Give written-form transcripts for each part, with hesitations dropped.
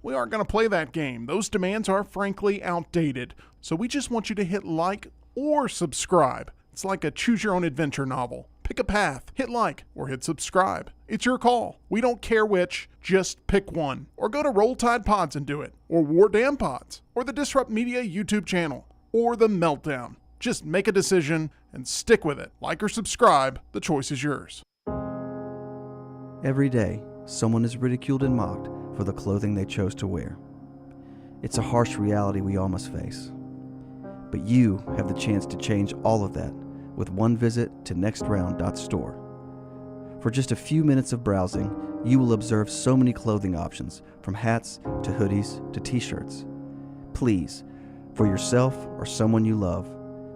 We aren't going to play that game. Those demands are frankly outdated. So we just want you to hit like or subscribe. It's like a choose-your-own-adventure novel. Pick a path, hit like, or hit subscribe. It's your call. We don't care which, just pick one. Or go to Roll Tide Pods and do it. Or War Damn Pods. Or the Disrupt Media YouTube channel. Or the Meltdown. Just make a decision and stick with it. Like or subscribe, the choice is yours. Every day, someone is ridiculed and mocked for the clothing they chose to wear. It's a harsh reality we all must face. But you have the chance to change all of that with one visit to nextround.store. For just a few minutes of browsing, you will observe so many clothing options, from hats to hoodies to t-shirts. Please, for yourself or someone you love,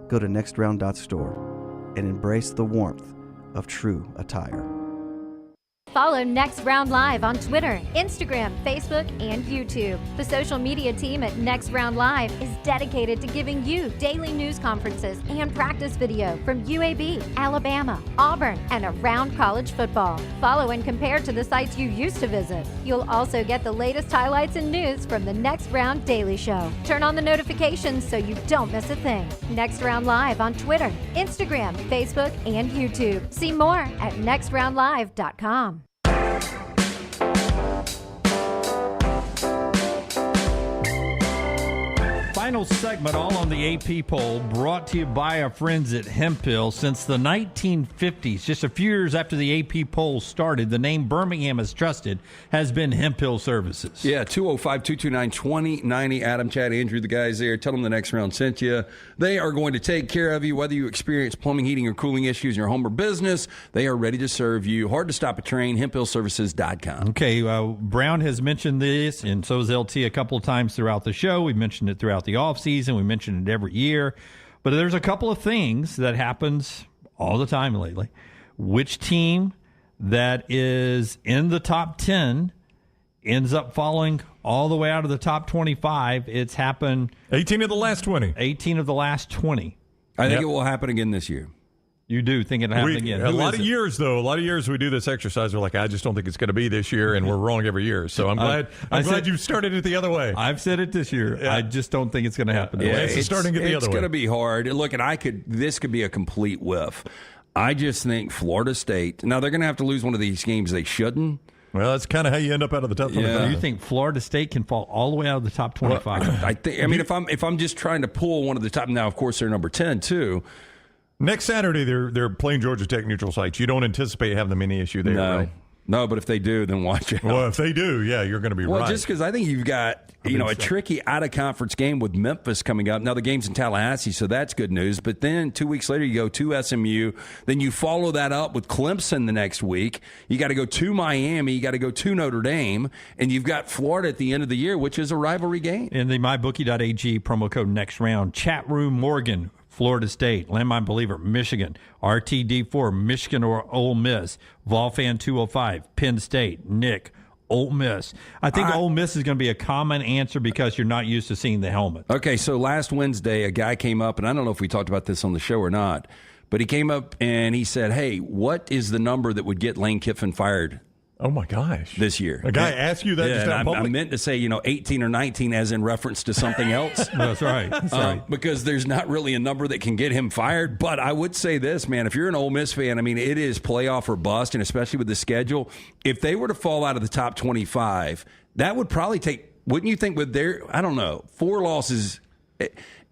go to nextround.store and embrace the warmth of true attire. Follow Next Round Live on Twitter, Instagram, Facebook, and YouTube. The social media team at Next Round Live is dedicated to giving you daily news conferences and practice video from UAB, Alabama, Auburn, and around college football. Follow and compare to the sites you used to visit. You'll also get the latest highlights and news from the Next Round Daily Show. Turn on the notifications so you don't miss a thing. Next Round Live on Twitter, Instagram, Facebook, and YouTube. See more at nextroundlive.com. Final segment, all on the AP poll, brought to you by our friends at Hemphill. Since the 1950s, just a few years after the AP poll started, the name Birmingham has trusted has been Hemphill Services. Yeah, 205-229-2090. Adam, Chad, Andrew, the guys there. Tell them the Next Round sent you. They are going to take care of you, whether you experience plumbing, heating, or cooling issues in your home or business. They are ready to serve you. Hard to stop a train, hemphillservices.com. Okay, Brown has mentioned this, and so has LT a couple of times throughout the show. We've mentioned it throughout the offseason. We mentioned it every year. But there's a couple of things that happens all the time lately. Which team that is in the top 10 ends up falling all the way out of the top 25. It's happened 18 of the last 20. 18 of the last 20. I think it will happen again this year. You do think it'll happen again. A lot of years we do this exercise. We're like, I just don't think it's going to be this year, and we're wrong every year. So I'm glad you started it the other way. I've said it this year. Yeah. I just don't think it's going to happen. Yeah, it's starting it the other way. It's going to be hard. Look, and this could be a complete whiff. I just think Florida State, now they're going to have to lose one of these games they shouldn't. Well, that's kind of how you end up out of the top 25. Do you think Florida State can fall all the way out of the top 25? Well, if I'm just trying to pull one of the top, now of course they're number 10 too. Next Saturday, they're playing Georgia Tech neutral sites. You don't anticipate having them any issue there, right? No, but if they do, then watch out. Well, if they do, yeah, you're going to be right. Well, just because I think you've got a tricky out-of-conference game with Memphis coming up. Now, the game's in Tallahassee, so that's good news. But then 2 weeks later, you go to SMU. Then you follow that up with Clemson the next week. You got to go to Miami. You got to go to Notre Dame. And you've got Florida at the end of the year, which is a rivalry game. In the mybookie.ag promo code next round, Chat Room Morgan, Florida State, Landmine Believer, Michigan, RTD4, Michigan or Ole Miss, Volfan 205, Penn State, Nick, Ole Miss. I think Ole Miss is going to be a common answer because you're not used to seeing the helmet. Okay, so last Wednesday, a guy came up, and I don't know if we talked about this on the show or not, but he came up and he said, hey, what is the number that would get Lane Kiffin fired? Oh, my gosh. This year. A guy asked you that just out in public? I meant to say, 18 or 19 as in reference to something else. That's right. That's right. Because there's not really a number that can get him fired. But I would say this, man, if you're an Ole Miss fan, it is playoff or bust, and especially with the schedule. If they were to fall out of the top 25, that would probably take, wouldn't you think with their, 4 losses,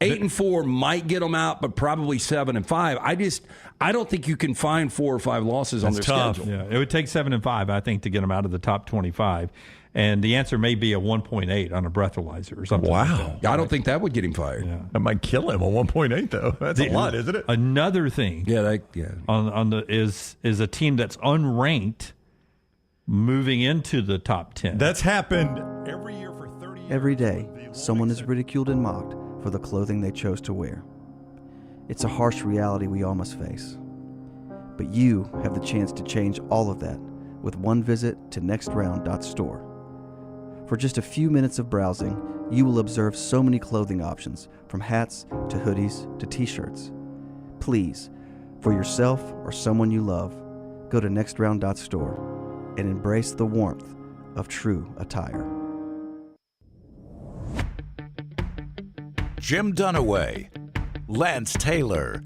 8-4 might get them out, but probably 7-5. I don't think you can find 4 or 5 losses on their schedule. Yeah, it would take 7-5, I think, to get them out of the top 25. And the answer may be a 1.8 on a breathalyzer or something. Wow. Like that. I don't think that would get him fired. Yeah. That might kill him, a 1.8, though. That's a lot, isn't it? Another thing is a team that's unranked moving into the top 10. That's happened every year for 30 years. Every day, someone is ridiculed and mocked for the clothing they chose to wear. It's a harsh reality we all must face. But you have the chance to change all of that with one visit to nextround.store. For just a few minutes of browsing, you will observe so many clothing options, from hats to hoodies to t-shirts. Please, for yourself or someone you love, go to nextround.store and embrace the warmth of true attire. Jim Dunaway, Lance Taylor,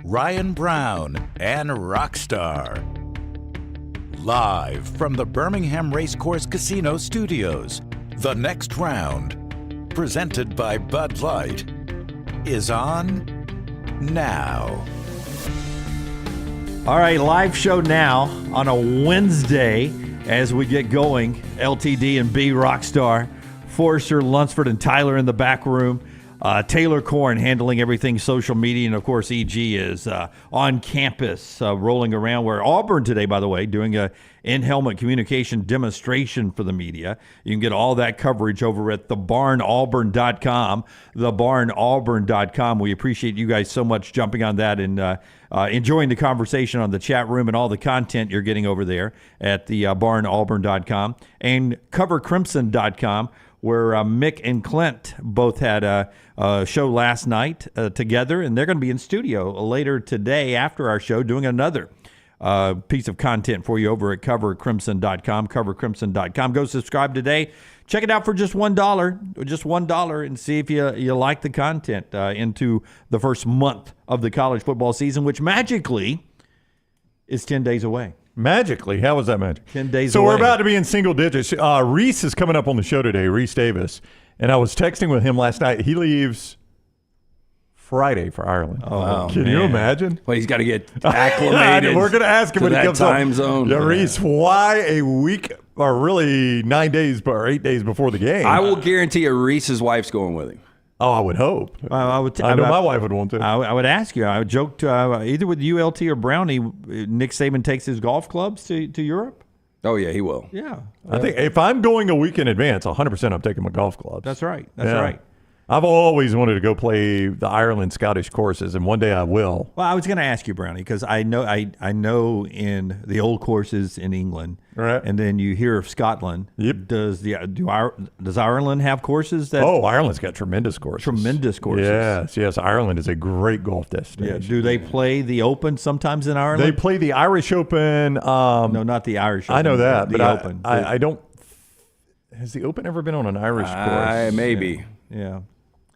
Ryan Brown, and Rockstar. Live from the Birmingham Racecourse Casino Studios, the next round, presented by Bud Light, is on now. All right, live show now on a Wednesday as we get going. LTD and B, Rockstar, Forrester, Lunceford, and Tyler in the back room. Taylor Korn handling everything social media, and of course EG is on campus rolling around. We're Auburn today, by the way, doing a in-helmet communication demonstration for the media. You can get all that coverage over at thebarnauburn.com, thebarnauburn.com. We appreciate you guys so much jumping on that and enjoying the conversation on the chat room and all the content you're getting over there at the barnauburn.com and covercrimson.com, where Mick and Clint both had a show last night together, and they're going to be in studio later today after our show doing another piece of content for you over at covercrimson.com, covercrimson.com. Go subscribe today. Check it out for just $1, and see if you like the content into the first month of the college football season, which magically is 10 days away. Magically? How was that magic? 10 days so away. We're about to be in single digits. Rece is coming up on the show today, Rece Davis. And I was texting with him last night. He leaves Friday for Ireland. Oh, Can you imagine? Well, he's got to get acclimated. We're going to ask him to when he that comes time home. zone. Yeah, Rece, why a week or really 9 days or 8 days before the game? I will guarantee you Reese's wife's going with him. Oh, I would hope. I know my wife would want to. I would ask you. I would joke either with ULT or Brownie. Nick Saban takes his golf clubs to Europe. Oh yeah, he will. Yeah, I think if I'm going a week in advance, 100% I'm taking my golf clubs. that's right. That's right. I've always wanted to go play the Ireland Scottish courses, and one day I will. Well, I was going to ask you, Brownie, because I know in the old courses in England, right, and then you hear of Scotland. Yep. Does Ireland have courses that? Oh, Ireland's got tremendous courses. Tremendous courses. Yes. Ireland is a great golf destination. Yeah. Do they play the Open sometimes in Ireland? They play the Irish Open. No, not the Irish Open. I know that, the but Open. I don't. Has the Open ever been on an Irish course? Maybe. Yeah.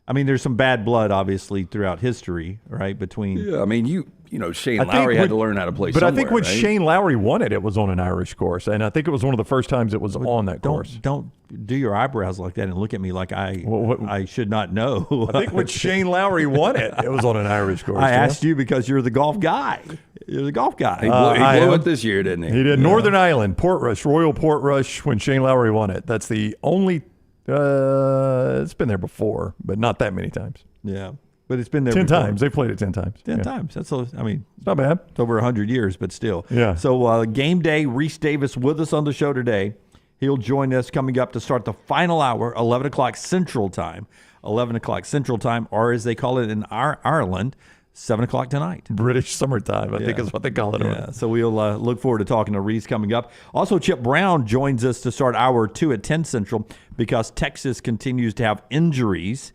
I mean, there's some bad blood, obviously, throughout history, right? Between I mean, you know, Shane Lowry had to learn how to play. But I think when right? Shane Lowry won it was on an Irish course, and I think it was one of the first times it was on that course. Don't do your eyebrows like that and look at me like I should not know. I think when Shane Lowry won it was on an Irish course. I asked you because you're the golf guy. You're the golf guy. He blew it this year, didn't he? He did. Yeah. Northern Ireland, Portrush, Royal Portrush, when Shane Lowry won it. That's the only. It's been there before, but not that many times. Yeah, but it's been there 10 before. times. They played it 10 times. 10 times. That's it's not bad. It's over 100 years, but still. Yeah. So game day, Rece Davis with us on the show today. He'll join us coming up to start the final hour, 11 o'clock Central Time. 11 o'clock Central Time, or as they call it in Ireland, 7 o'clock tonight. British summertime, I think is what they call it. Yeah, so we'll look forward to talking to Rece coming up. Also, Chip Brown joins us to start hour 2 at 10 Central because Texas continues to have injuries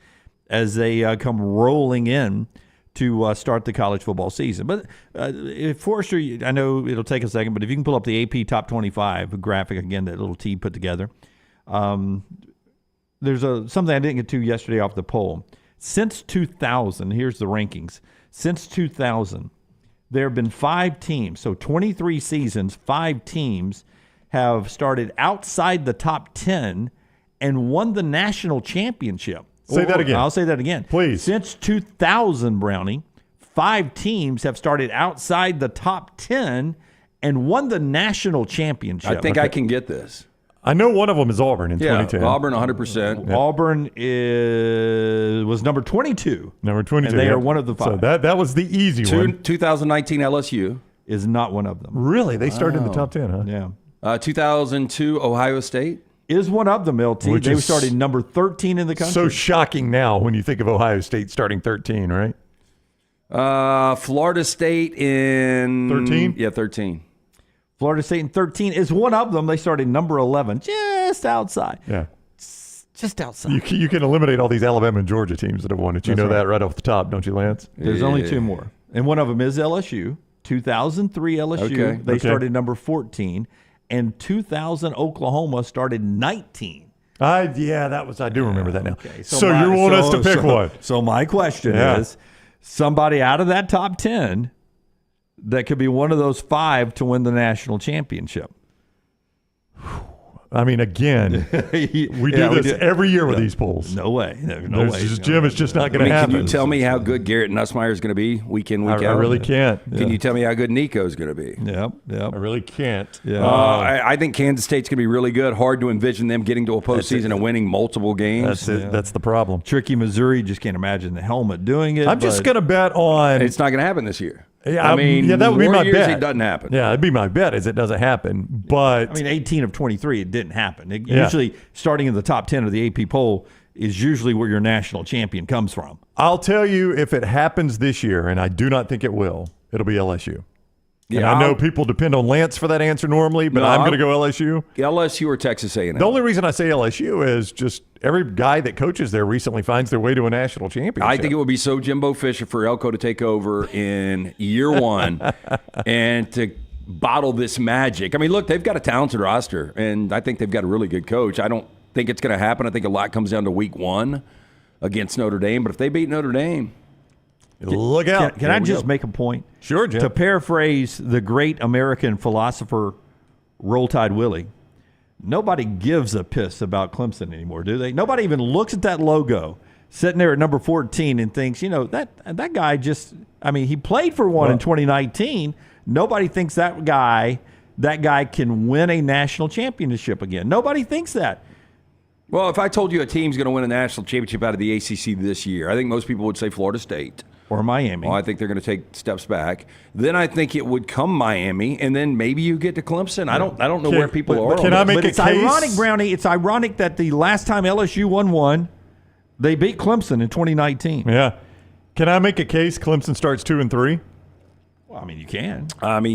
as they come rolling in to start the college football season. But Forrester, I know it'll take a second, but if you can pull up the AP Top 25 graphic again, that little T put together. There's something I didn't get to yesterday off the poll. Since 2000, here's the rankings. Since 2000, there have been 5 teams, so 23 seasons, 5 teams have started outside the top 10 and won the national championship. Say that again. I'll say that again. Please. Since 2000, Brownie, 5 teams have started outside the top 10 and won the national championship. I think I can get this. I know one of them is Auburn in 2010. Auburn 100%. Auburn was number 22. Number 22. And they are one of the 5. So that was the easy one. 2019 LSU is not one of them. Really? They started in the top 10, huh? Yeah. 2002 Ohio State is one of them, LT. Which they is started number 13 in the country. So shocking now when you think of Ohio State starting 13, right? Florida State in 13? Yeah, 13. Florida State in 13 is one of them. They started number 11, just outside. Yeah. Just outside. You can eliminate all these Alabama and Georgia teams that have won it. You know that right off the top, don't you, Lance? There's only 2 more. And one of them is LSU. 2003 LSU. Okay. They started number 14. And 2000 Oklahoma started 19. I do remember that now. Okay. So you want us to pick one? So my question is, somebody out of that top 10 that could be one of those 5 to win the national championship. I mean, again, we do this every year with these polls. No way. No way. Jim, it's just not going to happen. Can you tell me how good Garrett Nussmeier is going to be week in, week out? I really can't. Can you tell me how good Nico is going to be? Yep. I really can't. Yeah. I think Kansas State's going to be really good. Hard to envision them getting to a postseason and winning multiple games. That's it. That's the problem. Tricky Missouri, just can't imagine the helmet doing it. I'm just going to bet on. It's not going to happen this year. Yeah, that would be my bet. It doesn't happen. Yeah, it'd be my bet is it doesn't happen. But 18 of 23, it didn't happen. Usually, starting in the top 10 of the AP poll is usually where your national champion comes from. I'll tell you, if it happens this year, and I do not think it will, it'll be LSU. Yeah, and I know people depend on Lance for that answer normally, but I'm going to go LSU. LSU or Texas A&M. The only reason I say LSU is just every guy that coaches there recently finds their way to a national championship. I think it would be so Jimbo Fisher for Elko to take over in year one and to bottle this magic. I mean, look, they've got a talented roster, and I think they've got a really good coach. I don't think it's going to happen. I think a lot comes down to week 1 against Notre Dame. But if they beat Notre Dame, look out. Can I just make a point? Sure, Jim. To paraphrase the great American philosopher Roll Tide Willie, nobody gives a piss about Clemson anymore, do they? Nobody even looks at that logo sitting there at number 14 and thinks, that guy just, he played for one in 2019. Nobody thinks that guy can win a national championship again. Nobody thinks that. Well, if I told you a team's going to win a national championship out of the ACC this year, I think most people would say Florida State. Or Miami. Well, I think they're going to take steps back. Then I think it would come Miami, and then maybe you get to Clemson. I don't know where people are. Can I make a it's case? Ironic, Brownie. It's ironic that the last time LSU won one, they beat Clemson in 2019. Yeah. Can I make a case Clemson starts 2-3? Well, you can.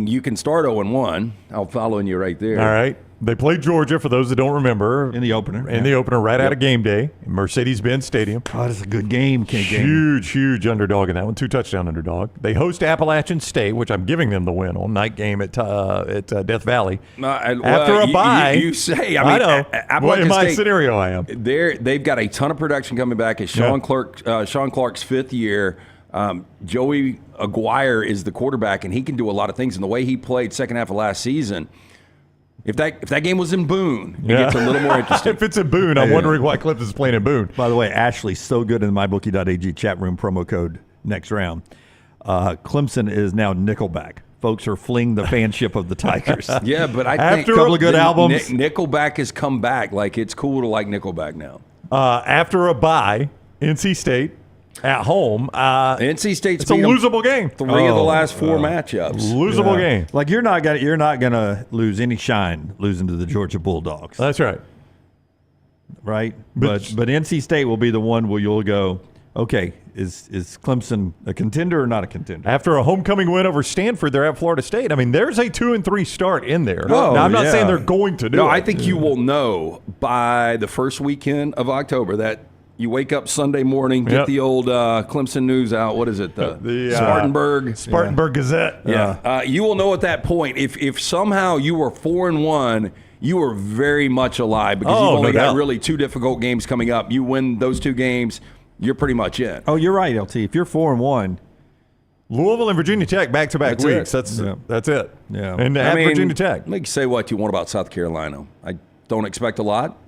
You can start 0-1. I'm following you right there. All right. They played Georgia, for those that don't remember. In the opener. Right out of game day. Mercedes-Benz Stadium. Oh, that's a good game. Huge underdog in that one. 2-touchdown underdog. They host Appalachian State, which I'm giving them the win on. Night game at Death Valley. After a bye. You say. I know. Appalachian in my State, scenario, I am. They've got a ton of production coming back. It's Sean Clark's 5th year. Joey Aguirre is the quarterback, and he can do a lot of things. And the way he played second half of last season, if that game was in Boone, it gets a little more interesting. If it's in Boone, I'm wondering why Clemson is playing in Boone. By the way, Ashley's so good in the mybookie.ag chat room promo code next round. Clemson is now Nickelback. Folks are fleeing the fanship of the Tigers. Yeah, but I think a couple of good albums. Nickelback has come back. Like, it's cool to like Nickelback now. After a bye, NC State at home. NC State's it's a losable game. 3 of the last 4 matchups. Losable game. Like you're not gonna lose any shine losing to the Georgia Bulldogs. That's right. Right? But NC State will be the one where you'll go, okay, is Clemson a contender or not a contender? After a homecoming win over Stanford, they're at Florida State. There's a 2-3 start in there. Now, I'm not saying they're going to do it. No, I think you will know by the first weekend of October that you wake up Sunday morning, get the old Clemson news out. What is it? The Spartanburg Gazette. Yeah. You will know at that point if somehow you were 4-1, you are very much alive because you've only got really 2 difficult games coming up. You win those 2 games, you're pretty much in. Oh, you're right, LT. If you're 4-1, Louisville and Virginia Tech back-to-back weeks. That's it. Yeah. And at Virginia Tech. Make you say what you want about South Carolina. I don't expect a lot.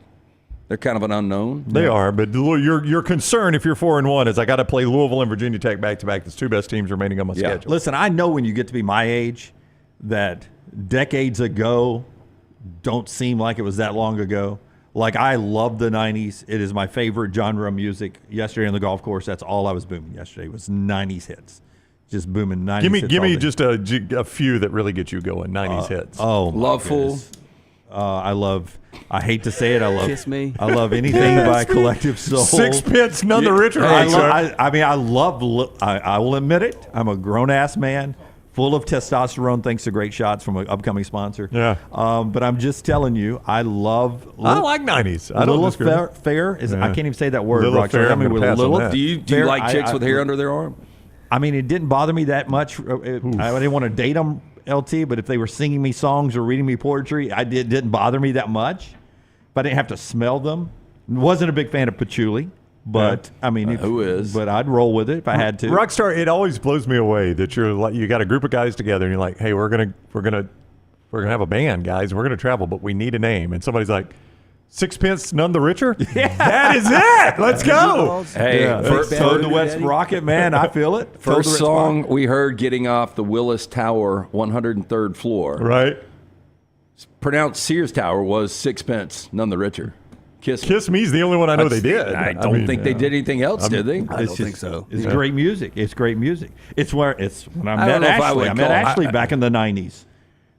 They're kind of an unknown. They are, but your concern if you're 4-1 is I got to play Louisville and Virginia Tech back-to-back. That's 2 best teams remaining on my schedule. Listen, I know when you get to be my age that decades ago don't seem like it was that long ago. Like, I love the 90s. It is my favorite genre of music. Yesterday on the golf course, that's all I was booming yesterday was 90s hits. Just booming 90s hits. Give me just a few that really get you going, 90s hits. Oh, Loveful. I hate to say it. I love Kiss Me. I love anything by Collective Soul. Sixpence None the Richer. I will admit it. I'm a grown-ass man, full of testosterone thanks to great shots from an upcoming sponsor. Yeah. But I'm just telling you, I like 90s. I don't disagree. Fair is I can't even say that word. Little Fair. Do you like chicks with hair under their arm? It didn't bother me that much. I didn't want to date them, LT, but if they were singing me songs or reading me poetry, it didn't bother me that much. But I didn't have to smell them. Wasn't a big fan of patchouli, but I mean, who is? But I'd roll with it if I had to. Rockstar, it always blows me away that you got a group of guys together and you're like, hey, we're gonna have a band, guys. We're gonna travel, but we need a name. And somebody's like, Sixpence None the Richer? Yeah. That is it. Let's go. Hey, Toad the West Rocket, man. I feel it. First song we heard getting off the Willis Tower, 103rd floor. Right. Pronounced Sears Tower was Sixpence None the Richer. Kiss Me's the only one I know they did. I don't think they did anything else, did they? I don't think so. It's great music. It's great music. It's when I met Ashley. I met Ashley back in the 90s.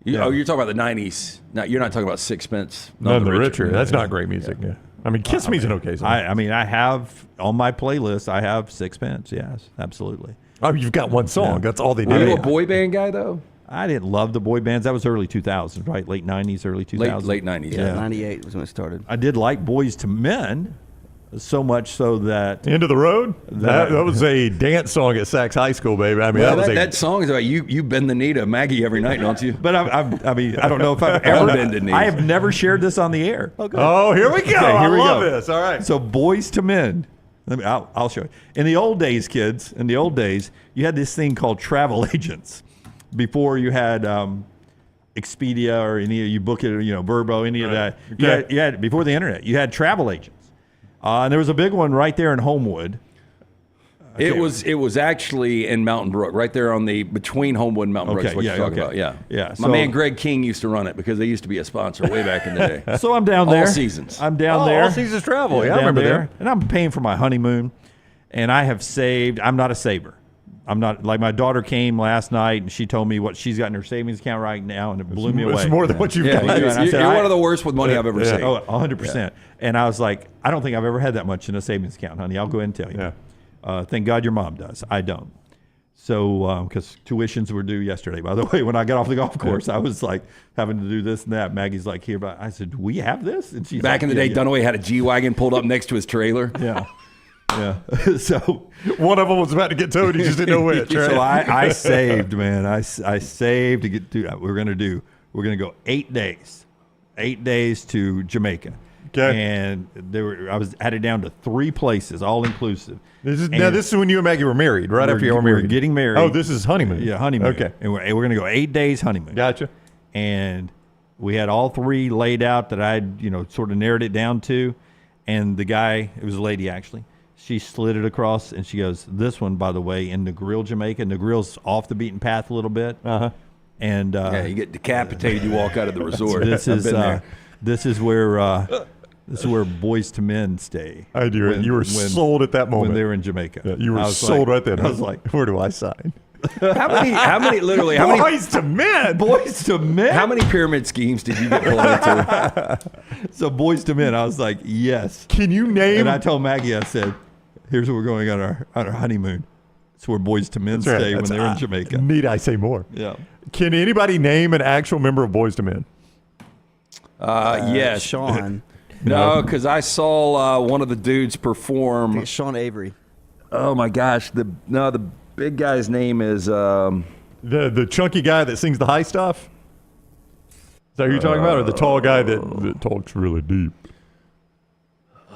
Oh, you're talking about the 90s. No, you're not talking about Sixpence None the Richer. That's not great music. Yeah. I mean, Kiss Me's an okay song. I mean, I have on my playlist, I have Sixpence. Yes, absolutely. Oh, you've got one song. Yeah. That's all they Are did. you a boy band guy, though? I didn't love the boy bands. That was early 2000s, right? Late 90s, early 2000s. Late 90s, yeah. 98 was when it started. I did like Boys to Men, so much so that... End of the Road? That was a dance song at Sachs High School, baby. I mean, that song is about you bend the knee to Maggie every night, don't you? But I mean, I don't know if I've ever bend the knee. I have never shared this on the air. Oh, here we go. Okay, here we love go. this. All right. So Boys to Men. I'll show you. In the old days, kids, you had this thing called travel agents. Before you had Expedia or you book it, Verbo, any of that. Okay. You had before the internet, you had travel agents, and there was a big one right there in Homewood. It was actually in Mountain Brook, right there on the between Homewood and Mountain Brook. Is what you're talking about. Yeah. So, my man Greg King used to run it because they used to be a sponsor way back in the day. So I'm down there. All seasons. I'm down there. All seasons travel. Yeah, I remember there. And I'm paying for my honeymoon, and I have saved. I'm not a saver. I'm not like my daughter came last night and she told me what she's got in her savings account right now, and it blew me away. It's more than what you've got. You're one of the worst with money I've ever seen. Oh, 100%. Yeah. And I was like, I don't think I've ever had that much in a savings account, honey. I'll go ahead and tell you. Yeah. Thank God your mom does. I don't. So, because tuitions were due yesterday. By the way, when I got off the golf course, I was like having to do this and that. Maggie's like, here, but I said, do we have this? And she's back in the day, Dunaway had a G-Wagon pulled up next to his trailer. Yeah. Yeah. So one of them was about to get towed. He just didn't know which. Right? So I saved, man. I saved to get to. We're gonna go 8 days, 8 days to Jamaica. Okay. And I was had it down to 3 places, all inclusive. This is when you and Maggie were married, right after you were married. We're getting married. Oh, this is honeymoon. Yeah, honeymoon. Okay. And we're gonna go 8 days honeymoon. Gotcha. And we had all 3 laid out that I'd sort of narrowed it down to, and the guy, it was a lady actually. She slid it across, and she goes, this one, by the way, in Negril, Jamaica. Negril's off the beaten path a little bit. Uh-huh. And you get decapitated, you walk out of the resort. This is where Boys to Men stay. I do. You were sold at that moment. When they were in Jamaica. Yeah, you were sold right then. I was like, where do I sign? How many Boys to Men? Boys to Men? How many pyramid schemes did you get pulled into? So Boys to Men, I was like, yes. Can you name? And I told Maggie, I said, here's where we're going on our honeymoon. It's where Boys to Men stay when they're in Jamaica. Need I say more? Yeah. Can anybody name an actual member of Boys to Men? Yes. Sean. No, because I saw one of the dudes perform. Sean Avery. Oh my gosh! The big guy's name is the chunky guy that sings the high stuff. Is that who you're talking about, or the tall guy that talks really deep?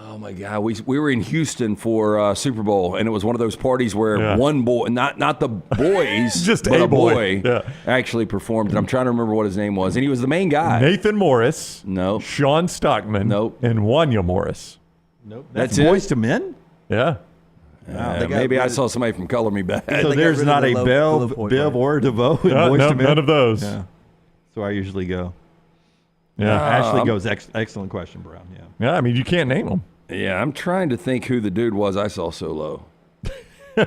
Oh my God, we were in Houston for Super Bowl, and it was one of those parties where one boy, not the boys, just but a boy, actually performed. And I'm trying to remember what his name was, and he was the main guy. Nathan Morris. No. Sean Stockman. Nope. And Wanya Morris. Nope. That's Boys it? to Men? Yeah. Maybe I saw somebody from Color Me Bad. So there's not a Biv or a DeVoe in Boys to Men? None of those. Yeah. So I usually go. Yeah. Ashley goes, excellent question, Brown. Yeah. Yeah, I mean, you can't name them. Yeah, I'm trying to think who the dude was I saw solo. I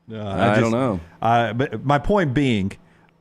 don't know. But my point being,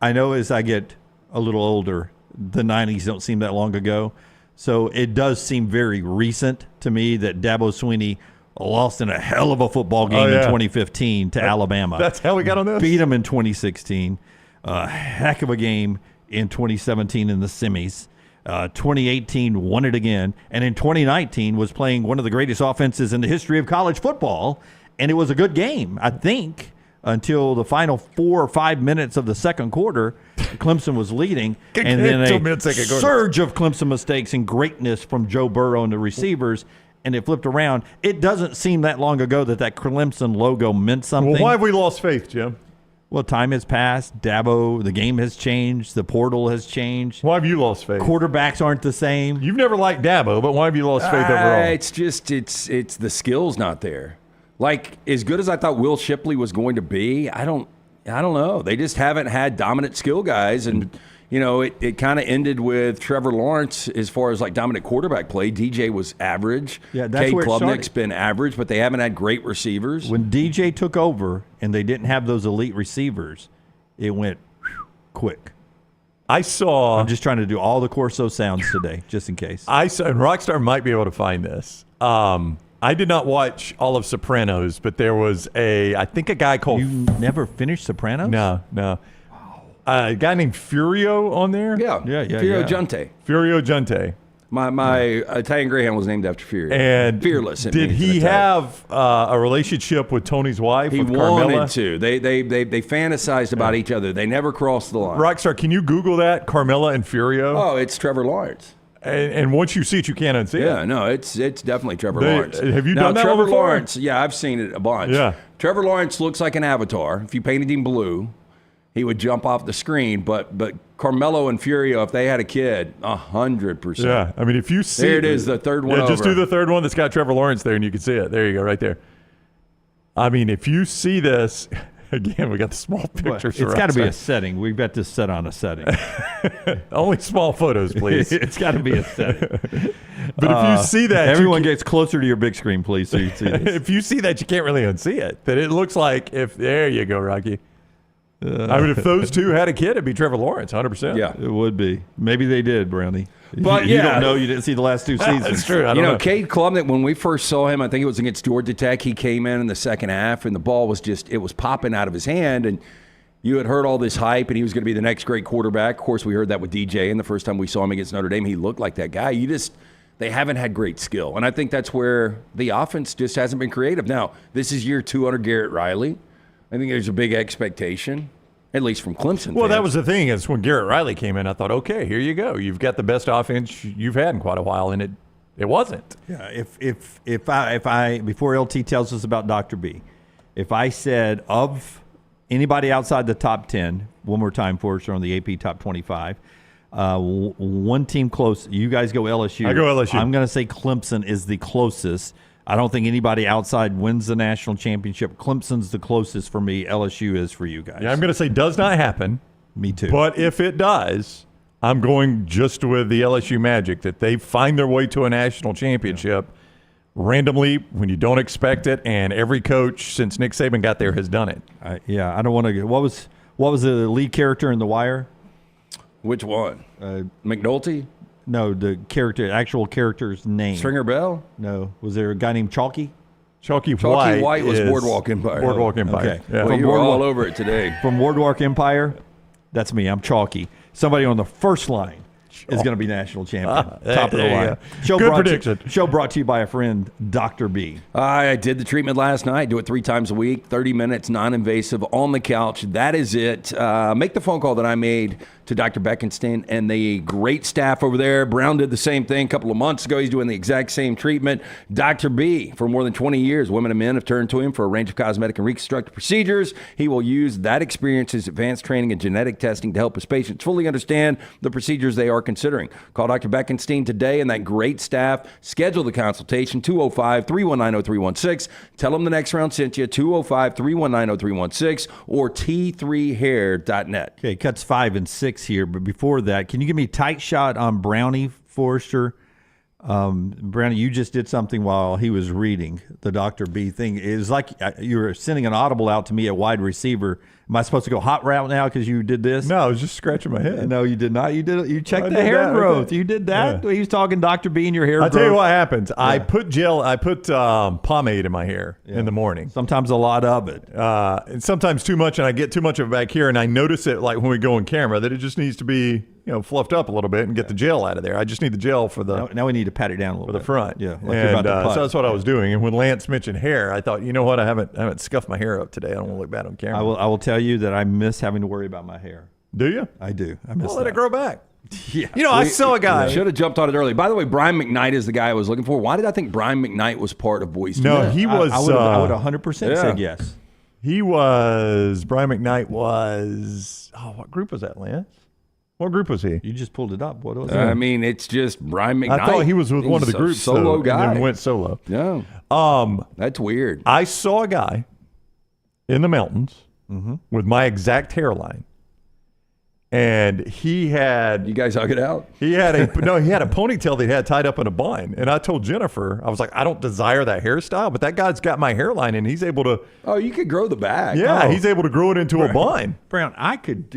I know as I get a little older, the 90s don't seem that long ago. So it does seem very recent to me that Dabo Swinney lost in a hell of a football game in 2015 to Alabama. That's how we got on this? Beat them in 2016. A heck of a game in 2017 in the semis. 2018 won it again, and in 2019 was playing one of the greatest offenses in the history of college football, and it was a good game, I think. until the final 4 or 5 minutes of the second quarter. Clemson was leading, and then a surge of Clemson mistakes and greatness from Joe Burrow and the receivers, and it flipped around. It doesn't seem that long ago that Clemson logo meant something. Well, why have we lost faith, Jim? Well, time has passed. Dabo, the game has changed. The portal has changed. Why have you lost faith? Quarterbacks aren't the same. You've never liked Dabo, but why have you lost faith overall? It's just it's the skills not there. Like, as good as I thought Will Shipley was going to be, I don't know. They just haven't had dominant skill guys, and it kind of ended with Trevor Lawrence as far as like dominant quarterback play. DJ was average. Yeah, that's Cade where it Klubnik's started. been average, but they haven't had great receivers. When DJ took over and they didn't have those elite receivers, it went quick. I'm just trying to do all the Corso sounds today, just in case. And Rockstar might be able to find this. I did not watch all of Sopranos, but there was I think a guy called... You never finished Sopranos? No. A guy named Furio on there? Yeah. Furio Giunte. Furio Giunte. My Italian Greyhound was named after Furio. And Fearless. Did he have a relationship with Tony's wife, He with wanted Carmela? to. They fantasized about each other. They never crossed the line. Rockstar, can you Google that, Carmela and Furio? Oh, it's Trevor Lawrence. And once you see it, you can't unsee it. Yeah, no, it's definitely Trevor Lawrence. Have you now, done that Trevor one before? Lawrence, yeah, I've seen it a bunch. Yeah. Trevor Lawrence looks like an avatar. If you painted him blue, he would jump off the screen. But Carmelo and Furio, if they had a kid, 100%. Yeah, I mean, if you see... There it is, the third one just over. do the third one that's got Trevor Lawrence there, and you can see it. There you go, right there. I mean, if you see this... Again, we got the small pictures. It's got to be a setting. We've got this set on a setting. Only small photos, please. It's got to be a setting. But if you see that... Everyone gets closer to your big screen, please, so you see this. If you see that, you can't really unsee it. But it looks like if... There you go, Rocky. I mean, if those two had a kid, it'd be Trevor Lawrence, 100%. Yeah. It would be. Maybe they did, Brownie. But you yeah. don't know. You didn't see the last 2 seasons. That's true. I don't know. Cade Klubnik, when we first saw him, I think it was against Georgia Tech, he came in the second half, and the ball was it was popping out of his hand, and you had heard all this hype, and he was going to be the next great quarterback. Of course, we heard that with DJ, and the first time we saw him against Notre Dame, he looked like that guy. They haven't had great skill, and I think that's where the offense just hasn't been creative. Now, this is year 2 under Garrett Riley. I think there's a big expectation. At least from Clemson. Well, fans. that was the thing. Is when Garrett Riley came in, I thought, okay, here you go. You've got the best offense you've had in quite a while, and it wasn't. Yeah. If I before LT tells us about Dr. B, if I said of anybody outside the top 10, one more time for us on the AP top 25, one team close. You guys go LSU. I go LSU. I'm going to say Clemson is the closest. I don't think anybody outside wins the national championship. Clemson's the closest for me. LSU is for you guys. Yeah, I'm going to say does not happen. Me too. But if it does, I'm going just with the LSU magic that they find their way to a national championship randomly when you don't expect it, and every coach since Nick Saban got there has done it. I don't want to. What was the lead character in The Wire? Which one? McNulty? No, the actual character's name. Stringer Bell? No. Was there a guy named Chalky? Chalky White was is Boardwalk Empire. Boardwalk Empire. Okay. Yeah. Well, you were all over it today. From Boardwalk Empire? That's me. I'm Chalky. Somebody on the first line is going to be national champion. Top of the line. Good prediction. Show brought to you by a friend, Dr. B. I did the treatment last night. Do it 3 times a week, 30 minutes, non-invasive, on the couch. That is it. Make the phone call that I made to Dr. Beckenstein and the great staff over there. Brown did the same thing a couple of months ago. He's doing the exact same treatment. Dr. B, for more than 20 years, women and men have turned to him for a range of cosmetic and reconstructive procedures. He will use that experience, his advanced training and genetic testing to help his patients fully understand the procedures they are considering. Call Dr. Beckenstein today and that great staff. Schedule the consultation, 205-319-0316. Tell them the next round sent you, 205-319-0316 or t3hair.net. Okay, cuts 5 and 6 here, but before that, can you give me a tight shot on Brownie Forrester? Brownie, you just did something while he was reading the Dr. B thing. It was like you were sending an audible out to me at wide receiver. Am I supposed to go hot route now because you did this? No, I was just scratching my head. No, you did not. You did. You checked I the did hair that. growth. Okay. You did that. Yeah. He was talking Dr. B in your hair growth. I'll tell you what happens. I put pomade in my hair in the morning. Sometimes a lot of it. And sometimes too much, and I get too much of it back here, and I notice it like when we go on camera that it just needs to be, fluffed up a little bit and get the gel out of there. I just need the gel for the Now we need to pat it down a little for the bit. front. Yeah, like you're about to putt. So that's what I was doing. And when Lance mentioned hair, I thought, you know what? I haven't scuffed my hair up today. I don't want to look bad on camera. I will tell you that I miss having to worry about my hair. Do you? I do. I miss Well, that. let it grow back. Yeah. I saw a guy. Should have jumped on it early. By the way, Brian McKnight is the guy I was looking for. Why did I think Brian McKnight was part of Boys to No, Men? he was. I would 100% said yes. He was. Brian McKnight was. Oh, what group was that, Lance? What group was he? You just pulled it up. What was it? I mean, it's just Brian McKnight. I thought he was with one of the a groups. solo though, guy. And then went solo. Yeah. That's weird. I saw a guy in the mountains with my exact hairline. And he had. You guys hug it out? He had a ponytail that he had tied up in a bun. And I told Jennifer, I was like, I don't desire that hairstyle, but that guy's got my hairline and he's able to. Oh, you could grow the back. Yeah, he's able to grow it into a bun. Brown, I could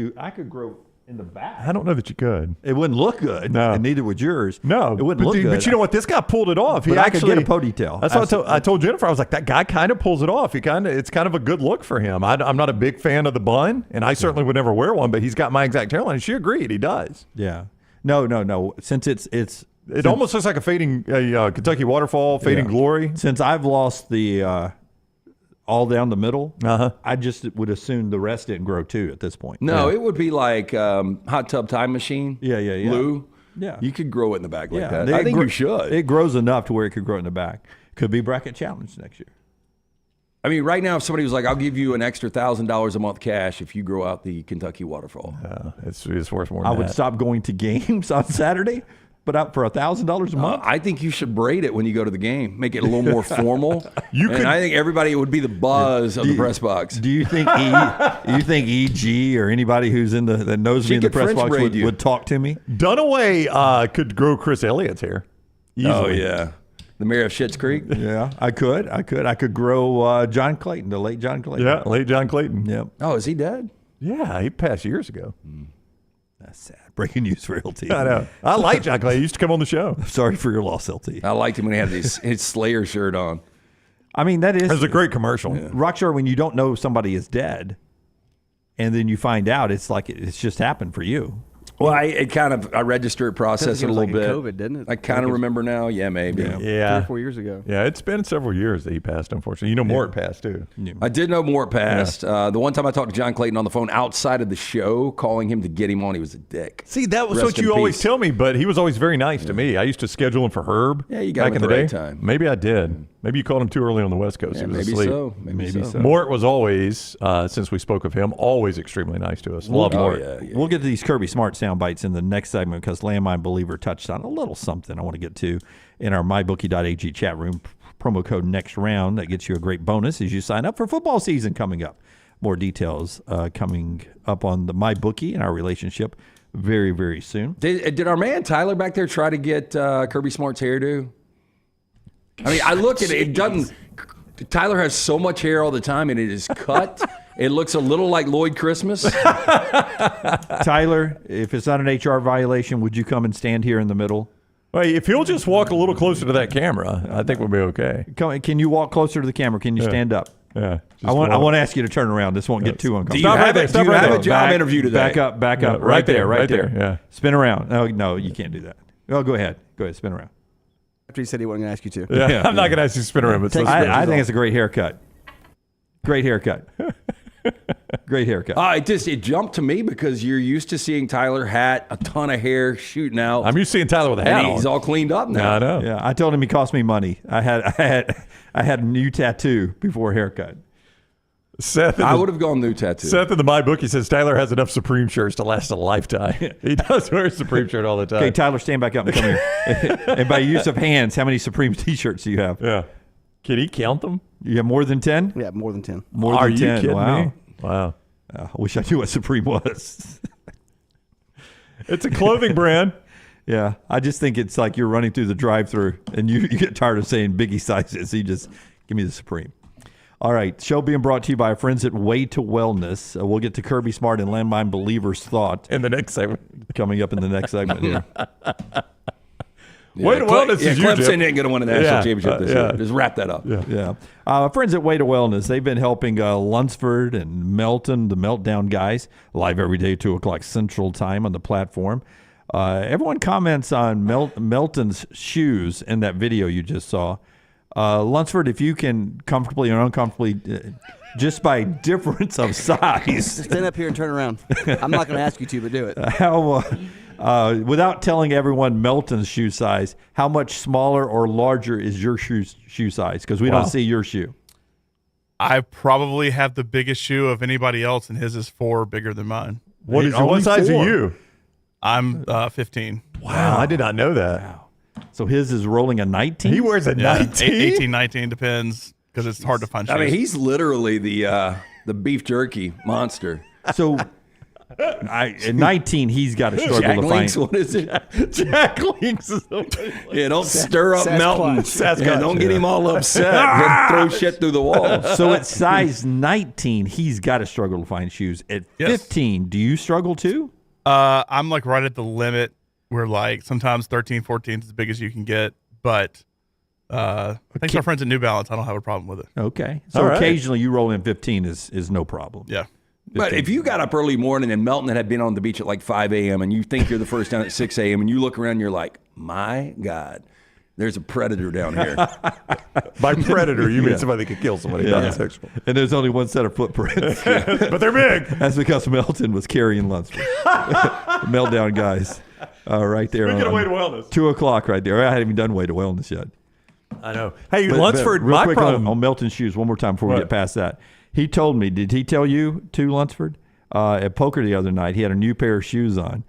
grow in the back. I don't know that you could. It wouldn't look good. No. And neither would yours. No, it wouldn't look good. But you know what? This guy pulled it off. But I could get a ponytail. That's what I told Jennifer. I was like, that guy kind of pulls it off. It's kind of a good look for him. I'm not a big fan of the bun, and I certainly would never wear one. But he's got my exact hairline. And she agreed. He does. Yeah. No. Since it almost looks like a fading Kentucky waterfall, fading glory. Since I've lost the all down the middle, I just would assume the rest didn't grow too at this point. No, it would be like Hot Tub Time Machine. Yeah. Lou. Yeah. You could grow it in the back like that. It I think you should. It grows enough to where it could grow in the back. Could be bracket challenge next year. I mean, right now, if somebody was like, I'll give you an extra $1,000 a month cash if you grow out the Kentucky waterfall. It's worth more than I would that. stop going to games on Saturday, but out for $1,000 a month. I think you should braid it when you go to the game. Make it a little more formal. could- I think everybody, it would be the buzz of the press box. Do you think EG or anybody who's in that knows me in the could press French box braid you. would talk to me? Dunaway could grow Chris Elliott's hair. Easily. Oh, yeah. The mayor of Schitt's Creek. Yeah, I could grow John Clayton, the late John Clayton. Yeah, late John Clayton. Yep. Oh, is he dead? Yeah, he passed years ago. That's sad. Breaking news for LT. I know. I like John Clayton. He used to come on the show. Sorry for your loss, LT. I liked him when he had his Slayer shirt on. I mean, that is It was a great commercial. Rockstar, when you don't know somebody is dead, and then you find out, it's like it's just happened for you. Well, I register it, process it a little bit. COVID, didn't it? I kind of remember now. Yeah, maybe. Yeah. 3 or 4 years ago. Yeah, it's been several years that he passed, unfortunately. You know, Mort passed, too. I did know Mort passed. The one time I talked to John Clayton on the phone outside of the show, calling him to get him on, he was a dick. See, that was Rest what in you always peace. tell me, but he was always very nice to me. I used to schedule him for Herb Yeah, you got back him in at the the day. right time. Maybe I did. Maybe you called him too early on the West Coast. Yeah, he was maybe asleep. so. Maybe so. Mort was always, since we spoke of him, always extremely nice to us. Love Mort. yeah. We'll get to these Kirby Smart sound bites in the next segment because Landmine Believer touched on a little something I want to get to in our mybookie.ag chat room. Promo code next round that gets you a great bonus as you sign up for football season coming up. More details coming up on the MyBookie and our relationship very, very soon. Did our man Tyler back there try to get Kirby Smart's hairdo? I mean, I look at it. It doesn't. Tyler has so much hair all the time, and it is cut. It looks a little like Lloyd Christmas. Tyler, if it's not an HR violation, would you come and stand here in the middle? Well, if he'll just walk a little closer to that camera, I think we'll be okay. Can you walk closer to the camera? Can you stand up? Yeah. I want to ask you to turn around. This won't get too Do uncomfortable. you have a job Back- interview today? Back up. Yeah, Right there. Yeah. Spin around. No, you can't do that. Oh, go ahead. Spin around. After he said he wasn't going to ask you to. Yeah. I'm not going to ask you to spin around, but let's go. I think it's a great haircut. Great haircut. Great haircut. It jumped to me because you're used to seeing Tyler hat, a ton of hair shooting out. I'm used to seeing Tyler with a hat and on. he's all cleaned up now. I know. Yeah, I told him he cost me money. I had a new tattoo before haircut. Seth, I would have gone new tattoo. Seth in the MyBookie says Tyler has enough Supreme shirts to last a lifetime. He does wear a Supreme shirt all the time. Okay, Tyler, stand back up and come here. And by use of hands, how many Supreme T-shirts do you have? Yeah. Can he count them? You have more than 10? Yeah, more than 10. More Are than you 10. kidding Wow. me? Wow. I wish I knew what Supreme was. It's a clothing brand. Yeah, I just think it's like you're running through the drive-thru and you get tired of saying biggie sizes. So you just give me the Supreme. All right, show being brought to you by our friends at Way to Wellness. We'll get to Kirby Smart and Landmine Believer's thought In the next segment. coming up in the next segment here. Way to Wellness is you, Clemson Jim. ain't going to win a national championship this year. yeah. Just wrap that up. Yeah. Friends at Way to Wellness, they've been helping Lunceford and Melton, the Meltdown guys, live every day, 2 o'clock Central Time on the platform. Everyone comments on Melton's shoes in that video you just saw. Lunceford, if you can comfortably or uncomfortably, just by difference of size. Stand up here and turn around. I'm not going to ask you to, but do it. How, without telling everyone Melton's shoe size, how much smaller or larger is your shoe size? Because we don't see your shoe. I probably have the biggest shoe of anybody else, and his is 4 bigger than mine. What size are you? I'm 15. Wow, I did not know that. Wow. So his is rolling a 19? He wears a 19? 18, 19, depends, because it's hard to find shoes. I mean, he's literally the beef jerky monster. So at 19, he's got to struggle Jack to Links, find. what is it? Jack Links is Yeah, don't stir up Melton. Sasquatch. Yeah, don't get him all upset. He'll throw shit through the wall. So at size 19, he's got to struggle to find shoes. At 15, do you struggle too? I'm like right at the limit where like sometimes 13, 14 is as big as you can get. But thanks to our friends at New Balance, I don't have a problem with it. Okay. So All right. occasionally you roll in 15 is no problem. Yeah. But if you got up early morning and Melton had been on the beach at like 5 a.m. and you think you're the first down at 6 a.m. and you look around and you're like, my God, there's a predator down here. By predator, you mean somebody that could kill somebody, not sexual. And there's only one set of footprints. But they're big. That's because Melton was carrying Lunceford. Meltdown guys. Right there. Speaking of Way to Wellness. 2 o'clock right there. I haven't even done Way to Wellness yet. I know. Hey, But Lunceford, real my quick problem. on Melton's shoes, one more time before we get past that. He told me, did he tell you too, Lunceford? At poker the other night, he had a new pair of shoes on.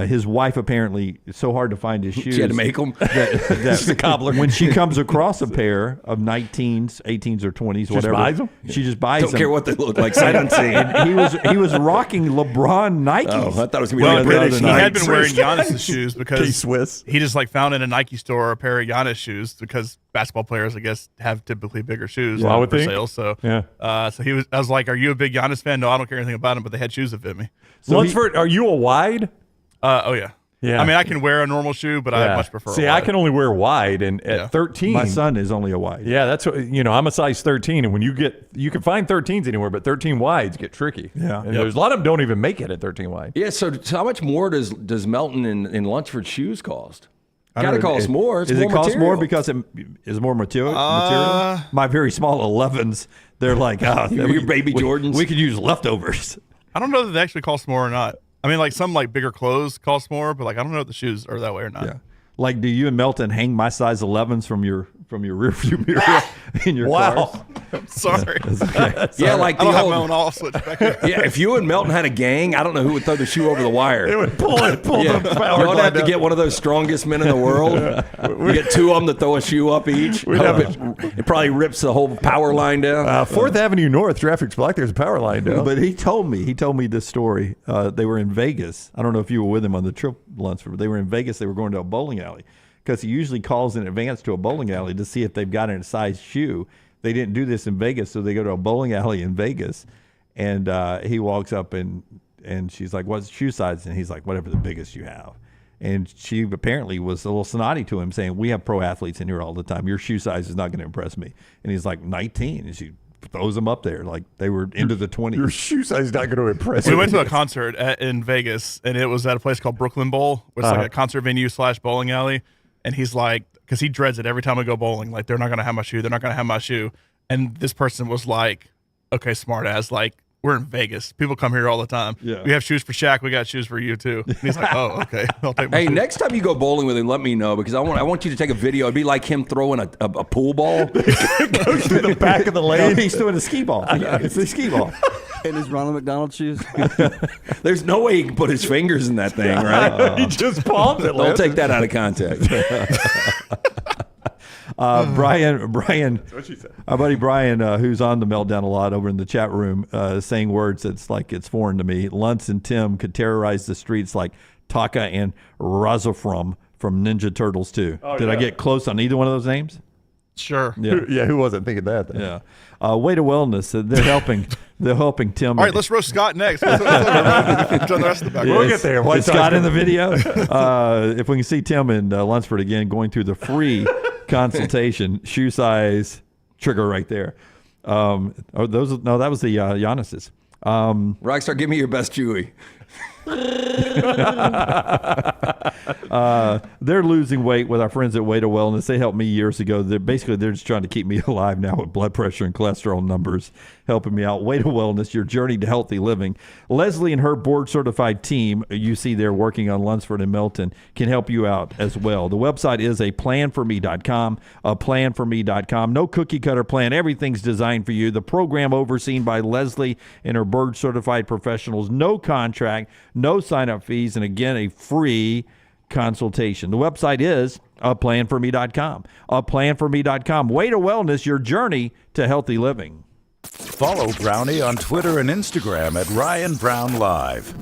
His wife apparently, it's so hard to find his shoes. She had to make them. She's a cobbler. When she comes across a pair of 19s, 18s, or 20s, whatever, buys them? she just buys them. Don't care what they look like. Sight unseen. And he was rocking LeBron Nikes. Oh, I thought it was going to be Well, like British. he had been wearing Giannis's shoes because Swiss. he just like found in a Nike store a pair of Giannis shoes because basketball players, I guess, have typically bigger shoes I would for think. sale. So, Yeah. so I was like, "Are you a big Giannis fan?" No, I don't care anything about him, but they had shoes that fit me. So Lunceford, are you a wide? Oh yeah. Yeah. I mean, I can wear a normal shoe, but I much prefer. See, a wide. I can only wear wide, and at 13, My son is only a wide. Yeah, that's what I'm a size 13, and when you can find 13s anywhere, but 13 wides get tricky. Yeah. and there's a lot of them don't even make it at 13 wide. Yeah, so how much more does Melton and Lunceford shoes cost? Got to cost more. It's Does more it cost material. more because it is more material? My very small 11s, they're like, Your baby Jordans? We could use leftovers. I don't know that they actually cost more or not. I mean, like some like bigger clothes cost more, but like I don't know if the shoes are that way or not. Yeah. Like, do you and Melton hang my size 11s from your rearview mirror in your cars? Sorry. Yeah, like I don't the have old. my own all switch back here. Yeah, if you and Melton had a gang, I don't know who would throw the shoe over the wire. It would pull Yeah. the power Y'all would have to line get one of those strongest men in the world. You get two of them to throw a shoe up each. It probably rips the whole power line down. 4th Avenue North, traffic's black. There's a power line down. But he told me this story. They were in Vegas. I don't know if you were with him on the trip, Lunceford, but they were in Vegas. They were going to a bowling alley because he usually calls in advance to a bowling alley to see if they've got a size shoe. They didn't do this in Vegas, so they go to a bowling alley in Vegas, and he walks up and she's like, "What's shoe size?" And he's like, "Whatever the biggest you have." And she apparently was a little snotty to him, saying, "We have pro athletes in here all the time. Your shoe size is not going to impress me." And he's like, 19, and she throws them up there like they were into the 20s. Your shoe size is not going to impress We you. went to a concert in Vegas, and it was at a place called Brooklyn Bowl, which is like a concert venue / bowling alley. And he's like, because he dreads it every time I go bowling, like they're not going to have my shoe. They're not going to have my shoe. And this person was like, okay, smart ass, like we're in Vegas. People come here all the time. Yeah. We have shoes for Shaq. We got shoes for you too. And he's like, oh, okay. I'll take my Hey, shoes. next time you go bowling with him, let me know because I want you to take a video. It'd be like him throwing a pool ball. Goes through the back of the No, lane. he's doing a skee ball. It's the skee ball. In his Ronald McDonald shoes. There's no way he can put his fingers in that thing, right? He just palms it. Don't take that out of context. Brian, what she said. our buddy Brian, who's on the Meltdown a lot over in the chat room, saying words that's like it's foreign to me. Luntz and Tim could terrorize the streets like Taka and Razafrum from Ninja Turtles 2. Did I get close on either one of those names? Sure. Yeah. Who wasn't thinking that? Then? Yeah. Way to Wellness. They're helping. They're helping Tim. All right, let's roast Scott next. Let's the rest of the back. We'll get there. Is Scott in the video? If we can see Tim and Lunceford again going through the free consultation, shoe size trigger right there. That was the Giannis's. Rockstar, give me your best Chewy. They're losing weight with our friends at Weight of Wellness. They helped me years ago. They're just trying to keep me alive now with blood pressure and cholesterol numbers, helping me out. Weight of Wellness, your journey to healthy living. Leslie and her board-certified team, you see there working on Lunceford and Melton, can help you out as well. The website is aplanforme.com, aplanforme.com. No cookie-cutter plan. Everything's designed for you. The program overseen by Leslie and her board-certified professionals. No contract, no sign-up fees, and again, a free consultation. The website is aplanforme.com. Aplanforme.com. Weight of Wellness, your journey to healthy living. Follow Brownie on Twitter and Instagram at ryanbrownlive.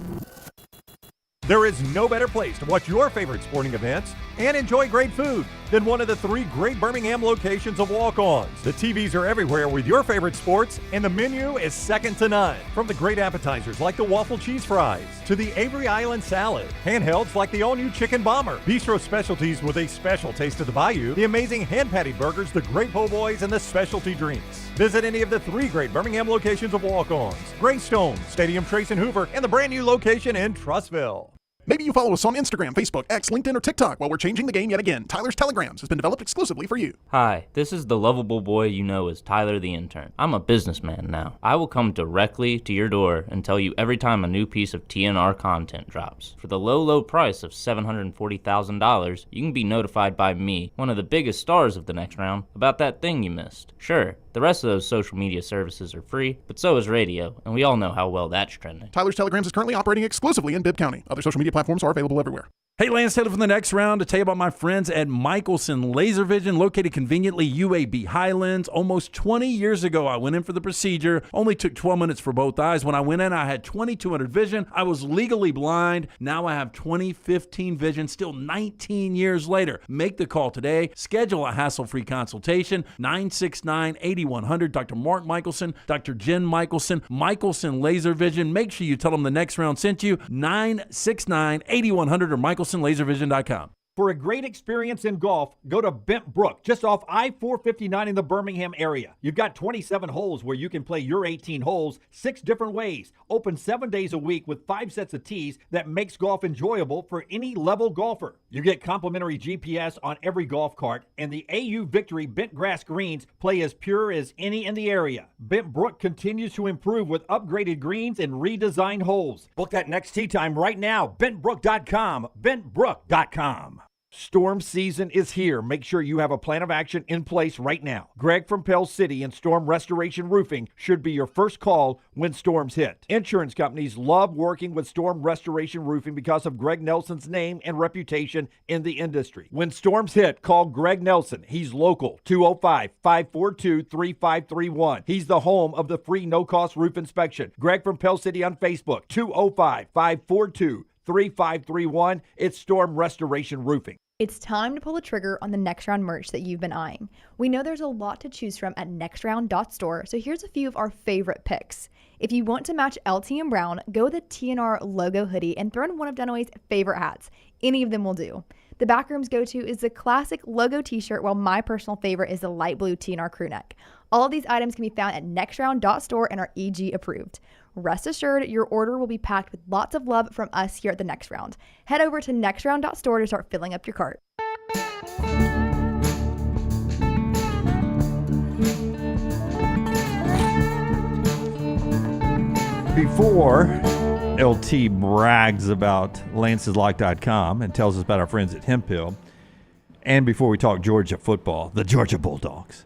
There is no better place to watch your favorite sporting events and enjoy great food than one of the 3 great Birmingham locations of Walk-Ons. The TVs are everywhere with your favorite sports, and the menu is second to none. From the great appetizers like the waffle cheese fries to the Avery Island salad, handhelds like the all-new chicken bomber, bistro specialties with a special taste of the bayou, the amazing hand-patty burgers, the great po' boys, and the specialty drinks. Visit any of the 3 great Birmingham locations of Walk-Ons: Greystone, Stadium Trace and Hoover, and the brand new location in Trussville. Maybe you follow us on Instagram, Facebook, X, LinkedIn, or TikTok. While we're changing the game yet again, Tyler's Telegrams has been developed exclusively for you. Hi, this is the lovable boy you know as Tyler the Intern. I'm a businessman now. I will come directly to your door and tell you every time a new piece of TNR content drops. For the low, low price of $740,000, you can be notified by me, one of the biggest stars of the next round, about that thing you missed. Sure, the rest of those social media services are free, but so is radio, and we all know how well that's trending. Tyler's Telegrams is currently operating exclusively in Bibb County. Other social media platforms are available everywhere. Hey, Lance Taylor from the next round to tell you about my friends at Michelson Laser Vision, located conveniently UAB Highlands. Almost 20 years ago, I went in for the procedure. Only took 12 minutes for both eyes. When I went in, I had 2200 vision. I was legally blind. Now I have 20/15 vision, still 19 years later. Make the call today. Schedule a hassle-free consultation. 969-8100. Dr. Mark Michelson, Dr. Jen Michelson, Michelson Laser Vision. Make sure you tell them the next round sent you. 969-8100 or MichelsonLaserVision.com. For a great experience in golf, go to Bent Brook, just off I-459 in the Birmingham area. You've got 27 holes where you can play your 18 holes 6 different ways. Open 7 days a week with 5 sets of tees that makes golf enjoyable for any level golfer. You get complimentary GPS on every golf cart, and the AU Victory bent grass greens play as pure as any in the area. Bent Brook continues to improve with upgraded greens and redesigned holes. Book that next tee time right now. BentBrook.com. BentBrook.com. Storm season is here. Make sure you have a plan of action in place right now. Greg from Pell City and Storm Restoration Roofing should be your first call when storms hit. Insurance companies love working with Storm Restoration Roofing because of Greg Nelson's name and reputation in the industry. When storms hit, call Greg Nelson. He's local, 205-542-3531. He's the home of the free no-cost roof inspection. Greg from Pell City on Facebook, 205-542-3531. It's Storm Restoration Roofing. It's time to pull the trigger on the Next Round merch that you've been eyeing. We know there's a lot to choose from at nextround.store, so here's a few of our favorite picks. If you want to match LT and Brown, go with the TNR logo hoodie and throw in one of Dunaway's favorite hats. Any of them will do. The Backroom's go-to is the classic logo t-shirt, while my personal favorite is the light blue TNR crew neck. All of these items can be found at nextround.store and are EG approved. Rest assured, your order will be packed with lots of love from us here at the Next Round. Head over to nextround.store to start filling up your cart. Before LT brags about lanceslock.com and tells us about our friends at Hemphill, and before we talk Georgia football, the Georgia Bulldogs,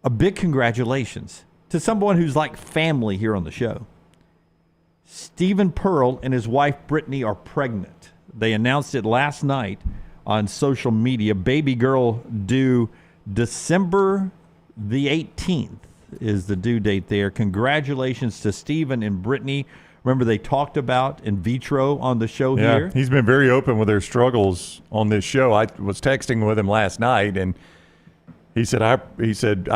a big congratulations to someone who's like family here on the show. Stephen Pearl and his wife Brittany are pregnant. They announced it last night on social media. Baby girl due December the 18th is the due date there. Congratulations to Stephen and Brittany. Remember, they talked about in vitro on the show here. He's been very open with their struggles on this show. I was texting with him last night, and he said, I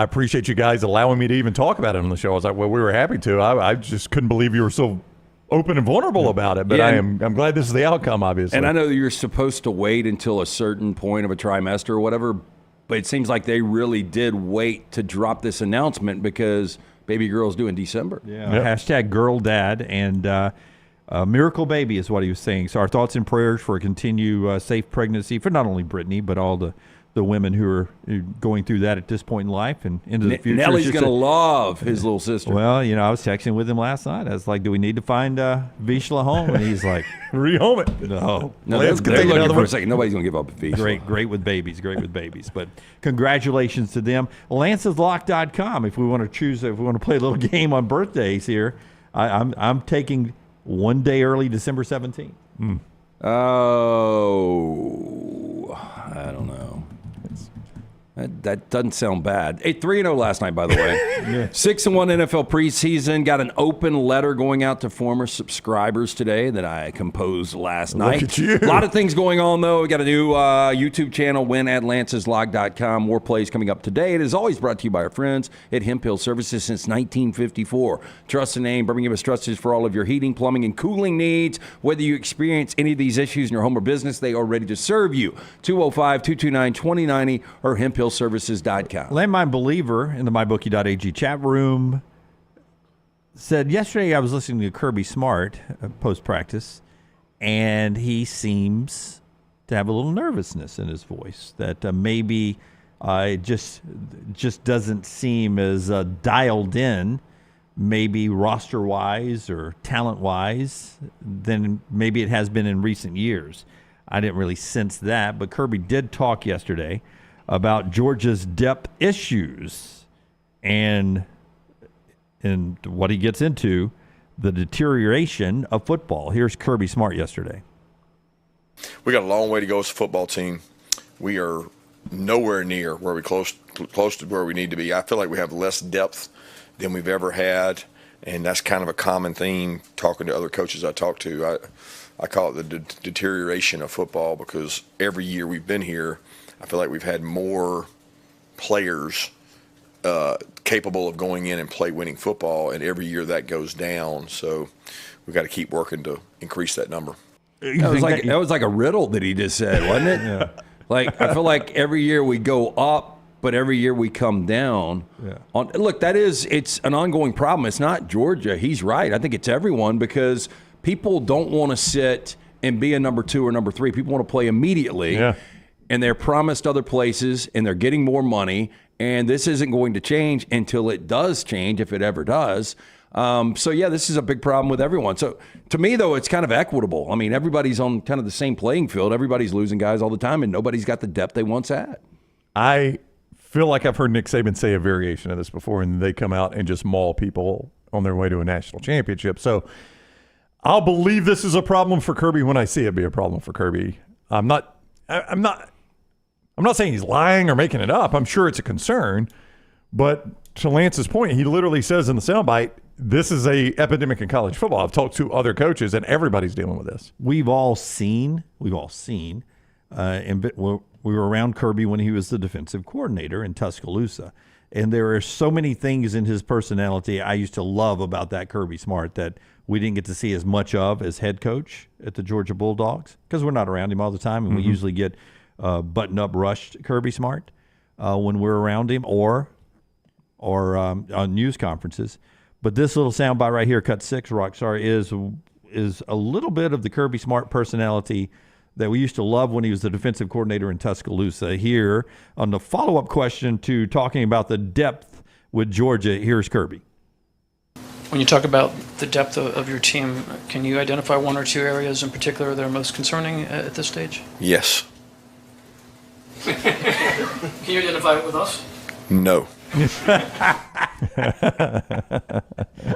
appreciate you guys allowing me to even talk about it on the show. I was like, well, we were happy to. I just couldn't believe you were so open and vulnerable about it. But yeah, I'm glad this is the outcome, obviously. And I know that you're supposed to wait until a certain point of a trimester or whatever, but it seems like they really did wait to drop this announcement because baby girl's due in December. Yeah. Hashtag girl dad. And Miracle baby is what he was saying. So our thoughts and prayers for a continued safe pregnancy for not only Brittany, but all the women who are going through that at this point in life and into the future. Nellie's going to love his little sister. Well, I was texting with him last night. I was like, do we need to find Vishla home? And he's like, rehome it. No. They're looking for a second. Nobody's going to give up Vishla. Great with babies. But congratulations to them. lanceslock.com if we want to choose, if we want to play a little game on birthdays here. I'm taking one day early, December 17th. Oh, I don't know. That doesn't sound bad. 3-0 last night, by the way. 6-1 NFL preseason. Got an open letter going out to former subscribers today that I composed last night. Look at you. A lot of things going on, though. We got a new YouTube channel, win at lanceslog.com. More plays coming up today. It is always brought to you by our friends at Hemp Hill Services since 1954. Trust the name. Birmingham is trusted for all of your heating, plumbing, and cooling needs. Whether you experience any of these issues in your home or business, they are ready to serve you. 205-229-2090 or hemphillservices.com. Landmine Believer in the mybookie.ag chat room said, yesterday I was listening to Kirby Smart post-practice, and he seems to have a little nervousness in his voice, that maybe it just doesn't seem as dialed in, maybe roster-wise or talent-wise, than maybe it has been in recent years. I didn't really sense that, but Kirby did talk yesterday about Georgia's depth issues and what he gets into, the deterioration of football. Here's Kirby Smart yesterday. We got a long way to go as a football team. We are nowhere near where we close to where we need to be. I feel like we have less depth than we've ever had, and that's kind of a common theme talking to other coaches I talk to. I call it the deterioration of football, because every year we've been here, I feel like we've had more players capable of going in and play winning football, and every year that goes down. So we've got to keep working to increase that number. That was like a riddle that he just said, wasn't it? Yeah. Like, I feel like every year we go up, but every year we come down. Yeah. Look, it's an ongoing problem. It's not Georgia. He's right. I think it's everyone, because people don't want to sit and be a number 2 or number 3. People want to play immediately. Yeah. And they're promised other places, and they're getting more money, and this isn't going to change until it does change, if it ever does. This is a big problem with everyone. So to me, though, it's kind of equitable. I mean, everybody's on kind of the same playing field. Everybody's losing guys all the time, and nobody's got the depth they once had. I feel like I've heard Nick Saban say a variation of this before, and they come out and just maul people on their way to a national championship. So I'll believe this is a problem for Kirby when I see it be a problem for Kirby. I'm not saying he's lying or making it up. I'm sure it's a concern. But to Lance's point, he literally says in the soundbite, this is a epidemic in college football. I've talked to other coaches, and everybody's dealing with this. We've all seen, and we were around Kirby when he was the defensive coordinator in Tuscaloosa. And there are so many things in his personality I used to love about that Kirby Smart that we didn't get to see as much of as head coach at the Georgia Bulldogs, because we're not around him all the time, and we usually get button-up rushed Kirby Smart when we're around him or on news conferences. But this little soundbite right here, cut 6, Rockstar, is a little bit of the Kirby Smart personality that we used to love when he was the defensive coordinator in Tuscaloosa. Here on the follow-up question to talking about the depth with Georgia, here's Kirby. When you talk about the depth of your team, can you identify 1 or 2 areas in particular that are most concerning at this stage? Yes. Can you identify it with us? No.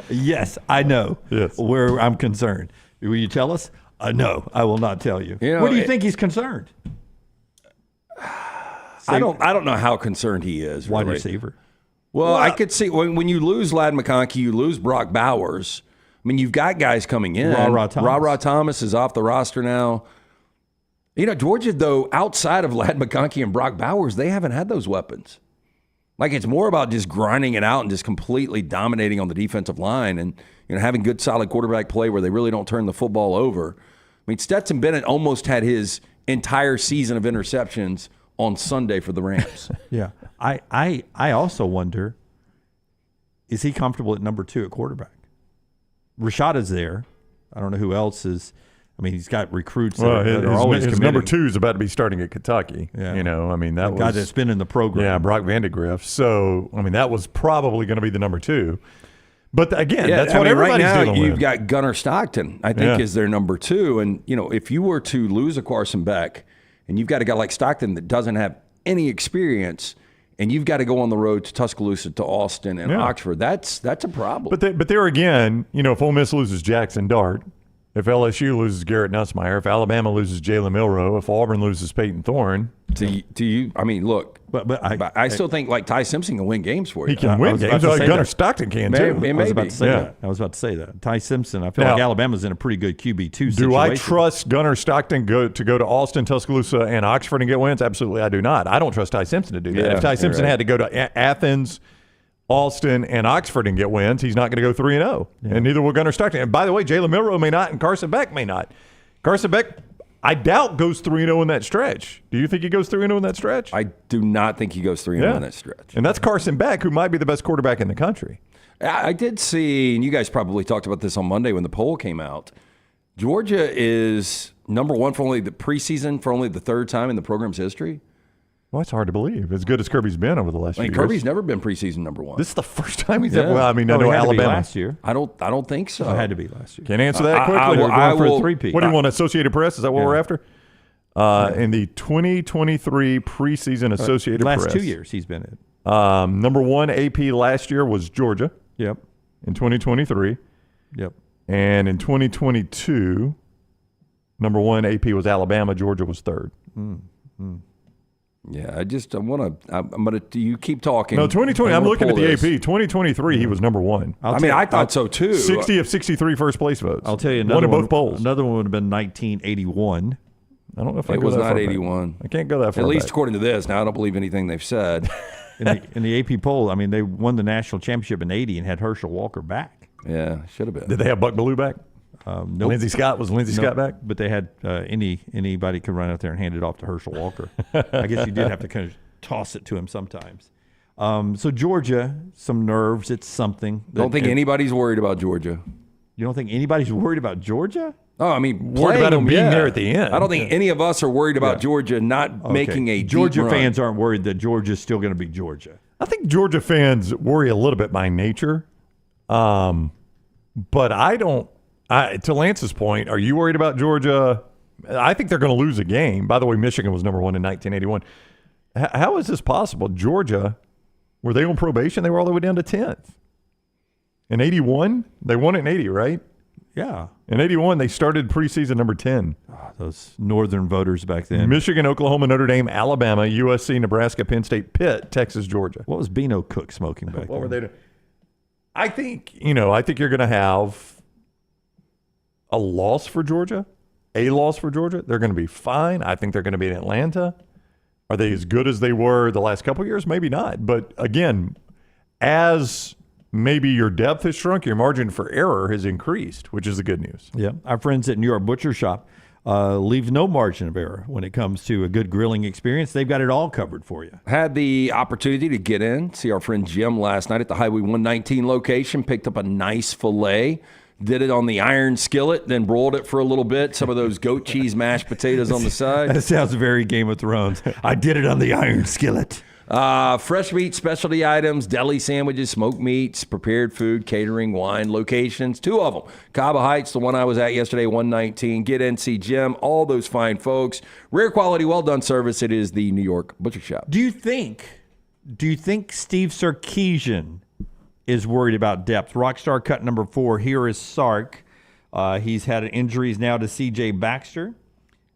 Yes, I know. Yes. Where I'm concerned. Will you tell us? No, I will not tell you. Where do you think he's concerned? I don't know how concerned he is. Wide really. receiver. Well, I could see when you lose Ladd McConkey, you lose Brock Bowers. I mean, you've got guys coming in. Ra Thomas is off the roster now. Georgia, though, outside of Ladd McConkey and Brock Bowers, they haven't had those weapons. Like, it's more about just grinding it out and just completely dominating on the defensive line and having good, solid quarterback play where they really don't turn the football over. I mean, Stetson Bennett almost had his entire season of interceptions on Sunday for the Rams. Yeah. I also wonder, is he comfortable at number 2 at quarterback? Rashad is there. I don't know who else is. I mean, he's got recruits Well, that are always his committed. number 2 is about to be starting at Kentucky. Yeah. You know, I mean, that The was guy that's been in the program. Yeah, Brock Vandegrift. So, I mean, that was probably going to be the number 2. But again, that's what everybody's right now, dealing you've with. got Gunnar Stockton, I think, is their number 2. And, you know, if you were to lose a Carson Beck and you've got a guy like Stockton that doesn't have any experience and you've got to go on the road to Tuscaloosa, to Austin and Oxford, that's a problem. But there again, you know, if Ole Miss loses Jackson Dart, if LSU loses Garrett Nussmeier, if Alabama loses Jalen Milroe, if Auburn loses Peyton Thorne. Do you? I mean, look, but I still think like Ty Simpson can win games for you. He can win games. Gunnar Stockton can too. I was about to say that. I was about to say that. Ty Simpson. I feel like Alabama's in a pretty good QB2 situation. Do I trust Gunnar Stockton to go to Austin, Tuscaloosa, and Oxford and get wins? Absolutely, I do not. I don't trust Ty Simpson to do that. Yeah, if Ty Simpson had to go to Athens, Austin, and Oxford and get wins, he's not going to go 3-0. And neither will Gunnar Stockton. And by the way, Jalen Milroe may not, and Carson Beck may not. Carson Beck, I doubt, goes 3-0 in that stretch. Do you think he goes 3-0 in that stretch? I do not think he goes 3-0 in that stretch. And that's Carson Beck, who might be the best quarterback in the country. I did see, and you guys probably talked about this on Monday when the poll came out, Georgia is number 1 for only the preseason for only the 3rd time in the program's history. Well, that's hard to believe. As good as Kirby's been over the last few years. Kirby's never been preseason number 1. This is the first time he's ever. Well, I mean, I know it had to be Alabama last year. I don't think so. It had to be last year. Can't answer that quickly. I We're going for will- a three-peat. What do you want, Associated Press? Is that what we're after? In the 2023 preseason Associated Press. Last 2 years he's been in. Number 1 AP last year was Georgia. Yep. In 2023. Yep. And in 2022, number 1 AP was Alabama. Georgia was 3rd. Yeah, I'm gonna. You keep talking. No, 2020. I'm looking at the AP. 2023, he was number 1. I thought so too. 60 of 63 first place votes. I'll tell you one another in both polls. Another one would have been 1981. I don't know if I It go was that not far back. 81. I can't go that far. At least back. according to this. Now I don't believe anything they've said. In the AP poll, I mean, they won the national championship in '80 and had Herschel Walker back. Yeah, should have been. Did they have Buck Bellew back? Nope. Lindsey Scott was Lindsey Scott back? But they had anybody could run out there and hand it off to Herschel Walker. I guess you did have to kind of toss it to him sometimes. So Georgia, some nerves. It's something. Don't think anybody's worried about Georgia. You don't think anybody's worried about Georgia? Oh, I mean, Worried about him being there at the end. I don't think any of us are worried about Georgia not making a Georgia deep fans run. aren't worried that Georgia's still going to be Georgia. I think Georgia fans worry a little bit by nature. But I don't. To Lance's point, are you worried about Georgia? I think they're going to lose a game. By the way, Michigan was number 1 in 1981. How is this possible? Georgia, were they on probation? They were all the way down to 10th. In 81, they won it in 80, right? Yeah. In 81, they started preseason number 10. Oh, those northern voters back then. Michigan, Oklahoma, Notre Dame, Alabama, USC, Nebraska, Penn State, Pitt, Texas, Georgia. What was Beano Cook smoking back What then? were they doing? I think you're going to have a loss for Georgia. They're going to be fine. I think they're going to be in Atlanta. Are they as good as they were the last couple of years? Maybe not. But again, as maybe your depth has shrunk, your margin for error has increased, which is the good news. Yeah. Our friends at New York Butcher Shop leave no margin of error when it comes to a good grilling experience. They've got it all covered for you. Had the opportunity to get in, see our friend Jim last night at the Highway 119 location, picked up a nice filet, did it on the iron skillet, then broiled it for a little bit. Some of those goat cheese mashed potatoes on the side. That sounds very Game of Thrones. I did it on the iron skillet. Fresh meat, specialty items, deli sandwiches, smoked meats, prepared food, catering, wine, locations, 2 of them. Cabo Heights, the one I was at yesterday, 119. Get in, see Jim, all those fine folks. Rare quality, well-done service. It is the New York Butcher Shop. Do you think Steve Sarkisian is worried about depth? Rockstar cut number 4. Here is Sark. He's had injuries now to C.J. Baxter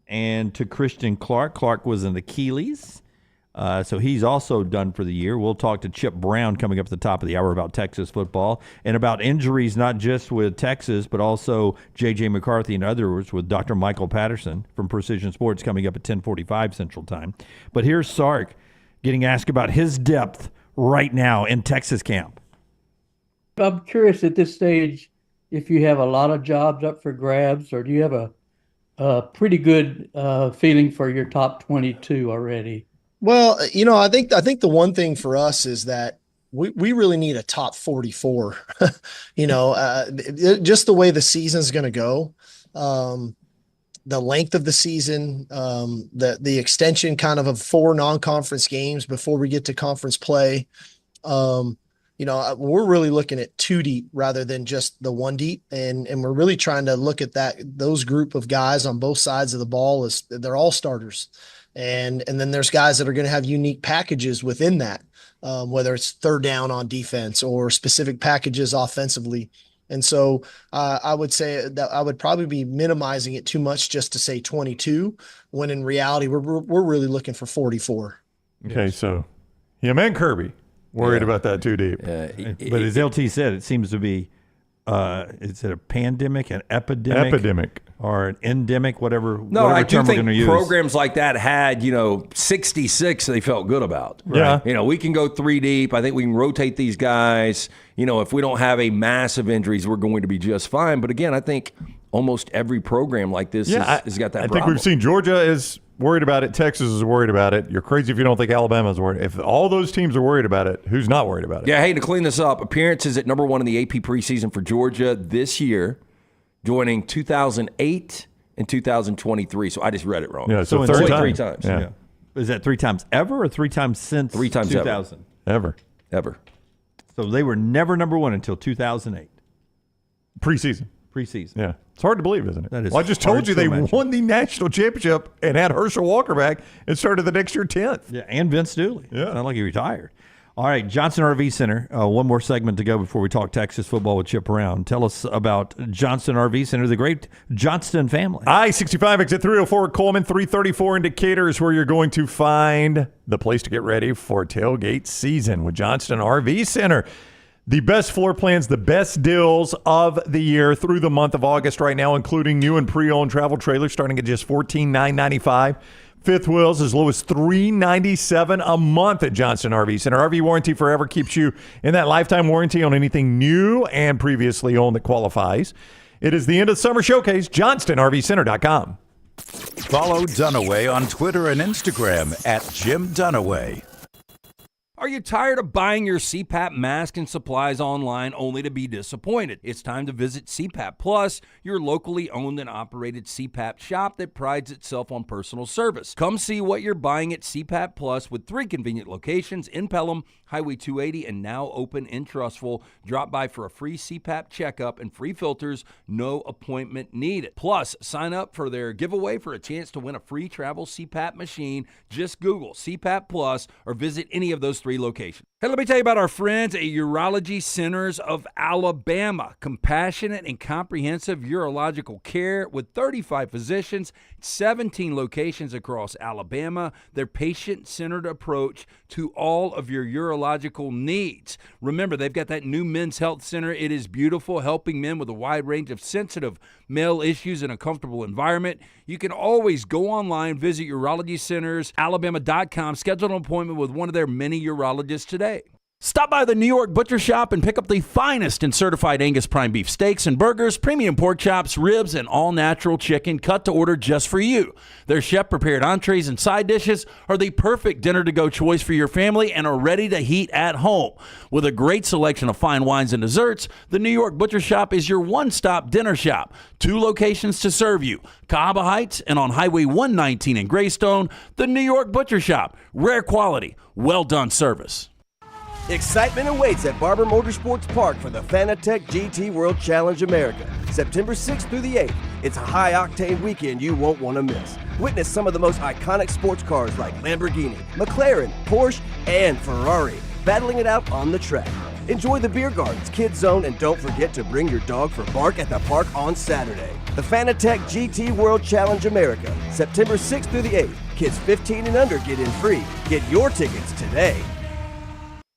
and to Christian Clark. Clark was an Achilles. So he's also done for the year. We'll talk to Chip Brown coming up at the top of the hour about Texas football and about injuries, not just with Texas, but also J.J. McCarthy and others with Dr. Michael Patterson from Precision Sports coming up at 10:45 Central Time. But here's Sark getting asked about his depth right now in Texas camp. I'm curious at this stage if you have a lot of jobs up for grabs, or do you have a pretty good feeling for your top 22 already? Well, I think the one thing for us is that we really need a top 44, just the way the season's going to go. The length of the season, the extension kind of 4 non-conference games before we get to conference play. We're really looking at 2 deep rather than just the 1 deep. And we're really trying to look at those group of guys on both sides of the ball as they're all starters. And then there's guys that are going to have unique packages within that, whether it's third down on defense or specific packages offensively. And so I would say that I would probably be minimizing it too much just to say 22, when in reality, we're really looking for 44. Okay, so him and Kirby worried about that 2 deep. But as LT said, it seems to be, is it a pandemic, an epidemic? Epidemic. Or an endemic, whatever. No, whatever I do term think we're gonna use. programs like that had, 66 they felt good about. Yeah. We can go 3 deep. I think we can rotate these guys. If we don't have a massive injuries, we're going to be just fine. But again, I think almost every program like this has got that I problem. think we've seen Georgia is worried about it. Texas is worried about it. You're crazy if you don't think Alabama's worried. If all those teams are worried about it, who's not worried about it? Yeah, hey, to clean this up, appearances at number 1 in the AP preseason for Georgia this year, joining 2008 and 2023. So I just read it wrong. Yeah, so only time. 3 times. Yeah. Is that 3 times ever or 3 times since 3 times 2000? Ever. So they were never number 1 until 2008. Preseason. Yeah. It's hard to believe, isn't it? That is I just told hard you to they imagine. won the national championship and had Herschel Walker back and started the next year 10th. Yeah, and Vince Dooley. Yeah. It's not like he retired. All right, Johnson RV Center. One more segment to go before we talk Texas football with Chip Brown. Tell us about Johnson RV Center, the great Johnston family. I-65 exit 304 Coleman, 334 in Decatur is where you're going to find the place to get ready for tailgate season with Johnston RV Center. The best floor plans, the best deals of the year through the month of August right now, including new and pre-owned travel trailers starting at just $14,995. Fifth wheels as low as $397 a month at Johnston RV Center. RV Warranty Forever keeps you in that lifetime warranty on anything new and previously owned that qualifies. It is the end of the summer showcase, johnstonrvcenter.com. Follow Dunaway on Twitter and Instagram at jimdunaway. Are you tired of buying your CPAP mask and supplies online only to be disappointed? It's time to visit CPAP Plus, your locally owned and operated CPAP shop that prides itself on personal service. Come see what you're buying at CPAP Plus with 3 convenient locations in Pelham, Highway 280, and now open in Trustful. Drop by for a free CPAP checkup and free filters, no appointment needed. Plus, sign up for their giveaway for a chance to win a free travel CPAP machine. Just Google CPAP Plus or visit any of those 3 locations. Hey, let me tell you about our friends at Urology Centers of Alabama. Compassionate and comprehensive urological care with 35 physicians, 17 locations across Alabama. Their patient-centered approach to all of your urological needs. Remember, they've got that new men's health center. It is beautiful, helping men with a wide range of sensitive male issues in a comfortable environment. You can always go online, visit urologycentersalabama.com, schedule an appointment with one of their many urologists today. Stop by the New York Butcher Shop and pick up the finest in certified Angus prime beef steaks and burgers, premium pork chops, ribs, and all-natural chicken cut to order just for you. Their chef-prepared entrees and side dishes are the perfect dinner-to-go choice for your family and are ready to heat at home. With a great selection of fine wines and desserts, the New York Butcher Shop is your one-stop dinner shop. 2 locations to serve you, Cahaba Heights and on Highway 119 in Greystone. The New York Butcher Shop, rare quality, well-done service. Excitement awaits at Barber Motorsports Park for the Fanatec GT World Challenge America, September 6th through the 8th. It's a high-octane weekend you won't want to miss. Witness some of the most iconic sports cars like Lamborghini, McLaren, Porsche, and Ferrari battling it out on the track. Enjoy the beer gardens, kids zone, and don't forget to bring your dog for bark at the park on Saturday. The Fanatec GT World Challenge America, September 6th through the 8th. Kids 15 and under get in free. Get your tickets today.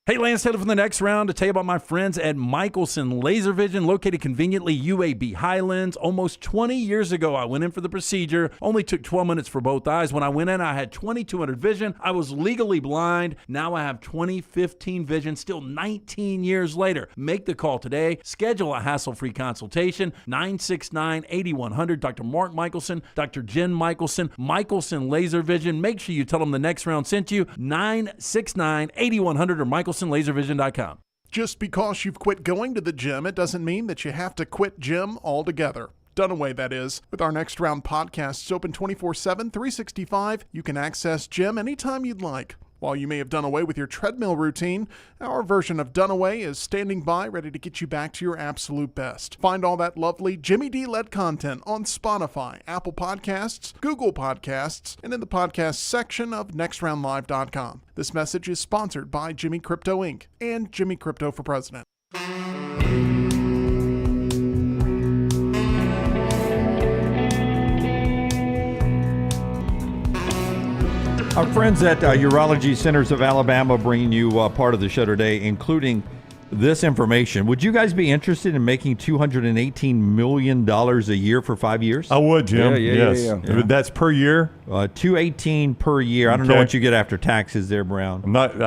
Hey, Lance Taylor from the next round to tell you about my friends at Michelson Laser Vision, located conveniently UAB Highlands. Almost 20 years ago, I went in for the procedure. Only took 12 minutes for both eyes. When I went in, I had 20/200 vision. I was legally blind. Now I have 20/15 vision, still 19 years later. Make the call today. Schedule a hassle-free consultation. 969-8100. Dr. Mark Michelson, Dr. Jen Michelson, Michelson Laser Vision. Make sure you tell them the next round sent you. 969-8100 or Michelson DellisonLaserVision.com. Just because you've quit going to the gym, it doesn't mean that you have to quit gym altogether. Dunaway, that is. With our Next Round podcasts open 24/7, 365, you can access gym anytime you'd like. While you may have done away with your treadmill routine, our version of Dunaway is standing by ready to get you back to your absolute best. Find all that lovely Jimmy D-led content on Spotify, Apple Podcasts, Google Podcasts, and in the podcast section of nextroundlive.com. This message is sponsored by Jimmy Crypto Inc. and Jimmy Crypto for President. Our friends at Urology Centers of Alabama bringing you part of the show today, including this information. Would you guys be interested in making $218 million a year for 5 years? I would, Jim. Yes. That's per year? $218 per year. I don't know what you get after taxes there, Brown. I'm not.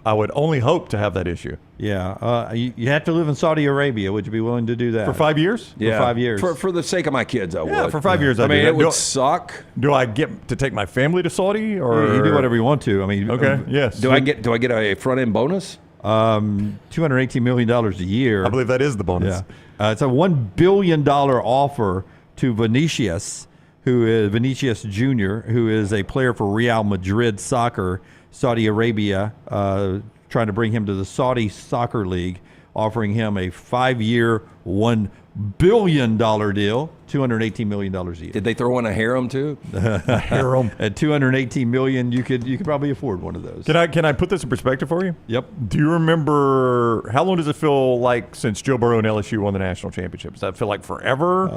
I would only hope to have that issue. Yeah. You have to live in Saudi Arabia. Would you be willing to do that? For 5 years? Yeah. For 5 years. For the sake of my kids, I would. Yeah, for 5 years I mean, do. it would suck. Do I get to take my family to Saudi? Or you do whatever you want to. I mean, okay, yes. Do I get a front-end bonus? $218 million a year. I believe that is the bonus. Yeah. It's a $1 billion offer to Vinicius Jr., who is a player for Real Madrid Soccer, Saudi Arabia, trying to bring him to the Saudi Soccer League, offering him a 5-year, $1 billion deal, $218 million a year. Did they throw in a harem too? A harem. At $218 million, you could probably afford one of those. Can I put this in perspective for you? Yep. Do you remember how long does it feel like since Joe Burrow and LSU won the national championship? Does that feel like forever?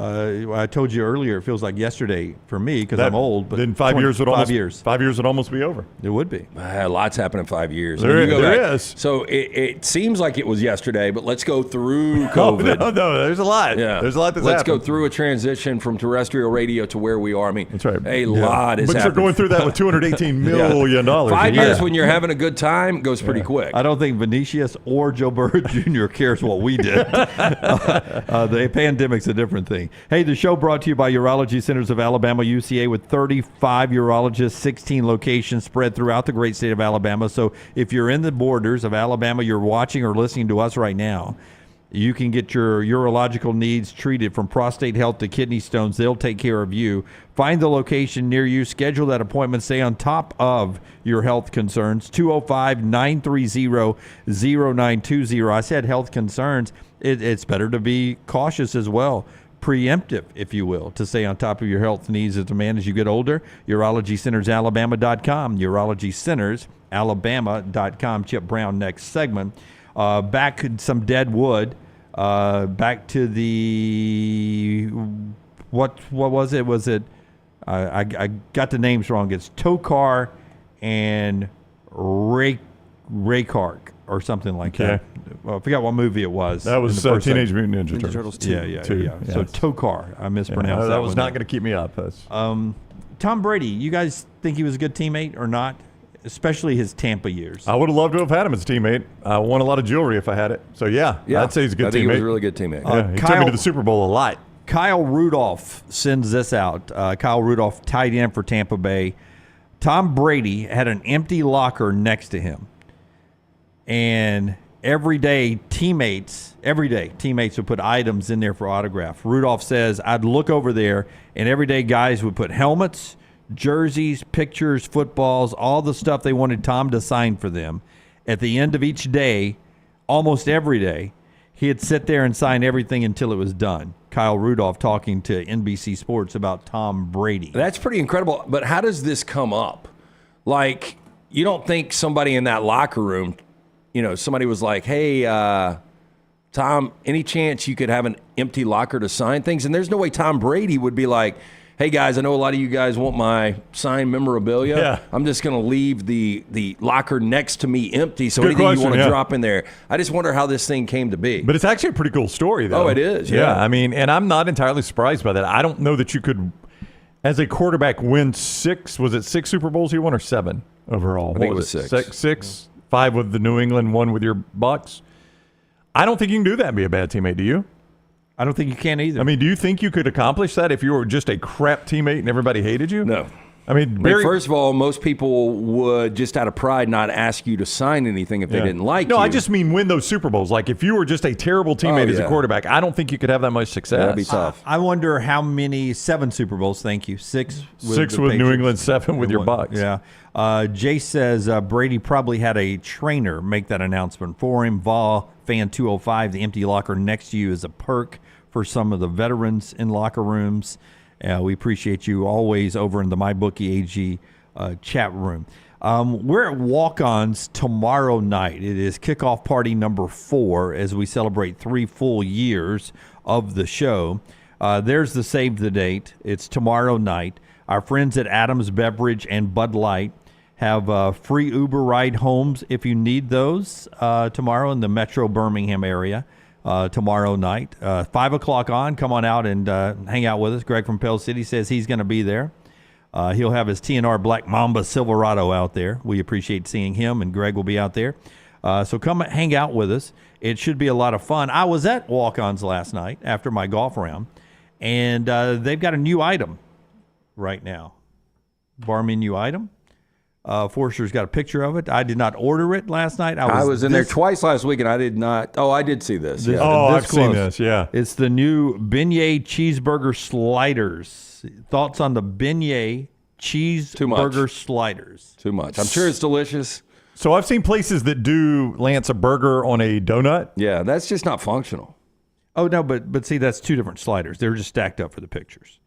I told you earlier, it feels like yesterday for me because I'm old. But then 5 years would 5 years. 5 years would almost be over. It would be. Lots happened in 5 years. There is. So it seems like it was yesterday, but let's go through COVID. No, there's a lot. Yeah. There's a lot that's Let's happened. go through a transition from terrestrial radio to where we are. I mean, that's right. A lot is happening. But you're going through that with $218 million. 5 years when you're having a good time goes pretty quick. I don't think Vinicius or Joe Burrow Jr. cares what we did. The pandemic's a different thing. Hey, the show brought to you by Urology Centers of Alabama, UCA, with 35 urologists, 16 locations spread throughout the great state of Alabama. So if you're in the borders of Alabama, you're watching or listening to us right now, you can get your urological needs treated, from prostate health to kidney stones. They'll take care of you. Find the location near you. Schedule that appointment. Stay on top of your health concerns. 205-930-0920. I said health concerns. It's better to be cautious as well. Preemptive, if you will, to stay on top of your health needs as a man as you get older. UrologyCentersAlabama.com. UrologyCentersAlabama.com. Chip Brown, next segment. Back some dead wood. Back to the what was it? Was it? I got the names wrong. It's Tokar and Raykark or something like that. Well, I forgot what movie it was. That was Teenage Mutant Ninja Turtles. Yeah. Yes. So Tokar, I mispronounced that. That was not going to keep me up. Tom Brady, you guys think he was a good teammate or not? Especially his Tampa years. I would have loved to have had him as a teammate. I won a lot of jewelry if I had it. So, yeah, I'd say he's a good teammate. I think he was a really good teammate. He took me to the Super Bowl a lot. Kyle Rudolph sends this out. Kyle Rudolph, tight end for Tampa Bay. Tom Brady had an empty locker next to him. And every day teammates would put items in there for autograph. Rudolph says, I'd look over there, and every day guys would put helmets, jerseys, pictures, footballs, all the stuff they wanted Tom to sign for them. At the end of each day, almost every day, he'd sit there and sign everything until it was done. Kyle Rudolph talking to NBC Sports about Tom Brady. That's pretty incredible. But how does this come up? Like, you don't think somebody in that locker room, somebody was like, hey, Tom, any chance you could have an empty locker to sign things? And there's no way Tom Brady would be like, hey, guys, I know a lot of you guys want my signed memorabilia. Yeah. I'm just going to leave the locker next to me empty, so anything you want to drop in there. I just wonder how this thing came to be. But it's actually a pretty cool story, though. Oh, it is, yeah. I mean, and I'm not entirely surprised by that. I don't know that you could, as a quarterback, win 6 Super Bowls he won, or 7 overall? I think it was 6. 6, 5 with the New England, 1 with your Bucks. I don't think you can do that and be a bad teammate, do you? I don't think you can either. I mean, do you think you could accomplish that if you were just a crap teammate and everybody hated you? No. I mean, first of all, most people would just out of pride not ask you to sign anything if they didn't like you. No, I just mean win those Super Bowls. Like if you were just a terrible teammate as a quarterback, I don't think you could have that much success. That'd be tough. I wonder how many 7 Super Bowls. Thank you. 6 with New England, 7 with your Bucks. Yeah. Jay says Brady probably had a trainer make that announcement for him. Vol fan 205. The empty locker next to you is a perk for some of the veterans in locker rooms. We appreciate you always over in the MyBookie AG chat room. We're at Walk-Ons tomorrow night. It is kickoff party number 4 as we celebrate 3 full years of the show. There's the save the date. It's tomorrow night. Our friends at Adams Beverage and Bud Light have free Uber ride homes if you need those tomorrow in the Metro Birmingham area. Tomorrow night, 5 o'clock on. Come on out and hang out with us. Greg from Pell City says he's going to be there. He'll have his TNR Black Mamba Silverado out there. We appreciate seeing him, and Greg will be out there. So come hang out with us. It should be a lot of fun. I was at Walk-Ons last night after my golf round, and they've got a new item right now. Bar menu item. Forrester's got a picture of it. I did not order it last night. I was in there twice last week, and I did not. Oh, I did see this. I've seen this. Yeah, it's the new beignet cheeseburger sliders. Thoughts on the beignet cheeseburger sliders? Too much. I'm sure it's delicious. So I've seen places that do, Lance, a burger on a donut. Yeah, that's just not functional. Oh no, but see, that's 2 different sliders. They're just stacked up for the pictures.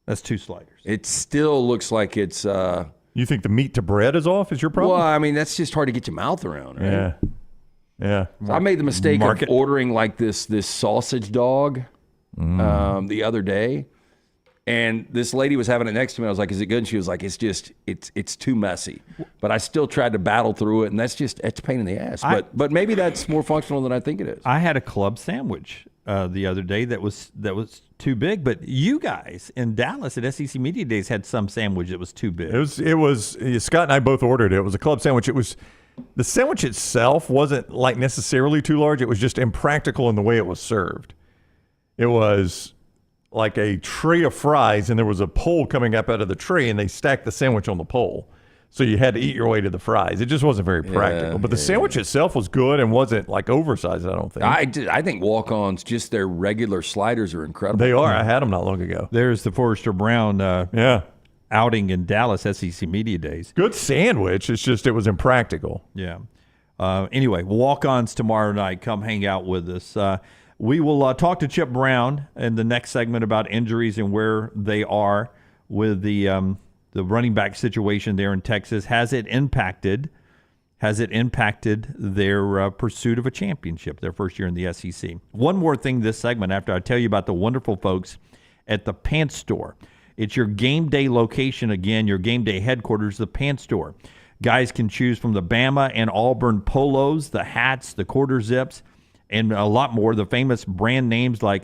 That's 2 sliders. It still looks like it's. You think the meat to bread is off? Is your problem? Well, I mean, that's just hard to get your mouth around, right? Yeah. Yeah. So I made the mistake of ordering like this sausage dog the other day, and this lady was having it next to me. I was like, "Is it good?" And she was like, "It's just it's too messy." But I still tried to battle through it, and it's a pain in the ass. But maybe that's more functional than I think it is. I had a club sandwich the other day that was too big, but you guys in Dallas at SEC Media Days had some sandwich that was too big. It was Scott and I both ordered it. It was a club sandwich. It was the sandwich itself wasn't like necessarily too large. It was just impractical in the way it was served. It was like a tray of fries, and there was a pole coming up out of the tray, and they stacked the sandwich on the pole. So you had to eat your way to the fries. It just wasn't very practical. But the sandwich itself was good and wasn't like oversized, I don't think. I think Walk-Ons, just their regular sliders are incredible. They are. I had them not long ago. There's the Forrester Brown outing in Dallas, SEC Media Days. Good sandwich. It's just it was impractical. Yeah. Anyway, Walk-Ons tomorrow night. Come hang out with us. We will talk to Chip Brown in the next segment about injuries and where they are with the running back situation there in Texas. Has it impacted their pursuit of a championship, their first year in the SEC? One more thing this segment after I tell you about the wonderful folks at the Pants Store. It's your game day location again, your game day headquarters, the Pants Store. Guys can choose from the Bama and Auburn polos, the hats, the quarter zips, and a lot more. The famous brand names like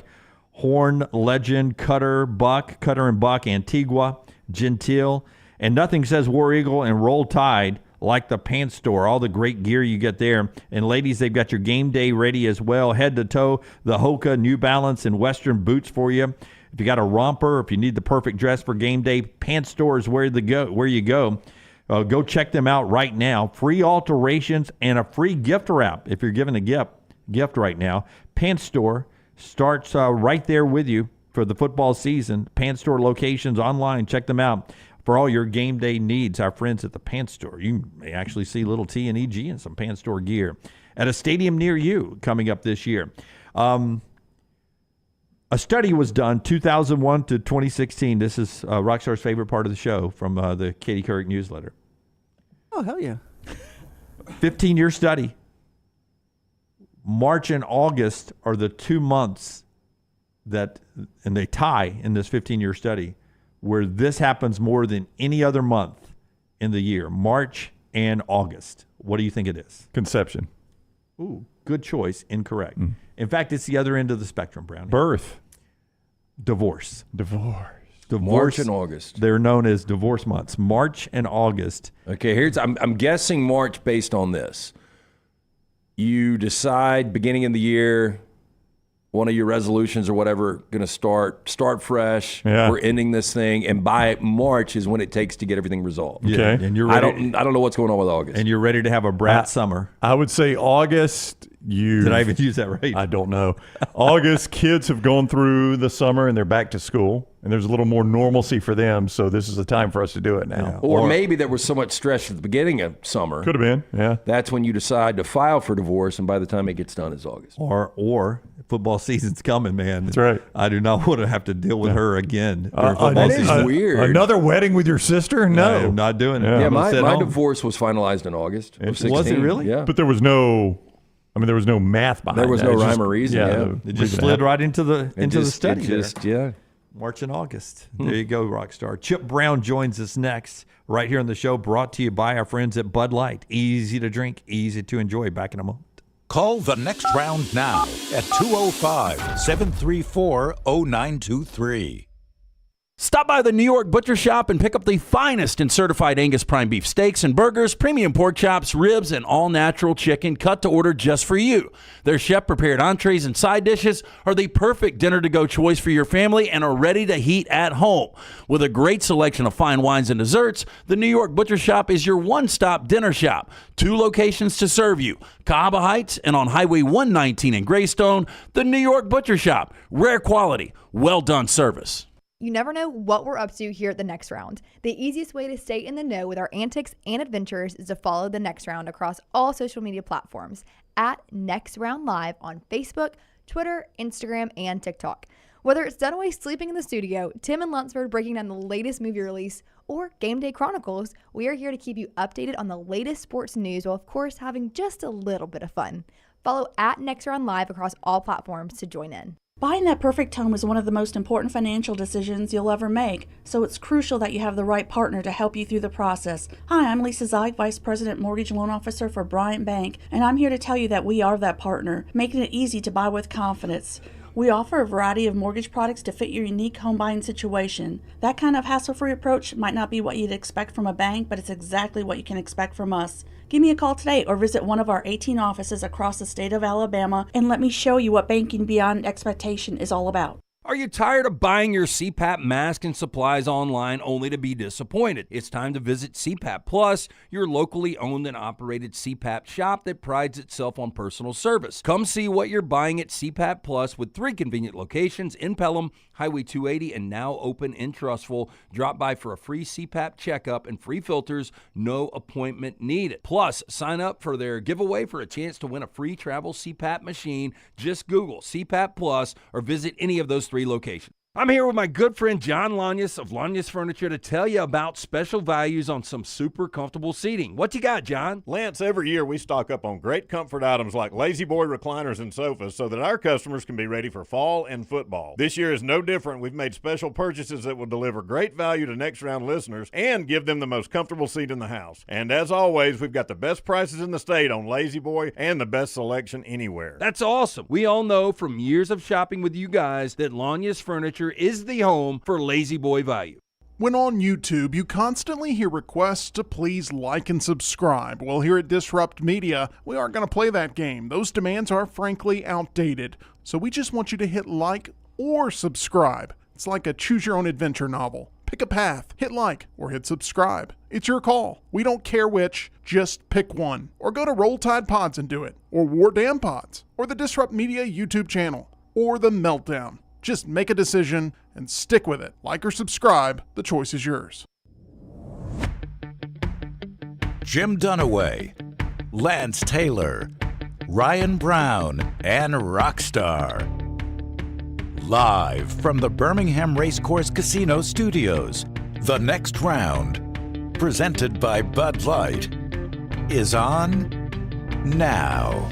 Horn, Legend, Cutter and Buck, Antigua, Gentile, and nothing says War Eagle and Roll Tide like the Pants Store. All the great gear you get there. And ladies, they've got your game day ready as well. Head to toe, the Hoka, New Balance, and Western boots for you. If you got a romper, if you need the perfect dress for game day, Pants Store is where you go. Go check them out right now. Free alterations and a free gift wrap if you're giving a gift right now. Pants Store starts right there with you for the football season. Pants Store locations online. Check them out for all your game day needs. Our friends at the Pants Store. You may actually see little T and EG and some Pants Store gear at a stadium near you coming up this year. A study was done 2001 to 2016. This is Rockstar's favorite part of the show from the Katie Couric newsletter. Oh, hell yeah. 15-year study. March and August are the 2 months and they tie in this 15-year study, where this happens more than any other month in the year, March and August. What do you think it is? Conception. Ooh, good choice. Incorrect. In fact, it's the other end of the spectrum, Brown. Birth. Divorce. March and August. They're known as divorce months, March and August. Okay, I'm guessing March based on this. You decide beginning of the year, one of your resolutions or whatever going to start fresh. Yeah. We're ending this thing, and by March is when it takes to get everything resolved. Okay. And you're ready, I don't know what's going on with August. and you're ready to have a brat summer. I would say August. Did I even use that right? I don't know. August, kids have gone through the summer and they're back to school, and there's a little more normalcy for them. So this is the time for us to do it now. Yeah. Or maybe there was so much stress at the beginning of summer. Could have been, yeah. That's when you decide to file for divorce, and by the time it gets done, it's August. Or football season's coming, man. That's right. I do not want to have to deal with her again. That is weird. Another wedding with your sister? No. I am not doing it. Yeah, my divorce was finalized in August of 16. Was it really? Yeah. But there was no math behind it. There was no rhyme or reason. Yeah. It just slid right into the study. Yeah. March and August. There you go, Rockstar. Chip Brown joins us next, right here on the show, brought to you by our friends at Bud Light. Easy to drink, easy to enjoy. Back in a moment. Call the next round now at 205-734-0923. Stop by the New York Butcher Shop and pick up the finest in certified Angus prime beef steaks and burgers, premium pork chops, ribs, and all-natural chicken cut to order just for you. Their chef-prepared entrees and side dishes are the perfect dinner-to-go choice for your family and are ready to heat at home. With a great selection of fine wines and desserts, the New York Butcher Shop is your one-stop dinner shop. 2 locations to serve you, Cahaba Heights and on Highway 119 in Greystone. The New York Butcher Shop. Rare quality, well-done service. You never know what we're up to here at the Next Round. The easiest way to stay in the know with our antics and adventures is to follow the Next Round across all social media platforms at Next Round Live on Facebook, Twitter, Instagram, and TikTok. Whether it's Dunaway sleeping in the studio, Tim and Lunceford breaking down the latest movie release, or Game Day Chronicles, we are here to keep you updated on the latest sports news while, of course, having just a little bit of fun. Follow at Next Round Live across all platforms to join in. Buying that perfect home is one of the most important financial decisions you'll ever make, so it's crucial that you have the right partner to help you through the process. Hi, I'm Lisa Zeig, Vice President Mortgage Loan Officer for Bryant Bank, and I'm here to tell you that we are that partner, making it easy to buy with confidence. We offer a variety of mortgage products to fit your unique home buying situation. That kind of hassle-free approach might not be what you'd expect from a bank, but it's exactly what you can expect from us. Give me a call today or visit one of our 18 offices across the state of Alabama and let me show you what banking beyond expectation is all about. Are you tired of buying your CPAP mask and supplies online only to be disappointed? It's time to visit CPAP Plus, your locally owned and operated CPAP shop that prides itself on personal service. Come see what you're buying at CPAP Plus with 3 convenient locations in Pelham, Highway 280, and now open in Trustful. Drop by for a free CPAP checkup and free filters, no appointment needed. Plus, sign up for their giveaway for a chance to win a free travel CPAP machine. Just Google CPAP Plus or visit any of those 3 locations. I'm here with my good friend Jon Lunceford of Lunceford Furniture to tell you about special values on some super comfortable seating. What you got, John? Lance, every year we stock up on great comfort items like Lazy Boy recliners and sofas so that our customers can be ready for fall and football. This year is no different. We've made special purchases that will deliver great value to Next Round listeners and give them the most comfortable seat in the house. And as always, we've got the best prices in the state on Lazy Boy and the best selection anywhere. That's awesome. We all know from years of shopping with you guys that Lunceford Furniture is the home for Lazy Boy value. When on YouTube, you constantly hear requests to please like and subscribe. Well, here at Disrupt Media, we aren't going to play that game. Those demands are frankly outdated. So we just want you to hit like or subscribe. It's like a choose-your-own-adventure novel. Pick a path, hit like, or hit subscribe. It's your call. We don't care which, just pick one. Or go to Roll Tide Pods and do it. Or War Damn Pods. Or the Disrupt Media YouTube channel. Or the Meltdown. Just make a decision and stick with it. Like or subscribe, the choice is yours. Jim Dunaway, Lance Taylor, Ryan Brown, and Rockstar. Live from the Birmingham Racecourse Casino Studios, The Next Round, presented by Bud Light, is on now.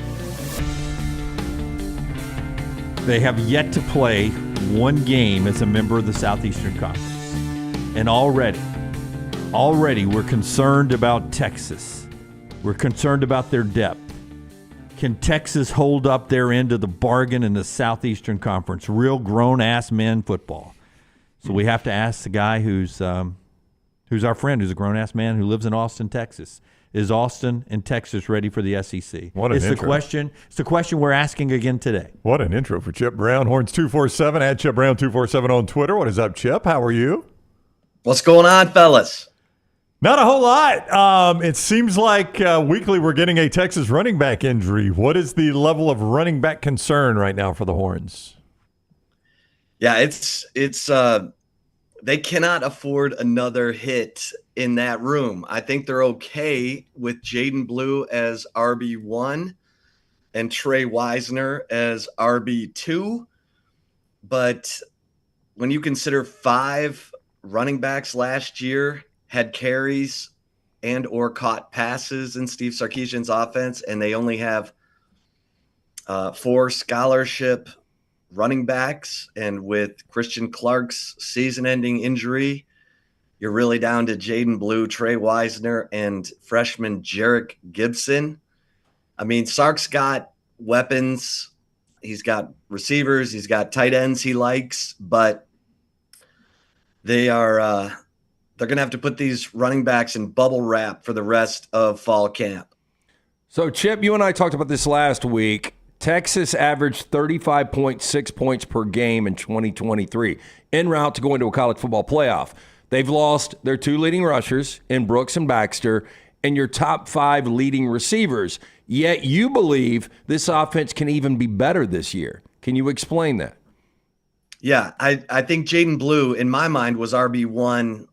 They have yet to play one game as a member of the Southeastern Conference. And already we're concerned about Texas. We're concerned about their depth. Can Texas hold up their end of the bargain in the Southeastern Conference? Real grown-ass men football. So we have to ask the guy who's our friend, who's a grown-ass man who lives in Austin, Texas. Is Austin and Texas ready for the SEC? What an it's intro. the question. It's the question we're asking again today. What an intro for Chip Brown. Horns 247 at Chip Brown 247 on Twitter. What is up, Chip? How are you? What's going on, fellas? Not a whole lot. It seems like weekly we're getting a Texas running back injury. What is the level of running back concern right now for the Horns? Yeah, it's they cannot afford another hit in that room. I think they're okay with Jaden Blue as RB1 and Trey Wisner as RB2. But when you consider 5 running backs last year had carries and or caught passes in Steve Sarkisian's offense, and they only have 4 scholarship running backs, and with Christian Clark's season-ending injury, you're really down to Jaden Blue, Trey Wisner, and freshman Jarek Gibson. I mean, Sark's got weapons. He's got receivers. He's got tight ends he likes, but they're going to have to put these running backs in bubble wrap for the rest of fall camp. So, Chip, you and I talked about this last week. Texas averaged 35.6 points per game in 2023, en route to going to a college football playoff. They've lost their 2 leading rushers in Brooks and Baxter and your top 5 leading receivers, yet you believe this offense can even be better this year. Can you explain that? Yeah, I think Jaden Blue, in my mind, was RB1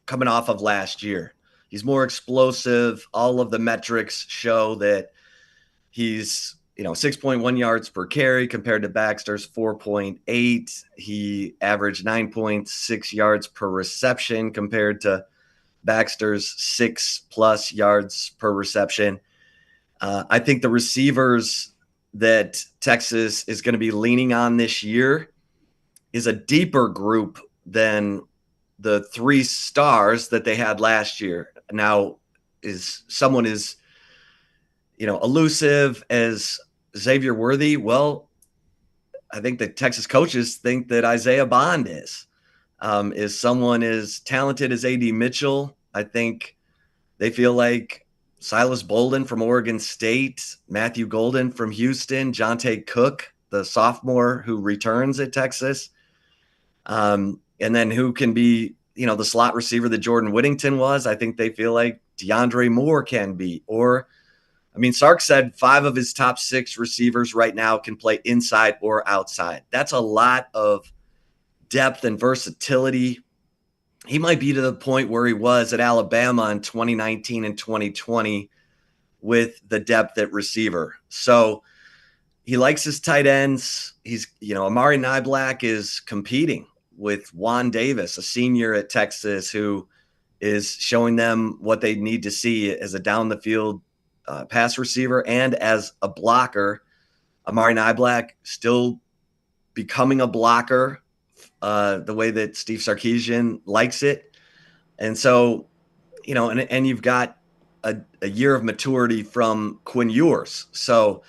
coming off of last year. He's more explosive. All of the metrics show that he's 6.1 yards per carry compared to Baxter's 4.8. He averaged 9.6 yards per reception compared to Baxter's 6+ yards per reception. I think the receivers that Texas is going to be leaning on this year is a deeper group than the 3 stars that they had last year. Now, is someone elusive as Xavier Worthy? Well, I think the Texas coaches think that Isaiah Bond is someone as talented as A.D. Mitchell. I think they feel like Silas Bolden from Oregon State, Matthew Golden from Houston, Jonte Cook, the sophomore who returns at Texas, and then who can be, the slot receiver that Jordan Whittington was. I think they feel like DeAndre Moore can be, Sark said 5 of his top 6 receivers right now can play inside or outside. That's a lot of depth and versatility. He might be to the point where he was at Alabama in 2019 and 2020 with the depth at receiver. So he likes his tight ends. He's, Amari Niblack is competing with Juan Davis, a senior at Texas, who is showing them what they need to see as a down the field pass receiver and as a blocker. Amari Niblack still becoming a blocker the way that Steve Sarkisian likes it. And so, and you've got a year of maturity from Quinn Ewers. So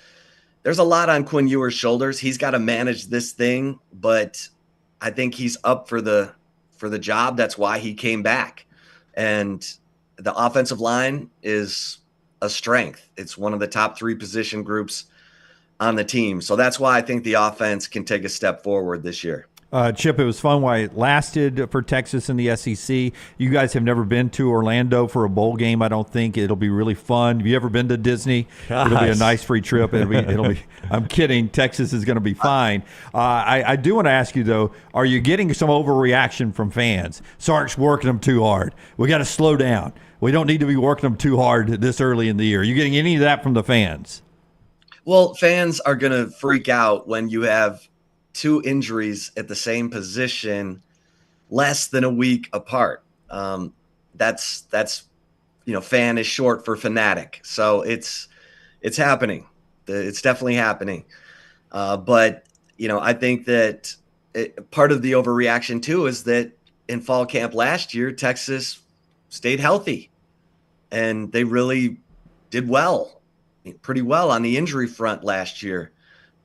there's a lot on Quinn Ewers' shoulders. He's got to manage this thing, but I think he's up for the job. That's why he came back. And the offensive line is a strength. It's one of the top 3 position groups on the team. So that's why I think the offense can take a step forward this year. Chip, it was fun while it lasted for Texas in the SEC. You guys have never been to Orlando for a bowl game, I don't think. It'll be really fun. Have you ever been to Disney? Gosh. It'll be a nice free trip. It'll be. I'm kidding. Texas is going to be fine. I do want to ask you, though, are you getting some overreaction from fans? Sark's working them too hard. We got to slow down. We don't need to be working them too hard this early in the year. Are you getting any of that from the fans? Well, fans are going to freak out when you have 2 injuries at the same position less than a week apart. That's fan is short for fanatic. So it's happening. It's definitely happening. But I think that part of the overreaction too is that in fall camp last year, Texas stayed healthy and they really did pretty well on the injury front last year.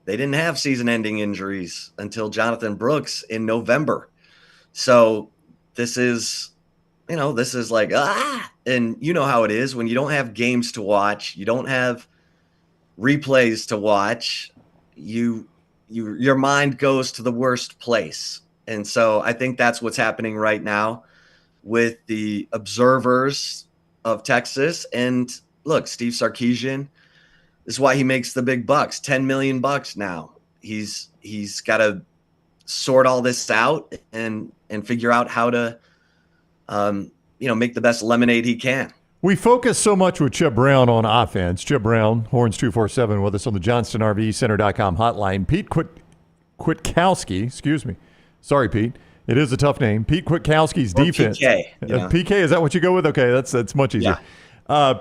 They didn't have season-ending injuries until Jonathan Brooks in November. So this is, this is like, and you know how it is when you don't have games to watch, you don't have replays to watch, your mind goes to the worst place. And so I think that's what's happening right now with the observers of Texas. And look, Steve Sarkisian, this is why he makes the big bucks, $10 million now. He's got to sort all this out and figure out how to, make the best lemonade he can. We focus so much with Chip Brown on offense. Chip Brown, Horns 247, with us on the JohnstonRVCenter.com hotline. Pete Kwiatkowski, excuse me. Sorry, Pete. It is a tough name. Pete Kwiatkowski's defense. PK. PK, is that what you go with? Okay, that's much easier. Yeah.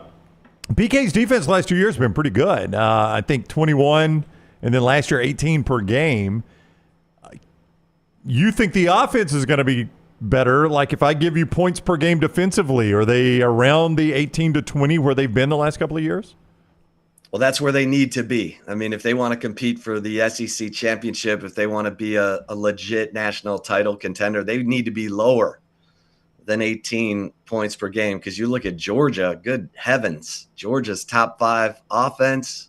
PK's defense the last 2 years has been pretty good. I think 21, and then last year 18 per game. You think the offense is going to be better? Like if I give you points per game defensively, are they around the 18 to 20 where they've been the last couple of years? Well, that's where they need to be. I mean, if they want to compete for the SEC championship, if they want to be a legit national title contender, they need to be lower than 18 points per game. Because you look at Georgia, good heavens, Georgia's top 5 offense,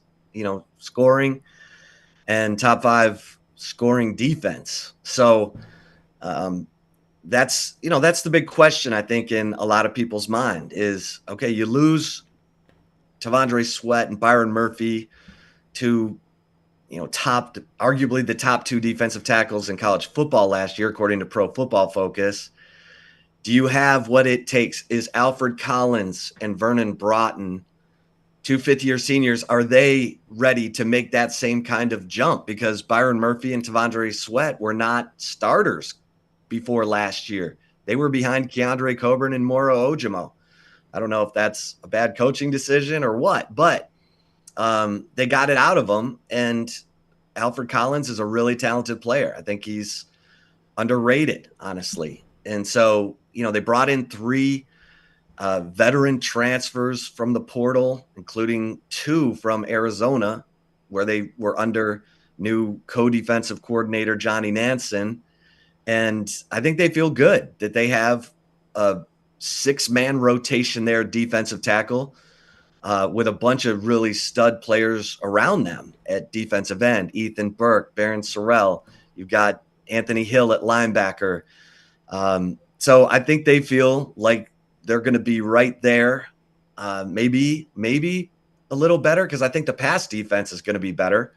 scoring, and top 5 scoring defense. So that's the big question, I think, in a lot of people's mind is, okay, you lose T'Vondre Sweat and Byron Murphy to, arguably the top 2 defensive tackles in college football last year, according to Pro Football Focus. Do you have what it takes? Is Alfred Collins and Vernon Broughton, 2 fifth-year seniors, are they ready to make that same kind of jump? Because Byron Murphy and T'Vondre Sweat were not starters before last year. They were behind Keandre Coburn and Moro Ojimo. I don't know if that's a bad coaching decision or what, but they got it out of them. And Alfred Collins is a really talented player. I think he's underrated, honestly. And so, they brought in 3 veteran transfers from the portal, including 2 from Arizona, where they were under new co-defensive coordinator Johnny Nansen. And I think they feel good that they have a 6-man rotation there, defensive tackle, with a bunch of really stud players around them at defensive end. Ethan Burke, Barron Sorrell. You've got Anthony Hill at linebacker. So I think they feel like they're going to be right there, maybe a little better, because I think the pass defense is going to be better.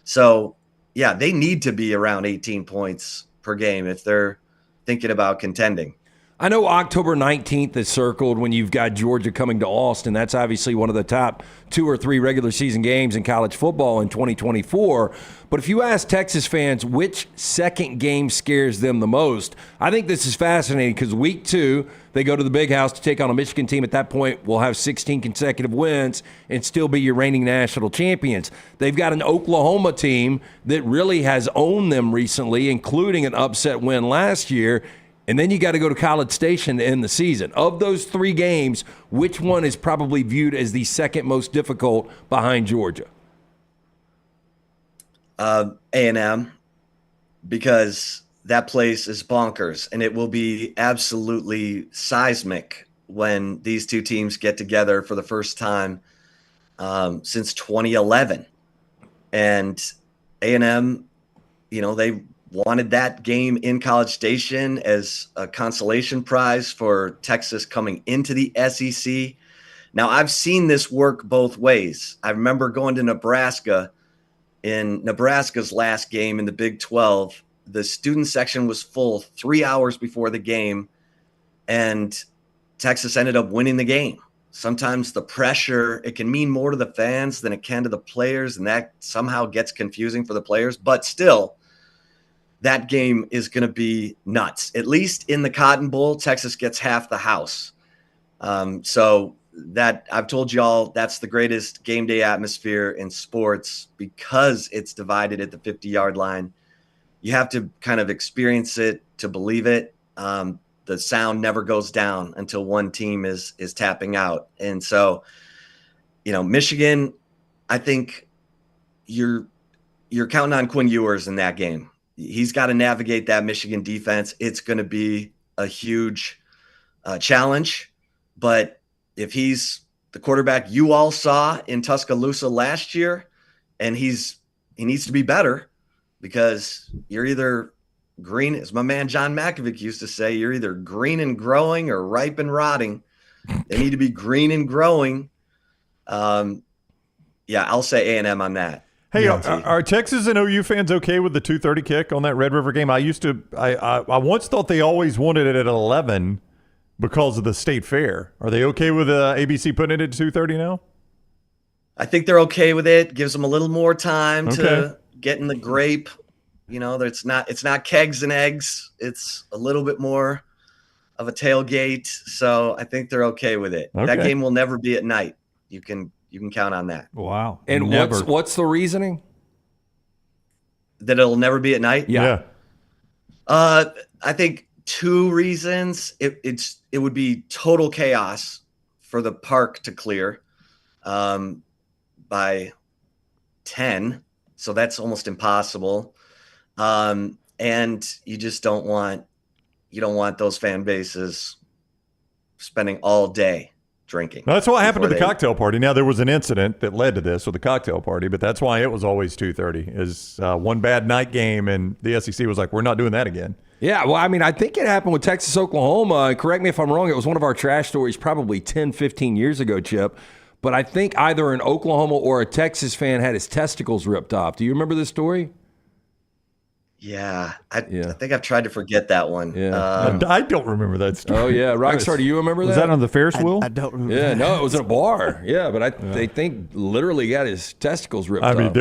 So, yeah, they need to be around 18 points per game if they're thinking about contending. I know October 19th is circled when you've got Georgia coming to Austin. That's obviously one of the top 2 or 3 regular season games in college football in 2024. But if you ask Texas fans which second game scares them the most, I think this is fascinating because week 2, they go to the Big House to take on a Michigan team. At that point, will have 16 consecutive wins and still be your reigning national champions. They've got an Oklahoma team that really has owned them recently, including an upset win last year. And then you got to go to College Station to end the season. Of those 3 games, which one is probably viewed as the second most difficult behind Georgia? A&M, because that place is bonkers, and it will be absolutely seismic when these 2 teams get together for the first time since 2011. And A&M, they wanted that game in College Station as a consolation prize for Texas coming into the SEC. Now, I've seen this work both ways. I remember going to Nebraska. In Nebraska's last game in the Big 12, the student section was full 3 hours before the game, and Texas ended up winning the game. Sometimes the pressure, it can mean more to the fans than it can to the players, and that somehow gets confusing for the players. But still, that game is going to be nuts. At least in the Cotton Bowl, Texas gets half the house. So that I've told you all, that's the greatest game day atmosphere in sports because it's divided at the 50-yard line. You have to kind of experience it to believe it. The sound never goes down until one team is tapping out. And so, Michigan, I think you're counting on Quinn Ewers in that game. He's got to navigate that Michigan defense. It's going to be a huge challenge. But if he's the quarterback you all saw in Tuscaloosa last year, and he needs to be better, because you're either green, as my man John Malkovich used to say, you're either green and growing or ripe and rotting. They need to be green and growing. Yeah, I'll say A&M on that. Hey, are Texas and OU fans okay with the 2:30 kick on that Red River game? I once thought they always wanted it at 11 because of the state fair. Are they okay with ABC putting it at 2:30 now? I think they're okay with it. Gives them a little more time to get in the grape. You know, it's not kegs and eggs. It's a little bit more of a tailgate. So I think they're okay with it. Okay. That game will never be at night. You can count on that. Wow. And what's the reasoning? That it'll never be at night? Yeah. I think 2 reasons. It would be total chaos for the park to clear by 10. So that's almost impossible. And you just don't want those fan bases spending all day drinking. That's what happened to the cocktail party. Now, there was an incident that led to this with the cocktail party, but that's why it was always 2:30 is one bad night game, and the SEC was like, we're not doing that again. Yeah, well, I mean, I think it happened with Texas, Oklahoma. Correct me if I'm wrong. It was one of our trash stories probably 10, 15 years ago, Chip. But I think either an Oklahoma or a Texas fan had his testicles ripped off. Do you remember this story? Yeah, I think I've tried to forget that one. Yeah. I don't remember that story. Oh, yeah. Rockstar, do you remember that? Was that on the Ferris wheel? I don't remember. Yeah, no, it was in a bar. Yeah, but they think literally got his testicles ripped off. I mean,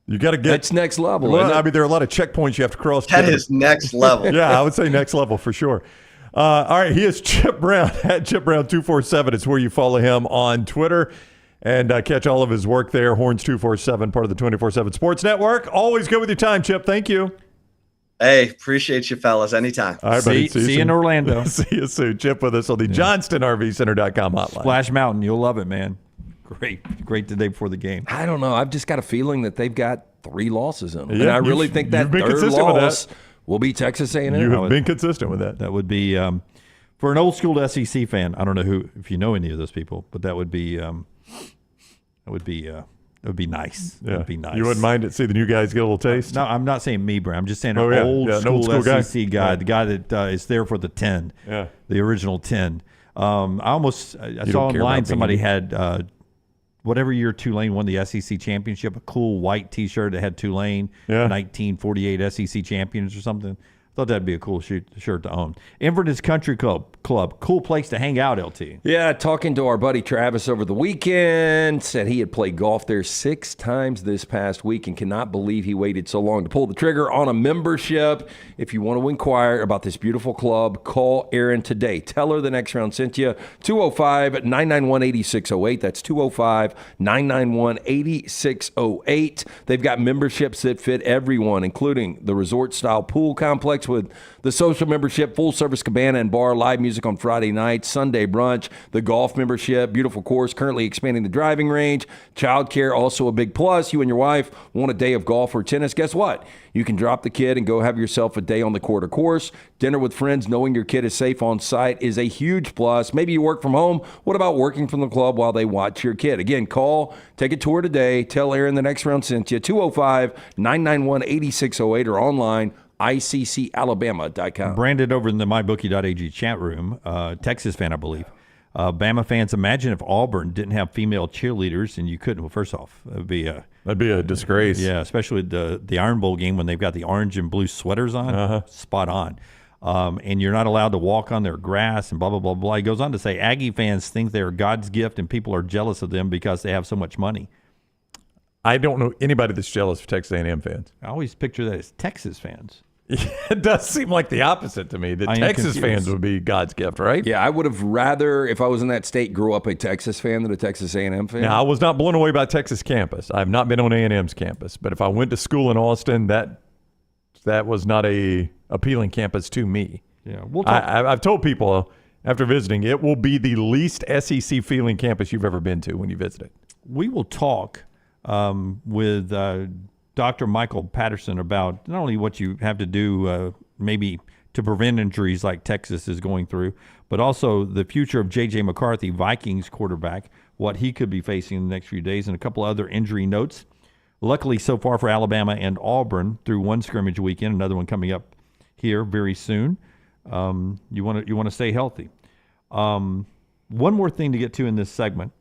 you got to get. That's next level. Well, I mean, there are a lot of checkpoints you have to cross. That is next level. Yeah, I would say next level for sure. All right, he is Chip Brown at ChipBrown247. It's where you follow him on Twitter and catch all of his work there. Horns 247, part of the 24/7 Sports Network. Always good with your time, Chip. Thank you. Hey, appreciate you fellas. Anytime. All right, buddy. See you in Orlando. See you soon. Chip with us on the JohnstonRVCenter.com hotline. Splash Mountain. You'll love it, man. Great the day before the game. I don't know. I've just got a feeling that they've got 3 losses in them. Yeah, and I really think that third loss will be Texas A&M. You have been consistent with that. That would be, for an old school SEC fan, I don't know if you know any of those people, but that would be nice. Yeah. It would be nice. You wouldn't mind it, see the new guys get a little taste? No, I'm not saying me, Brian. I'm just saying an old school SEC guy, yeah. the guy that is there for the 10, the original 10. I saw online somebody had whatever year Tulane won the SEC championship, a cool white T-shirt that had Tulane 1948 SEC champions or something. Thought that'd be a cool shirt to own. Inverness Country Club, cool place to hang out, LT. Yeah, talking to our buddy Travis over the weekend, said he had played golf there 6 times this past week and cannot believe he waited so long to pull the trigger on a membership. If you want to inquire about this beautiful club, call Erin today. Tell her the next round sent you. 205-991-8608. That's 205-991-8608. They've got memberships that fit everyone, including the resort-style pool complex with the social membership, full-service cabana and bar, live music on Friday night, Sunday brunch, the golf membership, beautiful course, currently expanding the driving range, childcare, also a big plus. You and your wife want a day of golf or tennis, guess what? You can drop the kid and go have yourself a day on the court or course. Dinner with friends, knowing your kid is safe on site is a huge plus. Maybe you work from home. What about working from the club while they watch your kid? Again, call, take a tour today. Tell Aaron the next round sent you. 205-991-8608 or online, ICCalabama.com. Branded over in the mybookie.ag chat room, Texas fan, I believe. Bama fans, imagine if Auburn didn't have female cheerleaders and you couldn't. Well, first off, that'd be a disgrace. Yeah, especially the Iron Bowl game when they've got the orange and blue sweaters on. Spot on. And you're not allowed to walk on their grass and blah, blah, blah, blah. He goes on to say Aggie fans think they're God's gift and people are jealous of them because they have so much money. I don't know anybody that's jealous of Texas A&M fans. I always picture that as Texas fans. It does seem like the opposite to me, that Texas fans would be God's gift, right? Yeah, I would have rather, if I was in that state, grew up a Texas fan than a Texas A&M fan. Now, I was not blown away by Texas campus. I have not been on A&M's campus. But if I went to school in Austin, that was not a appealing campus to me. Yeah, I've told people after visiting, it will be the least SEC feeling campus you've ever been to when you visit it. We will talk with Dr. Michael Patterson about not only what you have to do maybe to prevent injuries like Texas is going through, but also the future of J.J. McCarthy, Vikings quarterback, what he could be facing in the next few days, and a couple other injury notes. Luckily, so far for Alabama and Auburn, through one scrimmage weekend, another one coming up here very soon. You want to stay healthy. One more thing to get to in this segment.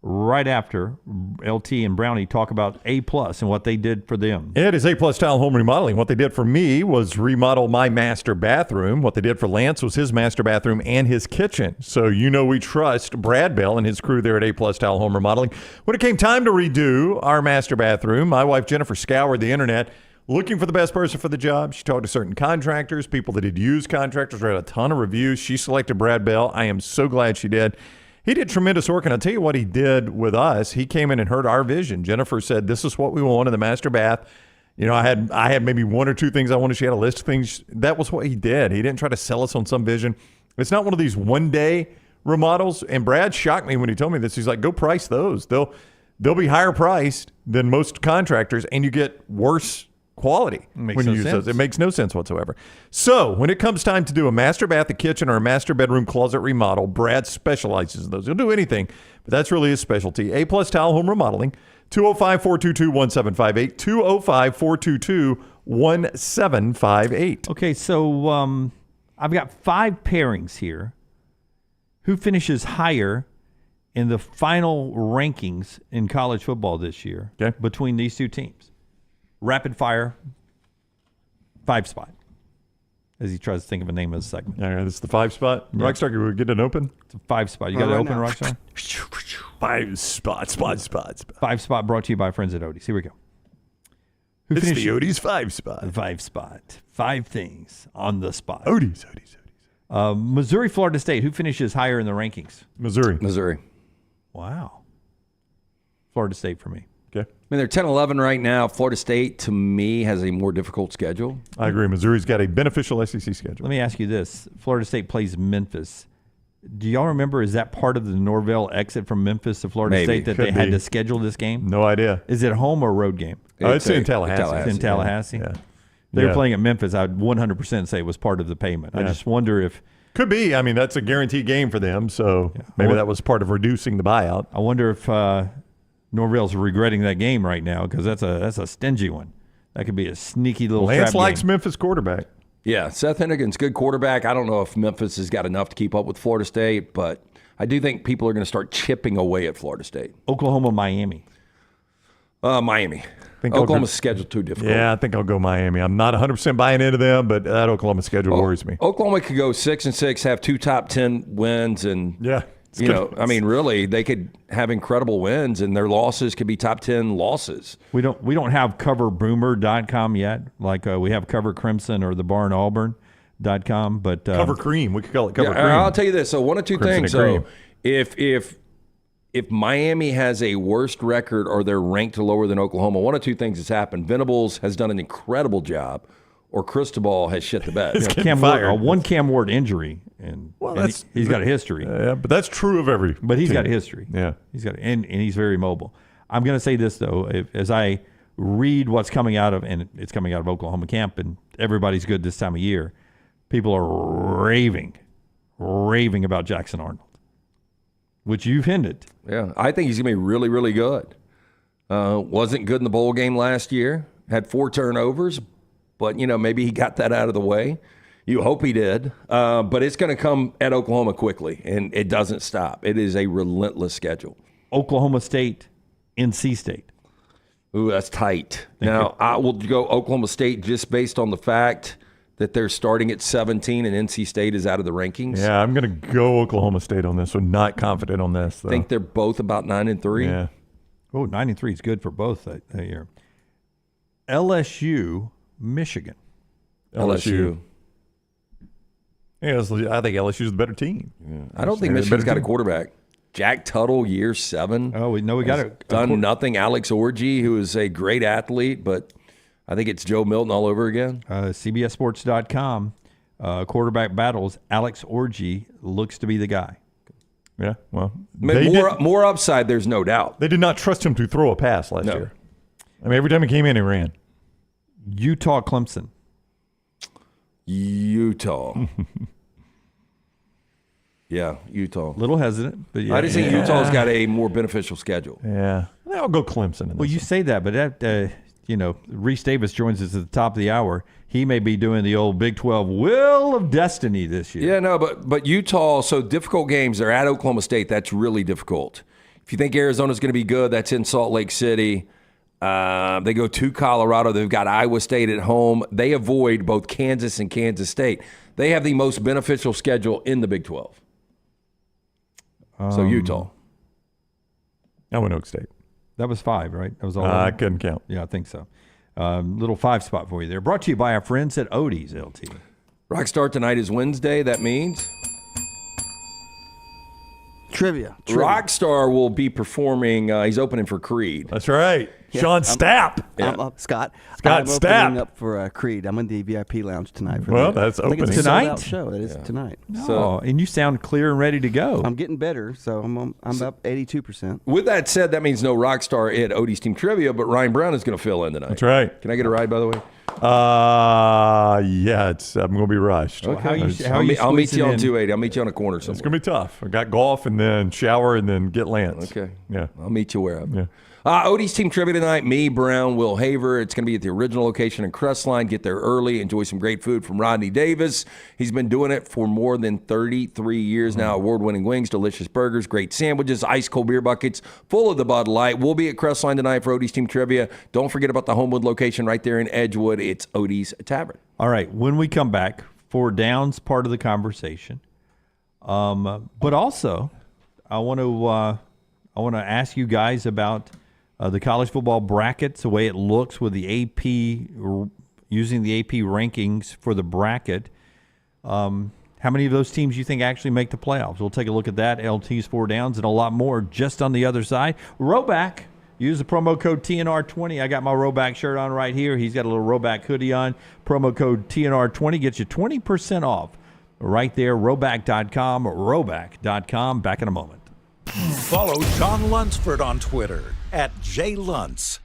Right after LT and Brownie talk about A+ and what they did for them. It is A+ Tile Home Remodeling. What they did for me was remodel my master bathroom. What they did for Lance was his master bathroom and his kitchen. So we trust Brad Bell and his crew there at A+ Tile Home Remodeling. When it came time to redo our master bathroom, my wife Jennifer scoured the internet looking for the best person for the job. She talked to certain contractors, people that had used contractors, read a ton of reviews. She selected Brad Bell. I am so glad she did. He did tremendous work, and I'll tell you what he did with us. He came in and heard our vision. Jennifer said, this is what we want in the master bath. I had maybe one or two things I wanted. She had a list of things. That was what he did. He didn't try to sell us on some vision. It's not one of these one-day remodels, and Brad shocked me when he told me this. He's like, go price those. They'll be higher priced than most contractors, and you get worse quality when you use those. It makes no sense whatsoever. So when it comes time to do a master bath, a kitchen, or a master bedroom closet remodel, Brad specializes in those. He'll do anything, but that's really his specialty. A+ Tile Home Remodeling, 205-422-1758, 205-422-1758. Okay, so I've got 5 pairings here. Who finishes higher in the final rankings in college football this year between these two teams? Rapid fire, 5 spot. As he tries to think of a name of the segment. All right, this is the 5 spot. Yeah. Rockstar, can we get it open? It's a 5 spot. You got it open, Rockstar? 5 spot. 5 spot brought to you by friends at Odie's. Here we go. It's the Odie's 5 spot. 5 spot. 5 things on the spot. Odie's. Missouri, Florida State. Who finishes higher in the rankings? Missouri. Wow. Florida State for me. Okay. I mean, they're 10-11 right now. Florida State, to me, has a more difficult schedule. I agree. Missouri's got a beneficial SEC schedule. Let me ask you this. Florida State plays Memphis. Do y'all remember, is that part of the Norvell exit from Memphis to Florida State that they had to schedule this game? No idea. Is it a home or road game? It's in Tallahassee. It's in Tallahassee? Yeah. They were playing at Memphis. I would 100% say it was part of the payment. I just wonder if... Could be. I mean, that's a guaranteed game for them, so maybe that was part of reducing the buyout. I wonder if Norvell's regretting that game right now, because that's a stingy one. That could be a sneaky little Lance likes game. Memphis quarterback. Yeah, Seth Hennigan's good quarterback. I don't know if Memphis has got enough to keep up with Florida State, but I do think people are going to start chipping away at Florida State. Oklahoma, Miami. Miami. Oklahoma's schedule too difficult. Yeah, I think I'll go Miami. I'm not 100% buying into them, but that Oklahoma schedule worries me. Oklahoma could go 6-6, have 2 top 10 wins, and really, they could have incredible wins, and their losses could be top 10 losses. We don't have coverboomer.com yet, like we have Cover Crimson or the Barn Auburn.com, but Cover Cream. We could call it Cover Cream. I'll tell you this. So one of two Crimson things. So if Miami has a worst record or they're ranked lower than Oklahoma, one of two things has happened. Venables has done an incredible job, or Cristobal has shit the bed. One Cam Ward injury, and he's got a history. Yeah, but that's true of every But he's team. got a history. Yeah. He's got, and he's very mobile. I'm going to say this, though. As I read what's coming out of, and it's coming out of Oklahoma camp, and everybody's good this time of year, people are raving about Jackson Arnold, which you've hinted. Yeah, I think he's going to be really, really good. Wasn't good in the bowl game last year. Had 4 turnovers, but, maybe he got that out of the way. You hope he did. But it's going to come at Oklahoma quickly, and it doesn't stop. It is a relentless schedule. Oklahoma State, NC State. Ooh, that's tight. Now, I will go Oklahoma State just based on the fact that they're starting at 17 and NC State is out of the rankings. Yeah, I'm going to go Oklahoma State on this one. Not confident on this, though. I think they're both about 9-3. Yeah. Oh, 9-3 is good for both that year. LSU, Michigan. LSU. Yeah, I think LSU's the better team. Yeah. I don't think Michigan's got a quarterback. Jack Tuttle, year 7. Oh, we got done nothing. Alex Orji, who is a great athlete, but I think it's Joe Milton all over again. CBSSports.com, quarterback battles. Alex Orji looks to be the guy. Yeah, well. More upside, there's no doubt. They did not trust him to throw a pass last year. I mean, every time he came in, he ran. Utah, Clemson. Utah. Yeah, Utah. Little hesitant, but yeah. I just think Utah's got a more beneficial schedule. Yeah. I'll go Clemson. Well, you say that, but that, Rece Davis joins us at the top of the hour. He may be doing the old Big 12 Wheel of Destiny this year. Yeah, no, but Utah, so difficult games. They're at Oklahoma State. That's really difficult. If you think Arizona's going to be good, that's in Salt Lake City. They go to Colorado. They've got Iowa State at home. They avoid both Kansas and Kansas State. They have the most beneficial schedule in the Big 12. So Utah. I went Oak State. That was 5, right? That was all. I couldn't count. Yeah, I think so. Little 5 spot for you there. Brought to you by our friends at Odie's, LT. Rockstar tonight is Wednesday. That means Trivia. Rockstar will be performing. He's opening for Creed. That's right. Yeah, Sean Stapp. Scott I'm opening Stapp. up for Creed. I'm in the VIP lounge tonight. For Well, that. that's I think opening. it's a Tonight? sold-out show. That is tonight. So, and you sound clear and ready to go. I'm getting better, so I'm up 82%. With that said, that means no Rockstar at Odie's Team Trivia, but Ryan Brown is going to fill in tonight. That's right. Can I get a ride, by the way? Yeah, I'm going to be rushed. Okay. I'll meet you on 280. I'll meet you on a corner somewhere. It's going to be tough. I got golf and then shower and then get Lance. Okay. Yeah. I'll meet you where I'm. Yeah. Odie's Team Trivia tonight. Me, Brown, Will Haver. It's going to be at the original location in Crestline. Get there early. Enjoy some great food from Rodney Davis. He's been doing it for more than 33 years now. Award-winning wings, delicious burgers, great sandwiches, ice-cold beer buckets, full of the Bud Light. We'll be at Crestline tonight for Odie's Team Trivia. Don't forget about the Homewood location right there in Edgewood. It's Odie's Tavern. All right. When we come back, for Downs part of the conversation, but also I want to ask you guys about the college football brackets, the way it looks with the AP, using the AP rankings for the bracket. How many of those teams you think actually make the playoffs? We'll take a look at that, LT's 4 Downs, and a lot more just on the other side. Roback, use the promo code TNR20. I got my Roback shirt on right here. He's got a little Roback hoodie on. Promo code TNR20 gets you 20% off right there, roback.com, roback.com. Back in a moment. Follow Jon Lunceford on Twitter @jlunce.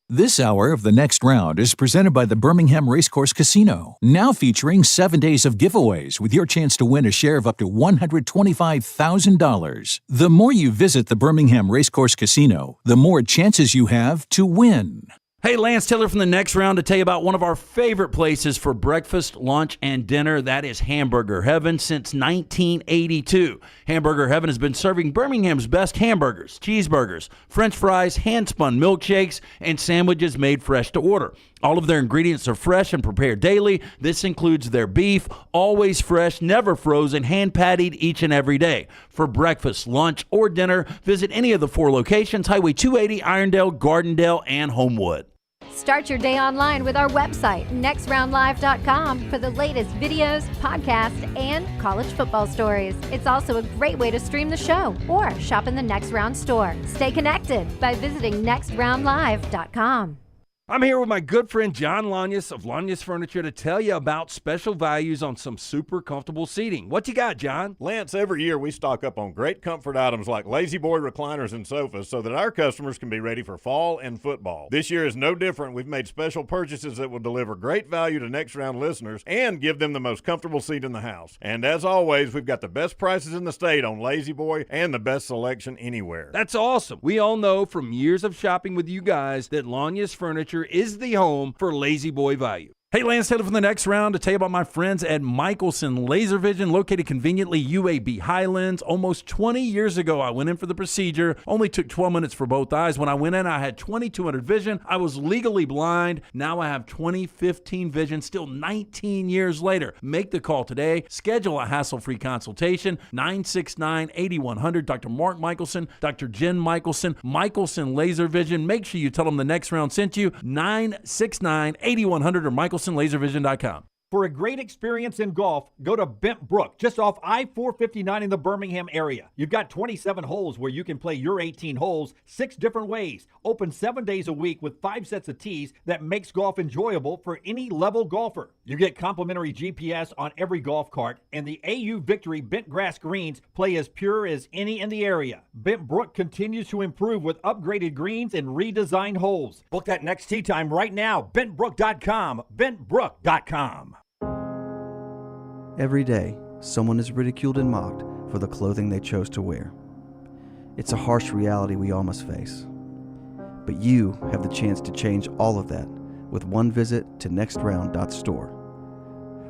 This hour of The Next Round is presented by the Birmingham Racecourse Casino, now featuring 7 days of giveaways with your chance to win a share of up to $125,000. The more you visit the Birmingham Racecourse Casino, the more chances you have to win. Hey, Lance Taylor from The Next Round to tell you about one of our favorite places for breakfast, lunch, and dinner. That is Hamburger Heaven since 1982. Hamburger Heaven has been serving Birmingham's best hamburgers, cheeseburgers, French fries, hand-spun milkshakes, and sandwiches made fresh to order. All of their ingredients are fresh and prepared daily. This includes their beef, always fresh, never frozen, hand-pattied each and every day. For breakfast, lunch, or dinner, visit any of the 4 locations, Highway 280, Irondale, Gardendale, and Homewood. Start your day online with our website, nextroundlive.com, for the latest videos, podcasts, and college football stories. It's also a great way to stream the show or shop in the Next Round store. Stay connected by visiting nextroundlive.com. I'm here with my good friend Jon Lunceford of Lunceford Furniture to tell you about special values on some super comfortable seating. What you got, John? Lance, every year we stock up on great comfort items like Lazy Boy recliners and sofas so that our customers can be ready for fall and football. This year is no different. We've made special purchases that will deliver great value to Next Round listeners and give them the most comfortable seat in the house. And as always, we've got the best prices in the state on Lazy Boy and the best selection anywhere. That's awesome. We all know from years of shopping with you guys that Lunceford Furniture is the home for Lazy Boy value. Hey, Lance Taylor from The Next Round to tell you about my friends at Michelson Laser Vision, located conveniently UAB Highlands. Almost 20 years ago, I went in for the procedure. Only took 12 minutes for both eyes. When I went in, I had 20/200 vision. I was legally blind. Now I have 20/15 vision, still 19 years later. Make the call today. Schedule a hassle-free consultation. 969-8100. Dr. Mark Michelson, Dr. Jen Michelson, Michelson Laser Vision. Make sure you tell them The Next Round sent you. 969-8100 or MichelsonLaserVision.com. For a great experience in golf, go to Bent Brook, just off I-459 in the Birmingham area. You've got 27 holes where you can play your 18 holes 6 different ways. Open 7 days a week with 5 sets of tees that makes golf enjoyable for any level golfer. You get complimentary GPS on every golf cart, and the AU Victory bent grass greens play as pure as any in the area. Bent Brook continues to improve with upgraded greens and redesigned holes. Book that next tee time right now. BentBrook.com. BentBrook.com. Every day, someone is ridiculed and mocked for the clothing they chose to wear. It's a harsh reality we all must face. But you have the chance to change all of that with one visit to nextround.store.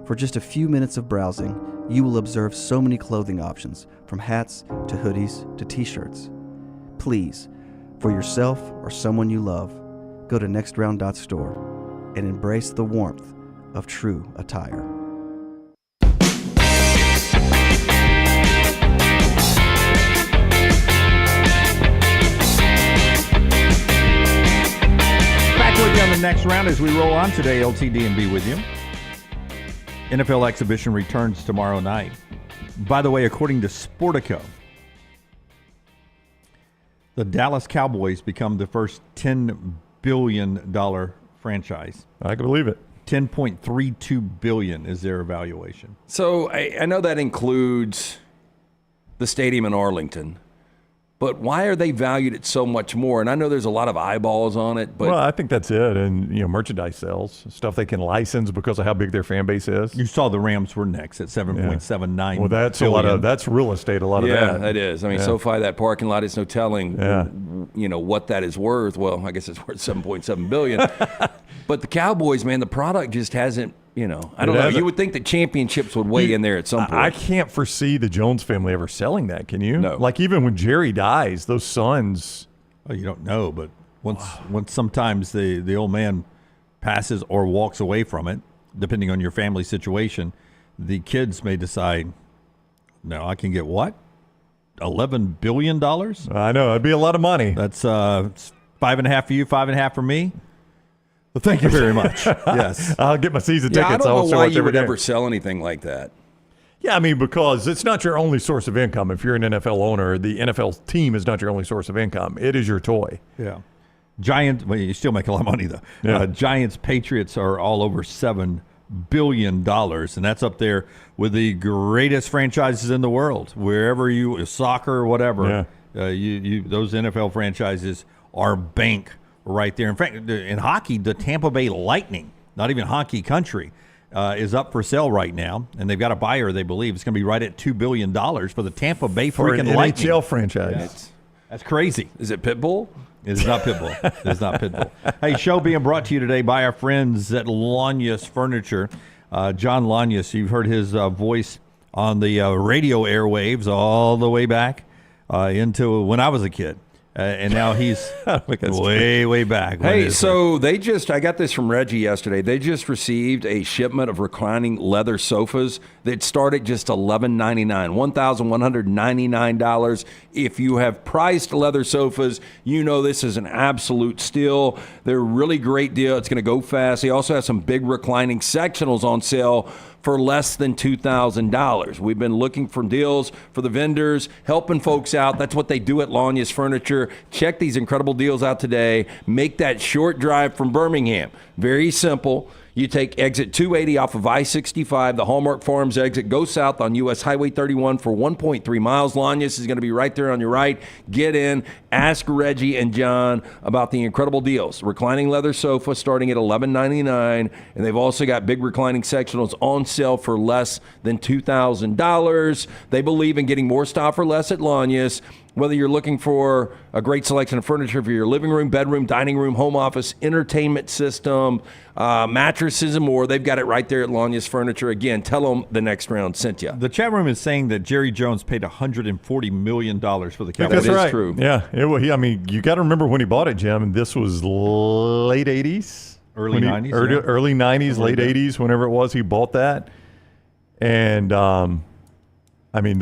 For just a few minutes of browsing, you will observe so many clothing options, from hats to hoodies to t-shirts. Please, for yourself or someone you love, go to nextround.store and embrace the warmth of true attire. Back with you on the next round as we roll on today. LTD and B with you. NFL exhibition returns tomorrow night. By the way, according to Sportico, the Dallas Cowboys become the first $10 billion franchise. I can believe it. $10.32 billion is their evaluation. So I know that includes the stadium in Arlington, but why are they valued at so much more? And I know there's a lot of eyeballs on it, but well, I think that's it. And merchandise sales, stuff they can license because of how big their fan base is. You saw the Rams were next at $7.79 Well, that's billion. a lot of that's real estate. A lot of that. Yeah, that is. I mean, SoFi, that parking lot, is no telling, what that is worth. Well, I guess it's worth $7.7 billion. But the Cowboys, man, the product just hasn't. I don't know. You would think that championships would weigh in there at some point. I can't foresee the Jones family ever selling that. Can you? No. Like even when Jerry dies, those sons. Well, you don't know, but once sometimes the old man passes or walks away from it, depending on your family situation, the kids may decide, no, I can get what? $11 billion? I know. It'd be a lot of money. That's 5.5 for you, 5.5 for me. Well, thank you very much. Yes. I'll get my season tickets. I don't know why you would ever sell anything like that. Yeah, I mean, because it's not your only source of income. If you're an NFL owner, the NFL team is not your only source of income. It is your toy. Yeah. Giants, well, you still make a lot of money, though. Yeah. Giants, Patriots are all over $7 billion, and that's up there with the greatest franchises in the world. Wherever soccer or whatever, those NFL franchises are bank right there. In fact, in hockey, the Tampa Bay Lightning, not even hockey country, is up for sale right now, and they've got a buyer, they believe. It's going to be right at $2 billion for the Tampa Bay freaking an Lightning. NHL franchise. Yeah. That's crazy. Is it Pitbull? It is not Pitbull. It is not Pitbull. Hey, show being brought to you today by our friends at Lunceford Furniture. Jon Lunceford, you've heard his voice on the radio airwaves all the way back into when I was a kid. And now he's way back. Hey, so I got this from Reggie yesterday. They just received a shipment of reclining leather sofas that start at just $1,199, $1,199. If you have priced leather sofas, you know this is an absolute steal. They're a really great deal. It's going to go fast. They also have some big reclining sectionals on sale for less than $2,000. We've been looking for deals for the vendors, helping folks out. That's what they do at Lunceford Furniture. Check these incredible deals out today. Make that short drive from Birmingham. Very simple. You take exit 280 off of I-65, the Hallmark Farms exit. Go south on U.S. Highway 31 for 1.3 miles. Lunceford is going to be right there on your right. Get in. Ask Reggie and John about the incredible deals. Reclining leather sofa starting at $1,199, and they've also got big reclining sectionals on sale for less than $2,000. They believe in getting more style for less at Lunceford. Whether you're looking for a great selection of furniture for your living room, bedroom, dining room, home office, entertainment system, mattresses, and more, they've got it right there at Lunceford Furniture. Again, tell them the next round sent you. The chat room is saying that Jerry Jones paid $140 million for the Cowboys. That's right. True. Yeah. I mean, you got to remember when he bought it, Jim, and this was late 80s. Early 90s. Early 90s, late 80s, whenever it was he bought that. And, I mean,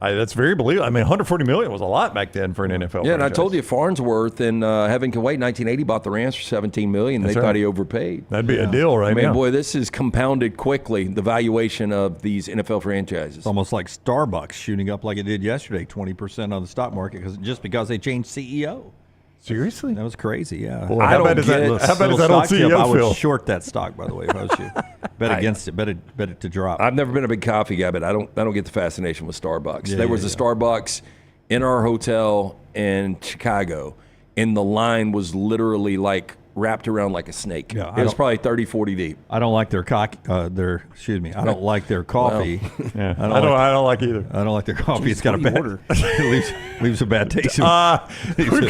that's very believable. I mean, $140 million was a lot back then for an NFL franchise. And I told you Farnsworth and Heaven Can Wait, 1980, bought the Rams for $17 million. They thought he overpaid. That'd be a deal right now. Boy, this is compounded quickly, the valuation of these NFL franchises. It's almost like Starbucks shooting up like it did yesterday, 20% on the stock market just because they changed CEO. Seriously? That was crazy, yeah. Boy, how bad is that old CEO I would feel? short that stock, by the way, if I was you. Bet against it. Bet it to drop. I've never been a big coffee guy, but I don't get the fascination with Starbucks. There was a Starbucks in our hotel in Chicago, and the line was literally like wrapped around like a snake. Yeah, it was probably 30, 40 deep. I don't like their I don't like their coffee. Yeah. I don't like either. I don't like their coffee. It's got a what do bad you order? it leaves a bad taste. We've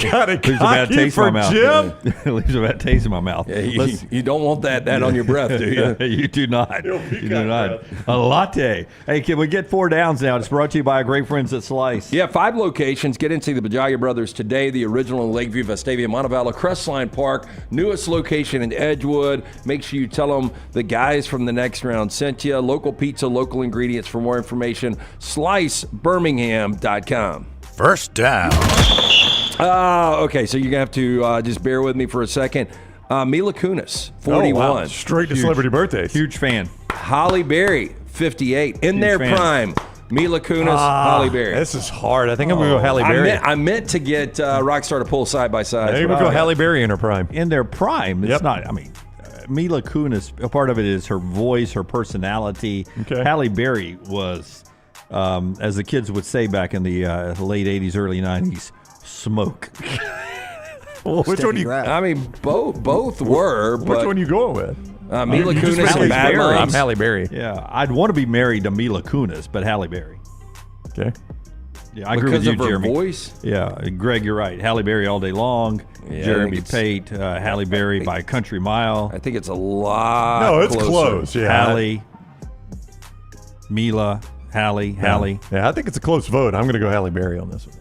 got a leaves a bad taste for in my mouth. Jim. It leaves a bad taste in my mouth. Yeah, you don't want that on your breath, do you? You do not. You do not. A latte. Hey, can we get 4 downs now? It's brought to you by our great friends at Slice. Yeah, 5 locations. Get into the Bajaya Brothers today, the original in Lakeview, Vestavia, Montevallo, Crestline Park, newest location in Edgewood. Make sure you tell them the guys from the next round sent you. Local pizza, local ingredients. For more information, slicebirmingham.com. First down. Okay, so you're going to have to just bear with me for a second. Mila Kunis, 41. Oh, wow. Straight to celebrity birthdays. Huge fan. Holly Berry, 58. In their prime, Mila Kunis, Holly Berry. This is hard. I think I'm going to go Halle Berry. I meant to get Rockstar to pull side by side. There we go. Halle Berry in her prime. In their prime. It's not, I mean, Mila Kunis, a part of it is her voice, her personality. Okay. Halle Berry was, as the kids would say back in the late 80s, early 90s, smoke. Well, which one do you? I mean, both were. Which one are you going with? Mila Kunis and Bad Moms. I'm Halle Berry. Yeah, I'd want to be married to Mila Kunis, but Halle Berry. Okay. Yeah, I agree with you, because of her Jeremy. voice? Yeah, Greg, you're right. Halle Berry all day long. Yeah, Jeremy Pate, Halle Berry by a country mile. I think it's a lot. No, it's closer. close. Yeah. Halle, Mila, Halle. Yeah, I think it's a close vote. I'm going to go Halle Berry on this one.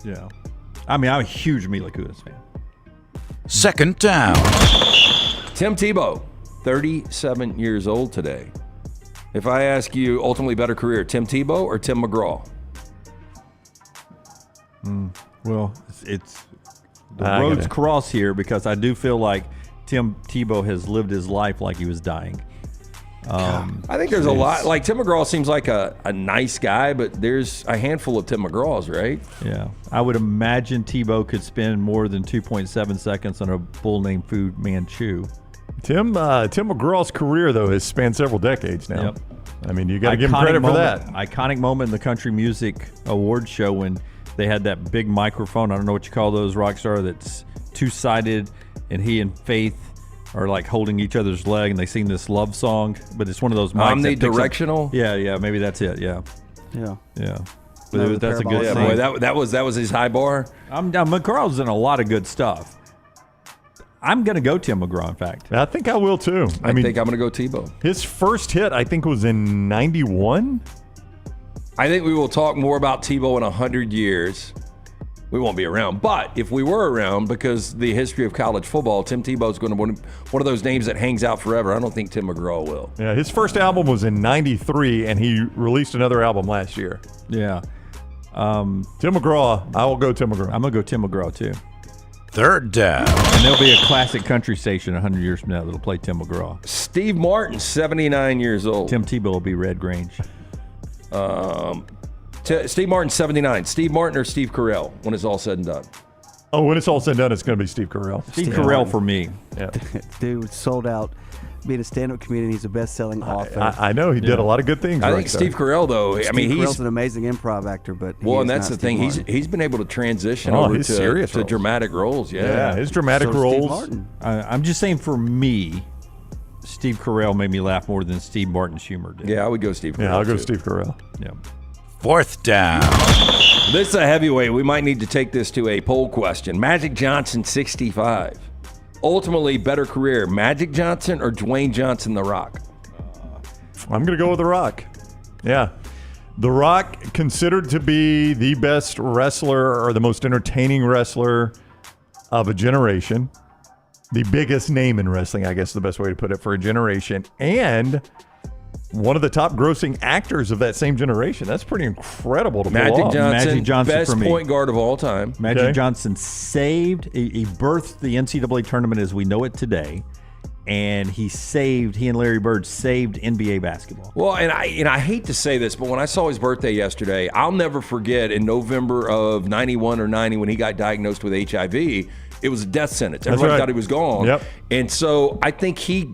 Yeah. I mean, I'm a huge Mila Kunis fan. Second down. Tim Tebow, 37 years old today. If I ask you, ultimately better career, Tim Tebow or Tim McGraw? Well, it's the roads cross here because I do feel like Tim Tebow has lived his life like he was dying. I think there's a lot. Like Tim McGraw seems like a nice guy, but there's a handful of Tim McGraws, right? Yeah. I would imagine Tebow could spend more than 2.7 seconds on a bull named Fu Manchu. Tim McGraw's career, though, has spanned several decades now. Yep. I mean, you got to give him credit for that. Iconic moment in the Country Music Awards show when they had that big microphone. I don't know what you call those, Rockstar, that's two-sided, and he and Faith are like holding each other's leg, and they sing this love song, but it's one of those mics omnidirectional. Yeah, maybe that's it. Yeah. But that's a good thing. Boy, that was his high bar. McGraw's in a lot of good stuff. I'm going to go Tim McGraw, in fact. I think I will, too. I think I'm going to go Tebow. His first hit, I think, was in 91. I think we will talk more about Tebow in 100 years. We won't be around. But if we were around, because the history of college football, Tim Tebow is going to be one of those names that hangs out forever. I don't think Tim McGraw will. Yeah, his first album was in 93, and he released another album last year. Yeah. Tim McGraw, I will go Tim McGraw. I'm going to go Tim McGraw, too. Third down. And there'll be a classic country station 100 years from now that'll play Tim McGraw. Steve Martin, 79 years old. Tim Tebow will be Red Grange. Steve Martin, 79. Steve Martin or Steve Carell when it's all said and done? Oh, when it's all said and done, it's going to be Steve Carell. Steve Carell for me. Yeah. Dude, sold out. Being a stand-up comedian, he's a best-selling author. I know. He did a lot of good things. I think Steve Carell, though, Carell's an amazing improv actor, but and that's the thing. He's been able to transition over to dramatic roles. Yeah, his dramatic roles. I'm just saying, for me, Steve Carell made me laugh more than Steve Martin's humor did. Yeah, I would go Steve Carell. Yeah, I'll go Steve Carell. Yeah. Fourth down. This is a heavyweight. We might need to take this to a poll question. Magic Johnson, 65. Ultimately, better career, Magic Johnson or Dwayne Johnson, The Rock? I'm going to go with The Rock. Yeah. The Rock, considered to be the best wrestler or the most entertaining wrestler of a generation. The biggest name in wrestling, I guess is the best way to put it, for a generation. And one of the top grossing actors of that same generation. That's pretty incredible to pull off. Magic Johnson, best point guard of all time. Magic Johnson saved, he birthed the NCAA tournament as we know it today, and he and Larry Bird saved NBA basketball. Well, and I hate to say this, but when I saw his birthday yesterday, I'll never forget in November of 91 or 90 when he got diagnosed with HIV, it was a death sentence. Everybody thought he was gone. Yep. And so I think he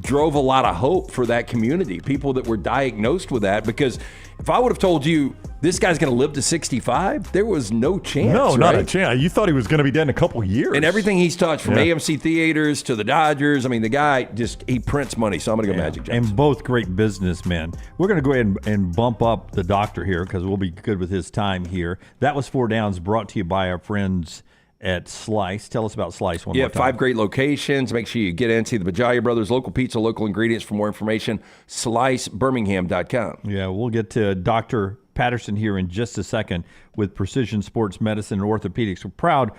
drove a lot of hope for that community, people that were diagnosed with that. Because if I would have told you this guy's going to live to 65, there was no chance. No, not a chance. You thought he was going to be dead in a couple years. And everything he's touched, from AMC Theaters to the Dodgers, I mean, the guy he prints money. So I'm going to go Magic Johnson. And both great businessmen. We're going to go ahead and bump up the doctor here because we'll be good with his time here. That was 4 Downs, brought to you by our friends at Slice. Tell us about Slice one more time. 5 great locations. Make sure you get in, see the Bajaya Brothers, local pizza, local ingredients. For more information, slicebirmingham.com. Yeah, we'll get to Dr. Patterson here in just a second with Precision Sports Medicine and Orthopedics. We're proud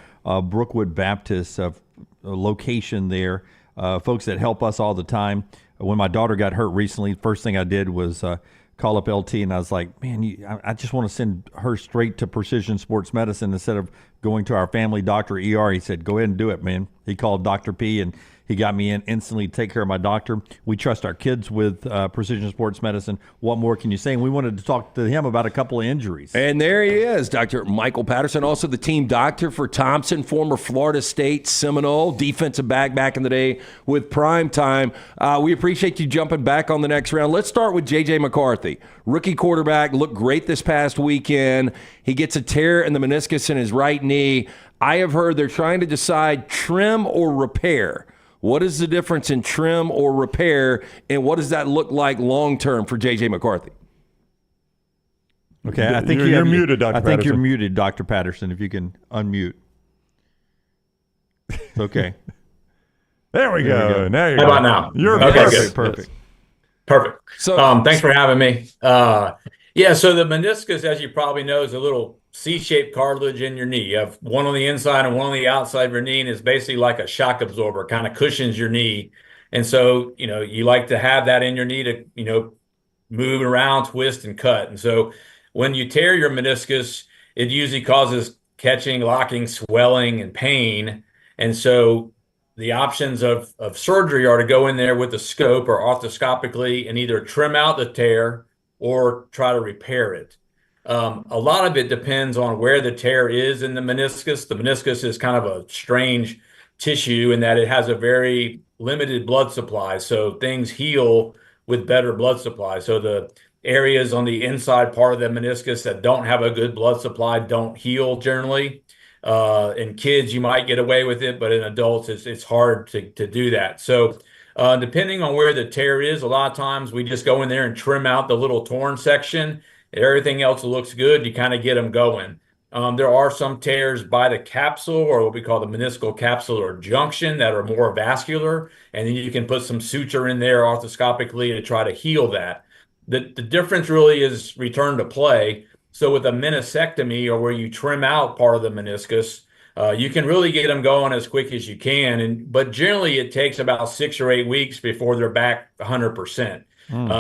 Brookwood Baptist location there. Folks that help us all the time. When my daughter got hurt recently, first thing I did was call up LT, and I was like, man, I just want to send her straight to Precision Sports Medicine instead of going to our family doctor, ER. He said, go ahead and do it, man. He called Dr. P, and he got me in instantly to take care of my doctor. We trust our kids with Precision Sports Medicine. What more can you say? And we wanted to talk to him about a couple of injuries. And there he is, Dr. Michael Patterson, also the team doctor for Thompson, former Florida State Seminole, defensive back in the day with Prime Time. We appreciate you jumping back on the next round. Let's start with J.J. McCarthy. Rookie quarterback, looked great this past weekend. He gets a tear in the meniscus in his right knee. I have heard they're trying to decide trim or repair. What is the difference in trim or repair, and what does that look like long-term for J.J. McCarthy? Okay, I think you're muted, Dr. Patterson. I think you're muted, Dr. Patterson, if you can unmute. Okay. There we go. Now you're How about now? You're okay, perfect. Perfect. So, thanks for having me. So the meniscus, as you probably know, is a little C-shaped cartilage in your knee. You have one on the inside and one on the outside of your knee, and it's basically like a shock absorber, kind of cushions your knee. And so, you like to have that in your knee to, move around, twist, and cut. And so when you tear your meniscus, it usually causes catching, locking, swelling, and pain. And so the options of surgery are to go in there with a scope or arthroscopically and either trim out the tear or try to repair it. A lot of it depends on where the tear is in the meniscus. The meniscus is kind of a strange tissue in that it has a very limited blood supply. So things heal with better blood supply. So the areas on the inside part of the meniscus that don't have a good blood supply don't heal generally. In kids, you might get away with it, but in adults, it's hard to do that. So depending on where the tear is, a lot of times we just go in there and trim out the little torn section. Everything else looks good. You kind of get them going. There are some tears by the capsule, or what we call the meniscal capsular junction, that are more vascular, and then you can put some suture in there arthroscopically to try to heal that. The difference really is return to play. So with a meniscectomy, or where you trim out part of the meniscus, you can really get them going as quick as you can. But generally, it takes about 6 or 8 weeks before they're back 100%.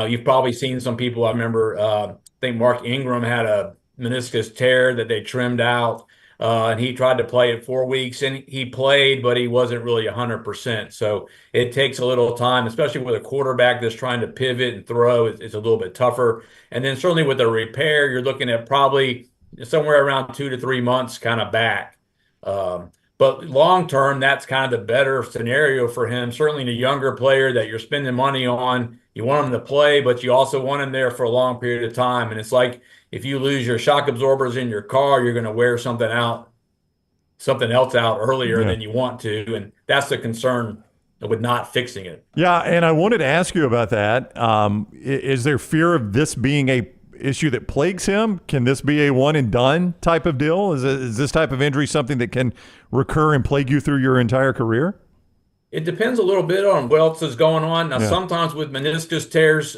You've probably seen some people. I remember, I think Mark Ingram had a meniscus tear that they trimmed out, and he tried to play it 4 weeks, and he played, but he wasn't really 100%. So it takes a little time, especially with a quarterback that's trying to pivot and throw. It's a little bit tougher. And then certainly with the repair, you're looking at probably somewhere around 2 to 3 months kind of back. But long term, that's kind of the better scenario for him. Certainly a younger player that you're spending money on, you want him to play, but you also want him there for a long period of time. And it's like, if you lose your shock absorbers in your car, you're going to wear something else out earlier than you want to. And that's the concern with not fixing it. Yeah, and I wanted to ask you about that. Is there fear of this being a issue that plagues him? Can this be a one and done type of deal? Is this type of injury something that can recur and plague you through your entire career? It depends a little bit on what else is going on. Now, sometimes with meniscus tears,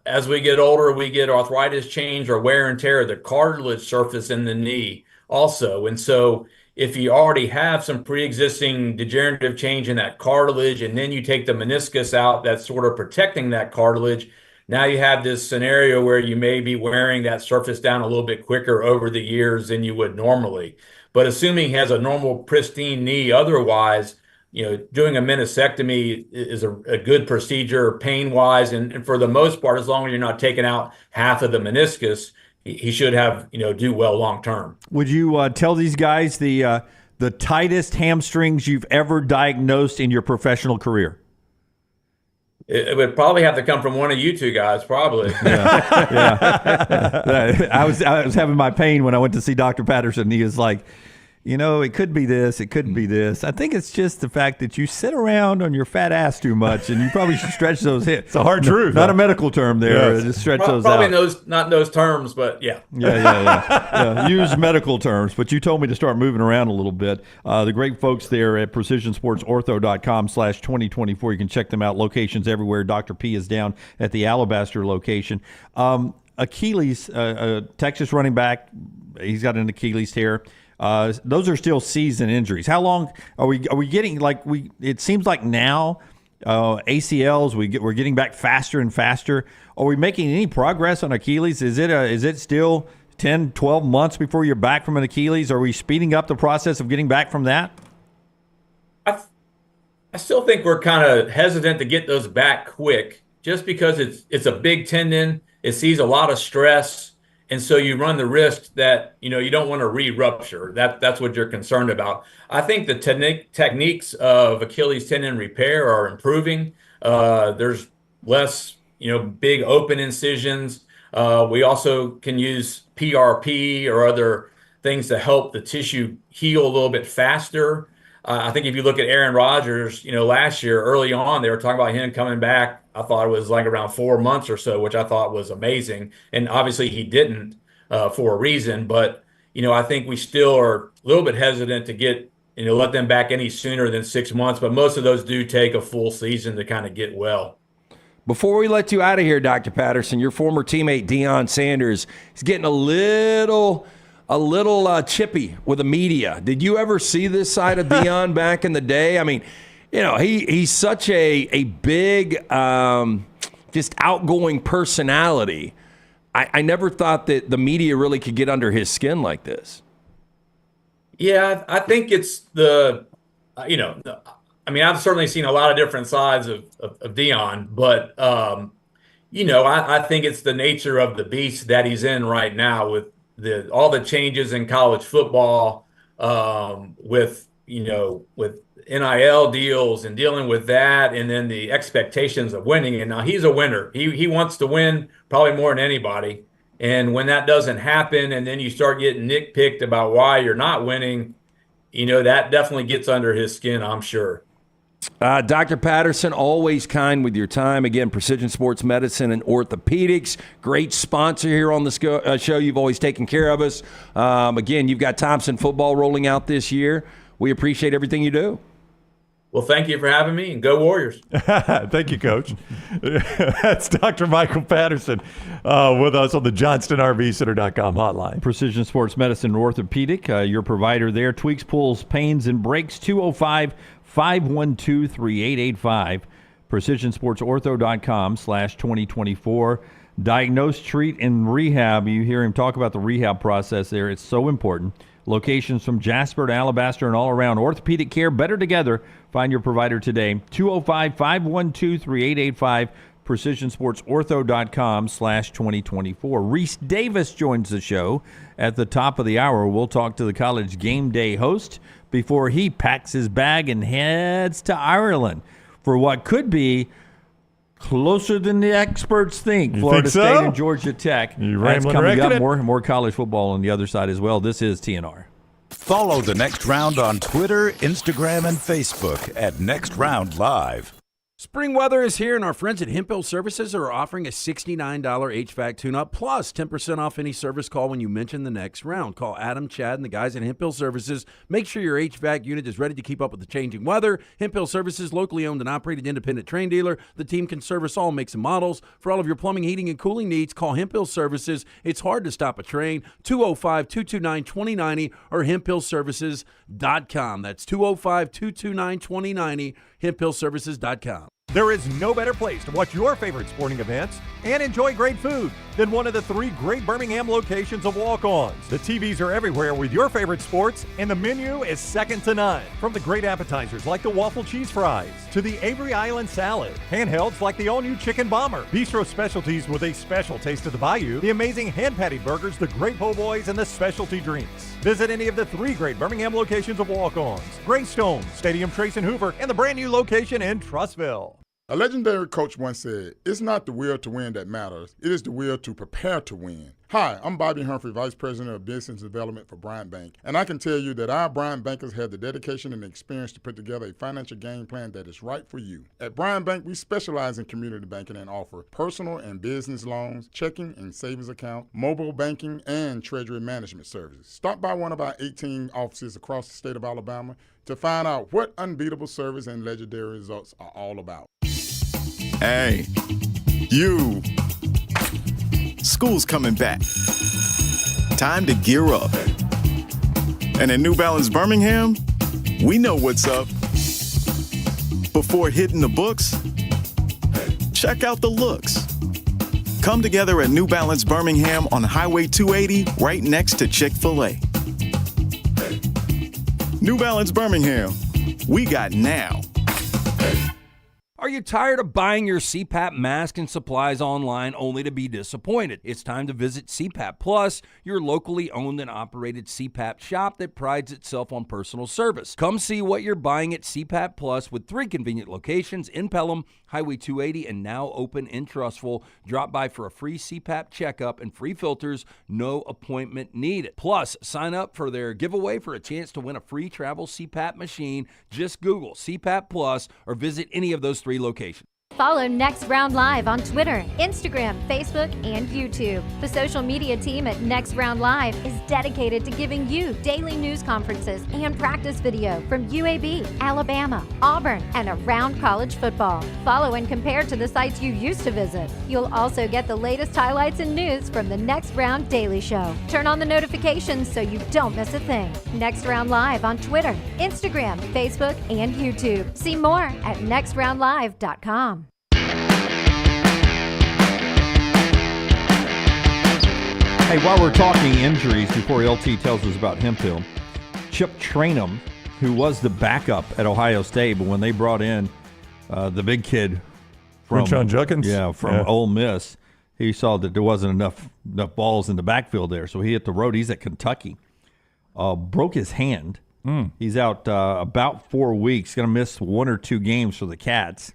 as we get older, we get arthritis change or wear and tear of the cartilage surface in the knee also. And so if you already have some pre-existing degenerative change in that cartilage, and then you take the meniscus out that's sort of protecting that cartilage, now you have this scenario where you may be wearing that surface down a little bit quicker over the years than you would normally. But assuming he has a normal, pristine knee otherwise, doing a meniscectomy is a good procedure pain-wise. And for the most part, as long as you're not taking out half of the meniscus, he should have, do well long-term. Would you tell these guys the tightest hamstrings you've ever diagnosed in your professional career? It would probably have to come from one of you two guys, probably. Yeah. I was having my pain when I went to see Dr. Patterson. He was like, it could be this, it could be this. I think it's just the fact that you sit around on your fat ass too much, and you probably should stretch those hips. It's a hard truth. Not a medical term there. Yes. Just stretch those probably out. Not those terms, but yeah. Yeah. Use medical terms, but you told me to start moving around a little bit. The great folks there at precisionsportsortho.com/2024. You can check them out. Locations everywhere. Dr. P is down at the Alabaster location. Achilles, Texas running back, he's got an Achilles tear. Those are still season injuries. How long are we getting? It seems like now ACLs we're getting back faster and faster. Are we making any progress on Achilles? Is it still 10, 12 months before you're back from an Achilles? Are we speeding up the process of getting back from that? I still think we're kind of hesitant to get those back quick, just because it's a big tendon. It sees a lot of stress. And so you run the risk that, you don't want to re-rupture. That's what you're concerned about. I think the techniques of Achilles tendon repair are improving. There's less, big open incisions. We also can use PRP or other things to help the tissue heal a little bit faster. I think if you look at Aaron Rodgers, last year, early on, they were talking about him coming back. I thought it was like around 4 months or so, which I thought was amazing. And obviously he didn't for a reason. But, I think we still are a little bit hesitant to get, let them back any sooner than 6 months. But most of those do take a full season to kind of get well. Before we let you out of here, Dr. Patterson, your former teammate Deion Sanders is getting a little chippy with the media. Did you ever see this side of Deion back in the day? I mean, he's such a big, just outgoing personality. I never thought that the media really could get under his skin like this. Yeah, I think it's I've certainly seen a lot of different sides of Deion, but, I think it's the nature of the beast that he's in right now with all the changes in college football, with NIL deals and dealing with that, and then the expectations of winning. And now he's a winner. He wants to win probably more than anybody. And when that doesn't happen, and then you start getting nitpicked about why you're not winning, that definitely gets under his skin, I'm sure. Dr. Patterson, always kind with your time. Again, Precision Sports Medicine and Orthopedics, great sponsor here on the show. You've always taken care of us. Again, you've got Thompson football rolling out this year. We appreciate everything you do. Well, thank you for having me, and go Warriors. Thank you, Coach. That's Dr. Michael Patterson with us on the JohnstonRVCenter.com hotline. Precision Sports Medicine and Orthopedic, your provider there. Tweaks, pulls, pains, and breaks, 205-512-3885. PrecisionSportsOrtho.com/2024. Diagnose, treat, and rehab. You hear him talk about the rehab process there. It's so important. Locations from Jasper to Alabaster and all around. Orthopedic care, better together. Find your provider today. 205-512-3885. PrecisionSportsOrtho.com/2024. Rece Davis joins the show at the top of the hour. We'll talk to the college game day host before he packs his bag and heads to Ireland for what could be closer than the experts think. Florida State and Georgia Tech. That's coming up. More college football on the other side as well. This is TNR. Follow The Next Round on Twitter, Instagram, and Facebook at Next Round Live. Spring weather is here, and our friends at Hemphill Services are offering a $69 HVAC tune-up plus 10% off any service call when you mention The Next Round. Call Adam, Chad, and the guys at Hemphill Services. Make sure your HVAC unit is ready to keep up with the changing weather. Hemphill Services, locally owned and operated independent train dealer. The team can service all makes and models. For all of your plumbing, heating, and cooling needs, call Hemphill Services. It's hard to stop a train. 205-229-2090 or hemphillservices.com. That's 205-229-2090, hemphillservices.com. There is no better place to watch your favorite sporting events and enjoy great food than one of the 3 great Birmingham locations of Walk-Ons. The TVs are everywhere with your favorite sports, and the menu is second to none. From the great appetizers like the waffle cheese fries to the Avery Island salad, handhelds like the all-new chicken bomber, bistro specialties with a special taste of the bayou, the amazing hand-patty burgers, the great po' boys, and the specialty drinks. Visit any of the 3 great Birmingham locations of Walk-Ons: Greystone, Stadium Trace and Hoover, and the brand new location in Trussville. A legendary coach once said, "It's not the will to win that matters. It is the will to prepare to win." Hi, I'm Bobby Humphrey, Vice President of Business Development for Bryant Bank, and I can tell you that our Bryant bankers have the dedication and experience to put together a financial game plan that is right for you. At Bryant Bank, we specialize in community banking and offer personal and business loans, checking and savings account, mobile banking, and treasury management services. Stop by one of our 18 offices across the state of Alabama to find out what unbeatable service and legendary results are all about. Hey, you. School's coming back. Time to gear up. And at New Balance Birmingham, we know what's up. Before hitting the books, check out the looks. Come together at New Balance Birmingham on Highway 280, right next to Chick-fil-A. New Balance Birmingham, we got now. Are you tired of buying your CPAP mask and supplies online only to be disappointed? It's time to visit CPAP Plus, your locally owned and operated CPAP shop that prides itself on personal service. Come see what you're buying at CPAP Plus with 3 convenient locations in Pelham, Highway 280, and now open in Trustful. Drop by for a free CPAP checkup and free filters, no appointment needed. Plus, sign up for their giveaway for a chance to win a free travel CPAP machine. Just Google CPAP Plus or visit any of those 3 locations. Follow Next Round Live on Twitter, Instagram, Facebook, and YouTube. The social media team at Next Round Live is dedicated to giving you daily news conferences and practice video from UAB, Alabama, Auburn, and around college football. Follow and compare to the sites you used to visit. You'll also get the latest highlights and news from the Next Round Daily Show. Turn on the notifications so you don't miss a thing. Next Round Live on Twitter, Instagram, Facebook, and YouTube. See more at nextroundlive.com. Hey, while we're talking injuries, before LT tells us about Hemphill, Chip Trainum, who was the backup at Ohio State, but when they brought in the big kid from John Junkins, from Ole Miss, he saw that there wasn't enough balls in the backfield there, so he hit the road. He's at Kentucky. Broke his hand. He's out about 4 weeks. Going to miss 1 or 2 games for the Cats.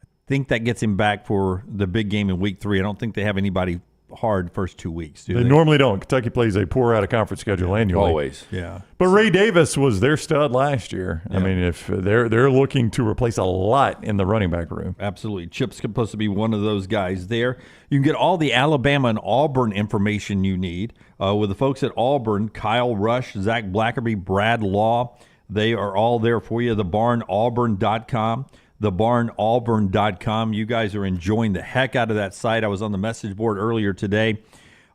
I think that gets him back for the big game in week 3. I don't think they have anybody hard first 2 weeks. They normally don't. Kentucky plays a poor out of conference schedule annually. Always. Yeah. But Rece Davis was their stud last year. Yeah. I mean, if they're looking to replace a lot in the running back room. Absolutely. Chip's supposed to be one of those guys there. You can get all the Alabama and Auburn information you need with the folks at Auburn, Kyle Rush, Zach Blackerby, Brad Law. They are all there for you. thebarnauburn.com. thebarnauburn.com. You guys are enjoying the heck out of that site. I was on the message board earlier today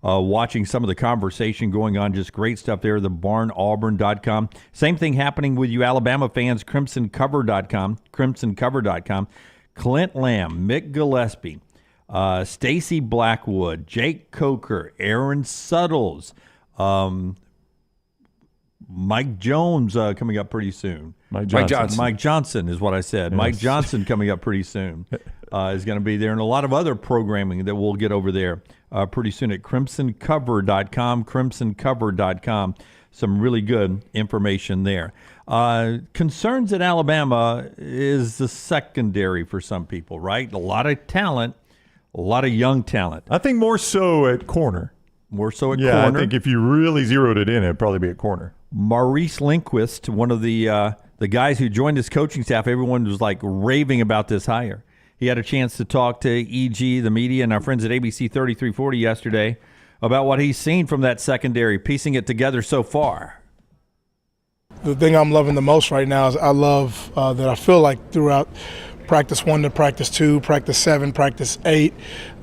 watching some of the conversation going on. Just great stuff there, thebarnauburn.com. Same thing happening with you Alabama fans, crimsoncover.com, crimsoncover.com. Clint Lamb, Mick Gillespie, Stacy Blackwood, Jake Coker, Aaron Suttles, Mike Jones coming up pretty soon. Mike Johnson. Mike Johnson is what I said. Yes. Mike Johnson coming up pretty soon is going to be there. And a lot of other programming that we'll get over there pretty soon at crimsoncover.com, crimsoncover.com. Some really good information there. Concerns at Alabama is the secondary for some people, right? A lot of talent, a lot of young talent. I think more so at corner. More so at Yeah, corner. I think if you really zeroed it in, it'd probably be at corner. Maurice Lindquist, one of the guys who joined his coaching staff, everyone was like raving about this hire. He had a chance to talk to EG, the media, and our friends at ABC 3340 yesterday about what he's seen from that secondary, piecing it together so far. The thing I'm loving the most right now is I love that I feel like throughout practice 1 to practice 2, practice 7, practice 8,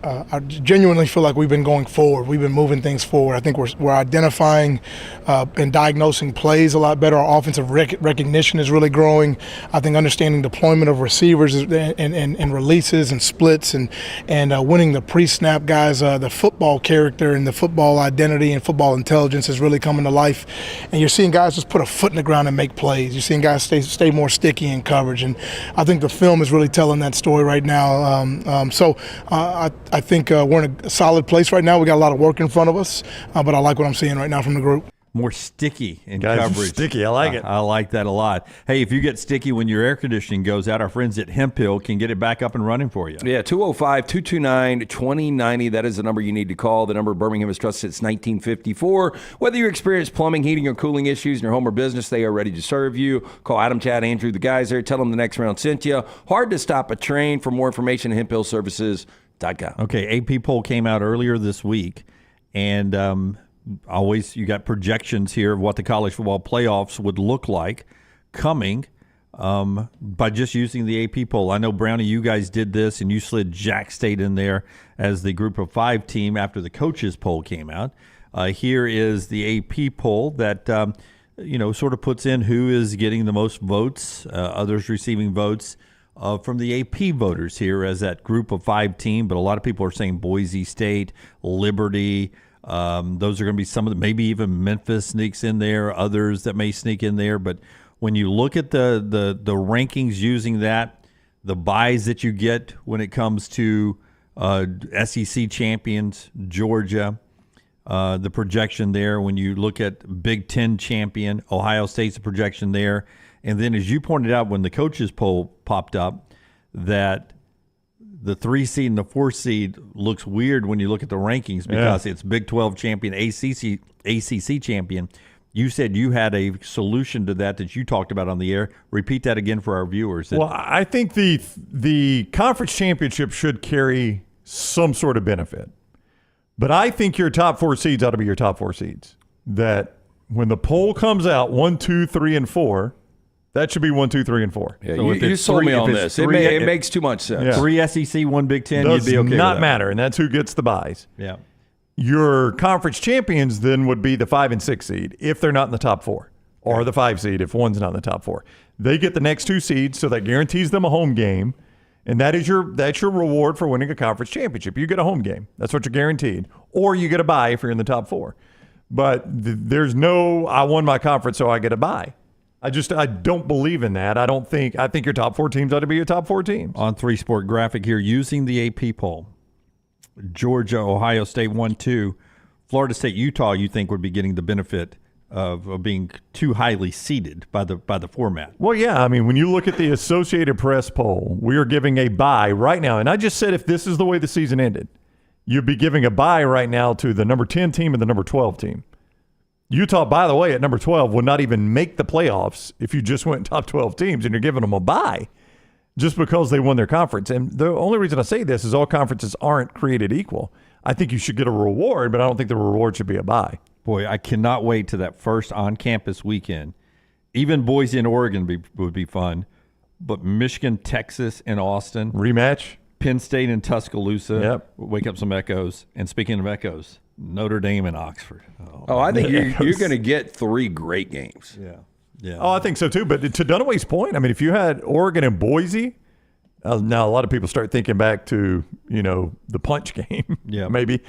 I genuinely feel like we've been going forward. We've been moving things forward. I think we're identifying and diagnosing plays a lot better. Our offensive recognition is really growing. I think understanding deployment of receivers and releases and splits and winning the pre-snap guys, the football character and the football identity and football intelligence is really coming to life. And you're seeing guys just put a foot in the ground and make plays. You're seeing guys stay more sticky in coverage. And I think the film is really telling that story right now. So I think we're in a solid place right now. We got a lot of work in front of us, but I like what I'm seeing right now from the group. more sticky in Guys, coverage. sticky. I like it. I like that a lot. Hey, if you get sticky when your air conditioning goes out, our friends at Hemp Hill can get it back up and running for you. Yeah, 205-229-2090. That is the number you need to call. The number Birmingham has trusted since 1954. Whether you experience plumbing, heating, or cooling issues in your home or business, they are ready to serve you. Call Adam, Chad, Andrew, the guys there. Tell them the Next Round sent you. Hard to stop a train. For more information, hemphillservices.com. Okay, AP poll came out earlier this week, and always you got projections here of what the college football playoffs would look like coming by just using the AP poll. I know, Brownie, you guys did this, and you slid Jack State in there as the group of 5 team after the coaches poll came out. Here is the AP poll that sort of puts in who is getting the most votes, others receiving votes from the AP voters here as that group of 5 team. But a lot of people are saying Boise State, Liberty. Those are going to be some of the, maybe even Memphis sneaks in there, others that may sneak in there. But when you look at the rankings using that, the buys that you get when it comes to SEC champions, Georgia, the projection there, when you look at Big Ten champion, Ohio State's the projection there. And then as you pointed out when the coaches poll popped up, that the 3 seed and the 4 seed looks weird when you look at the rankings because it's Big 12 champion, ACC champion. You said you had a solution to that you talked about on the air. Repeat that again for our viewers. Well, I think the conference championship should carry some sort of benefit. But I think your top 4 seeds ought to be your top 4 seeds. That when the poll comes out, 1, 2, 3, and 4, that should be 1, 2, 3, and 4. Yeah, so you sold me on this. It makes too much sense. Yeah. 3 SEC, 1 Big Ten, Does you'd be okay not with that. matter, and that's who gets the buys. Yeah. Your conference champions then would be the 5 and 6 seed if they're not in the top 4, or the 5 seed if one's not in the top 4. They get the next 2 seeds, so that guarantees them a home game, and that's your reward for winning a conference championship. You get a home game. That's what you're guaranteed. Or you get a bye if you're in the top 4. But there's no, I won my conference, so I get a bye. I don't believe in that. I think your top 4 teams ought to be your top 4 teams. On 3 Sport Graphic here, using the AP poll, Georgia, Ohio State 1-2, Florida State, Utah, you think would be getting the benefit of being too highly seeded by the format. Well, yeah. I mean, when you look at the Associated Press poll, we are giving a bye right now. And I just said if this is the way the season ended, you'd be giving a bye right now to the number 10 team and the number 12 team. Utah, by the way, at number 12 would not even make the playoffs if you just went top 12 teams, and you're giving them a bye just because they won their conference. And the only reason I say this is all conferences aren't created equal. I think you should get a reward, but I don't think the reward should be a bye. Boy, I cannot wait to that first on-campus weekend. Even Boise and Oregon would be fun, but Michigan, Texas, and Austin. Rematch. Penn State and Tuscaloosa. Yep. Wake up some echoes. And speaking of echoes, Notre Dame and Oxford. I think you're going to get 3 great games. Yeah. Oh, I think so too. But to Dunaway's point, I mean, if you had Oregon and Boise, now a lot of people start thinking back to, the punch game, maybe.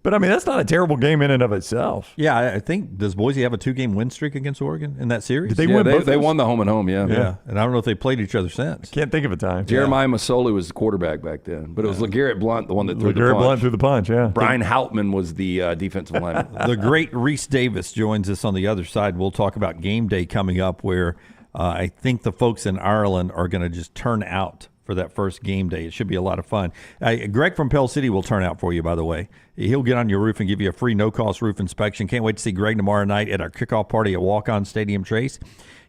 But, I mean, that's not a terrible game in and of itself. Yeah, I think, does Boise have a 2-game win streak against Oregon in that series? Did they win both? They won the home and home, yeah. And I don't know if they played each other since. Can't think of a time. Jeremiah Masoli was the quarterback back then, but it was LeGarrette Blount, the one that threw the punch. LeGarrette Blount threw the punch, yeah. Brian Houtman was the defensive lineman. The great Rece Davis joins us on the other side. We'll talk about game day coming up, where I think the folks in Ireland are going to just turn out for that first game day. It should be a lot of fun. Greg from Pell City will turn out for you, by the way. He'll get on your roof and give you a free no-cost roof inspection. Can't wait to see Greg tomorrow night at our kickoff party at Walk-On Stadium Trace.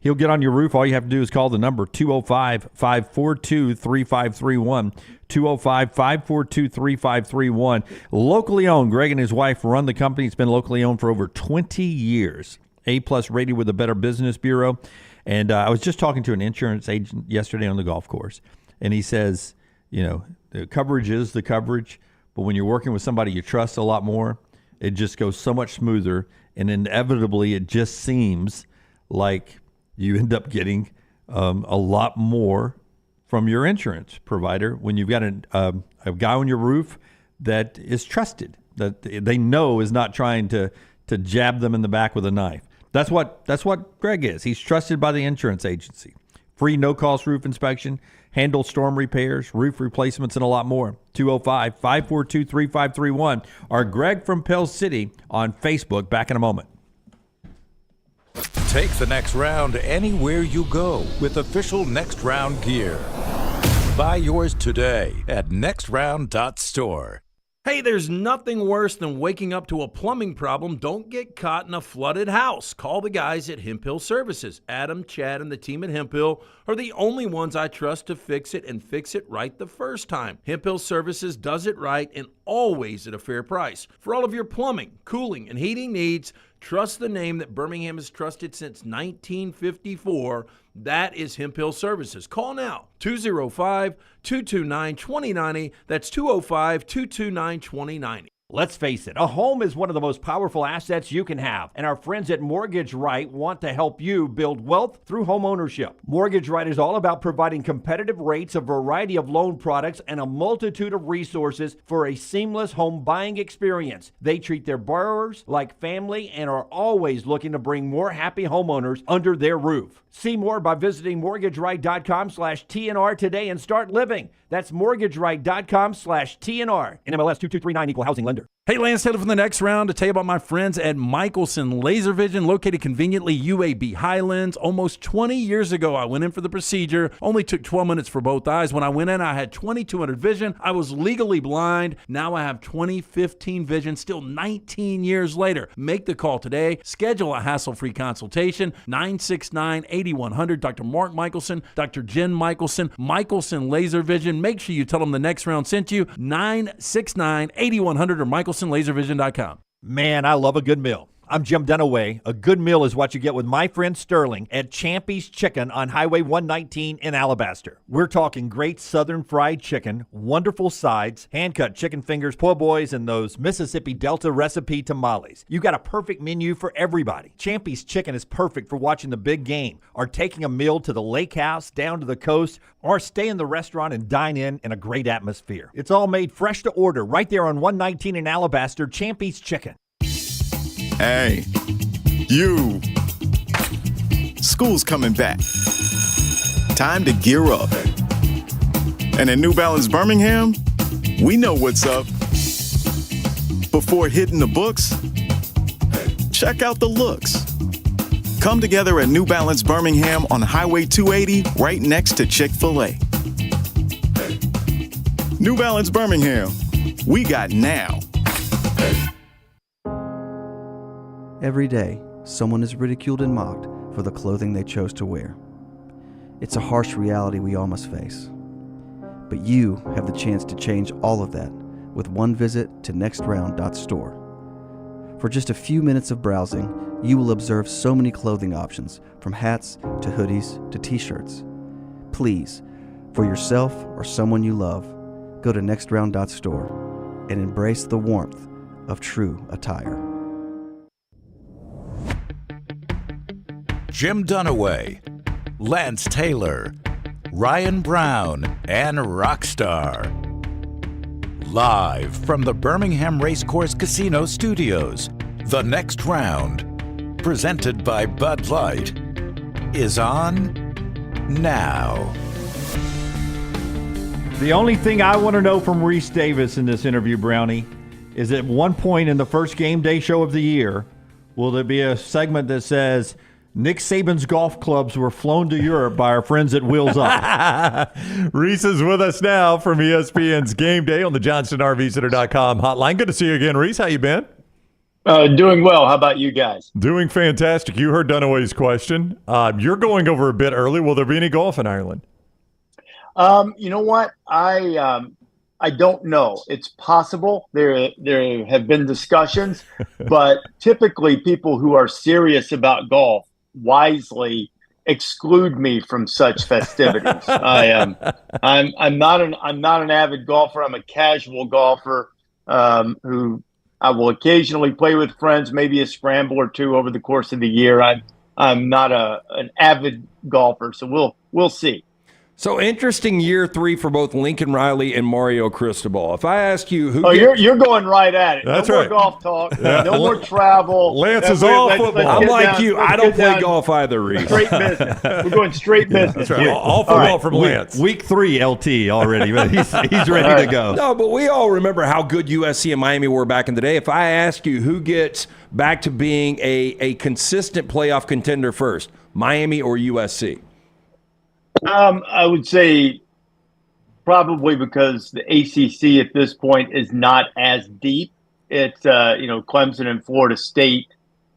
He'll get on your roof. All you have to do is call the number 205-542-3531. 205-542-3531. Locally owned. Greg and his wife run the company. It's been locally owned for over 20 years. A-plus rated with the Better Business Bureau. And I was just talking to an insurance agent yesterday on the golf course. And he says, the coverage is the coverage, but when you're working with somebody you trust a lot more, it just goes so much smoother. And inevitably, it just seems like you end up getting a lot more from your insurance provider when you've got a guy on your roof that is trusted, that they know is not trying to jab them in the back with a knife. That's what Greg is. He's trusted by the insurance agency. Free no-cost roof inspection, handle storm repairs, roof replacements, and a lot more. 205-542-3531. Or Greg from Pell City on Facebook. Back in a moment. Take the next round anywhere you go with official Next Round gear. Buy yours today at nextround.store. Hey, there's nothing worse than waking up to a plumbing problem. Don't get caught in a flooded house. Call the guys at Hemp Hill Services. Adam, Chad, and the team at Hemp Hill are the only ones I trust to fix it and fix it right the first time. Hemp Hill Services does it right and always at a fair price. For all of your plumbing, cooling, and heating needs, trust the name that Birmingham has trusted since 1954. That is Hemp Hill Services. Call now, 205-229-2090. That's 205-229-2090. Let's face it, a home is one of the most powerful assets you can have, and our friends at Mortgage Right want to help you build wealth through home ownership. Mortgage Right is all about providing competitive rates, a variety of loan products, and a multitude of resources for a seamless home buying experience. They treat their borrowers like family and are always looking to bring more happy homeowners under their roof. See more by visiting mortgageright.com/TNR today and start living. That's mortgageright.com/TNR. NMLS 2239, equal housing lender. Hey, Lance Taylor from the Next Round to tell you about my friends at Michelson Laser Vision, located conveniently UAB Highlands. Almost 20 years ago, I went in for the procedure. Only took 12 minutes for both eyes. When I went in, I had 2200 vision. I was legally blind. Now I have 20/15 vision, still 19 years later. Make the call today. Schedule a hassle-free consultation. 969-8100. Dr. Mark Michelson, Dr. Jen Michelson, Michelson Laser Vision. Make sure you tell them the Next Round sent you. 969-8100 or MichelsonLaserVision.com. Man, I love a good meal. I'm Jim Dunaway. A good meal is what you get with my friend Sterling at Champy's Chicken on Highway 119 in Alabaster. We're talking great southern fried chicken, wonderful sides, hand-cut chicken fingers, po' boys, and those Mississippi Delta recipe tamales. You got a perfect menu for everybody. Champy's Chicken is perfect for watching the big game, or taking a meal to the lake house, down to the coast, or stay in the restaurant and dine in a great atmosphere. It's all made fresh to order right there on 119 in Alabaster, Champy's Chicken. Hey, you. School's coming back. Time to gear up. And at New Balance Birmingham, we know what's up. Before hitting the books, check out the looks. Come together at New Balance Birmingham on Highway 280, right next to Chick-fil-A. New Balance Birmingham, we got now. Every day, someone is ridiculed and mocked for the clothing they chose to wear. It's a harsh reality we all must face. But you have the chance to change all of that with one visit to nextround.store. For just a few minutes of browsing, you will observe so many clothing options, from hats to hoodies to t-shirts. Please, for yourself or someone you love, go to nextround.store and embrace the warmth of true attire. Jim Dunaway, Lance Taylor, Ryan Brown, and Rockstar. Live from the Birmingham Racecourse Casino Studios, The Next Round, presented by Bud Light, is on now. The only thing I want to know from Rece Davis in this interview, Brownie, is at one point in the first game day show of the year, will there be a segment that says Nick Saban's golf clubs were flown to Europe by our friends at Wheels Up? Rece is with us now from ESPN's Game Day on the JohnstonRVsitter.com hotline. Good to see you again, Rece. How you been? Doing well. How about you guys? Doing fantastic. You heard Dunaway's question. You're going over a bit early. Will there be any golf in Ireland? You know what? I don't know. It's possible. There have been discussions, but typically people who are serious about golf wisely exclude me from such festivities. I'm not an avid golfer. I'm a casual golfer who I will occasionally play with friends, maybe a scramble or two over the course of the year. I'm not an avid golfer, so we'll see. So interesting year 3 for both Lincoln Riley and Mario Cristobal. If I ask you who, you're going right at it. That's no right. more golf talk. Yeah. No more travel. Lance is all football. I'm like you. I don't play golf either, Reese. Straight business. We're going straight business. That's right. here. All football from Lance. Week 3 LT already, but he's ready to go. No, but we all remember how good USC and Miami were back in the day. If I ask you who gets back to being a consistent playoff contender first, Miami or USC? I would say probably because the ACC at this point is not as deep. It's Clemson and Florida State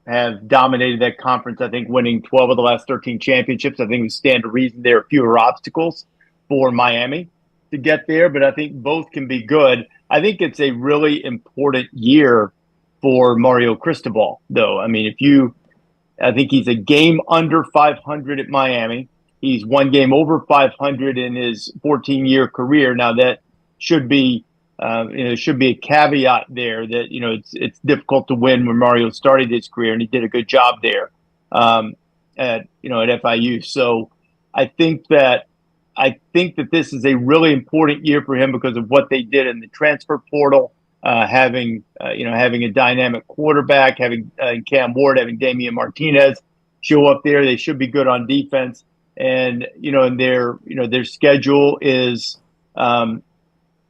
have dominated that conference. I think winning 12 of the last 13 championships. I think we stand to reason there are fewer obstacles for Miami to get there, but I think both can be good. I think it's a really important year for Mario Cristobal, though. I mean, I think he's a game under 500 at Miami. He's one game over 500 in his 14-year career. Now that should be, should be a caveat there that it's difficult to win when Mario started his career, and he did a good job there at FIU. So I think that this is a really important year for him because of what they did in the transfer portal, having a dynamic quarterback, having Cam Ward, having Damian Martinez show up there. They should be good on defense. And their schedule is really,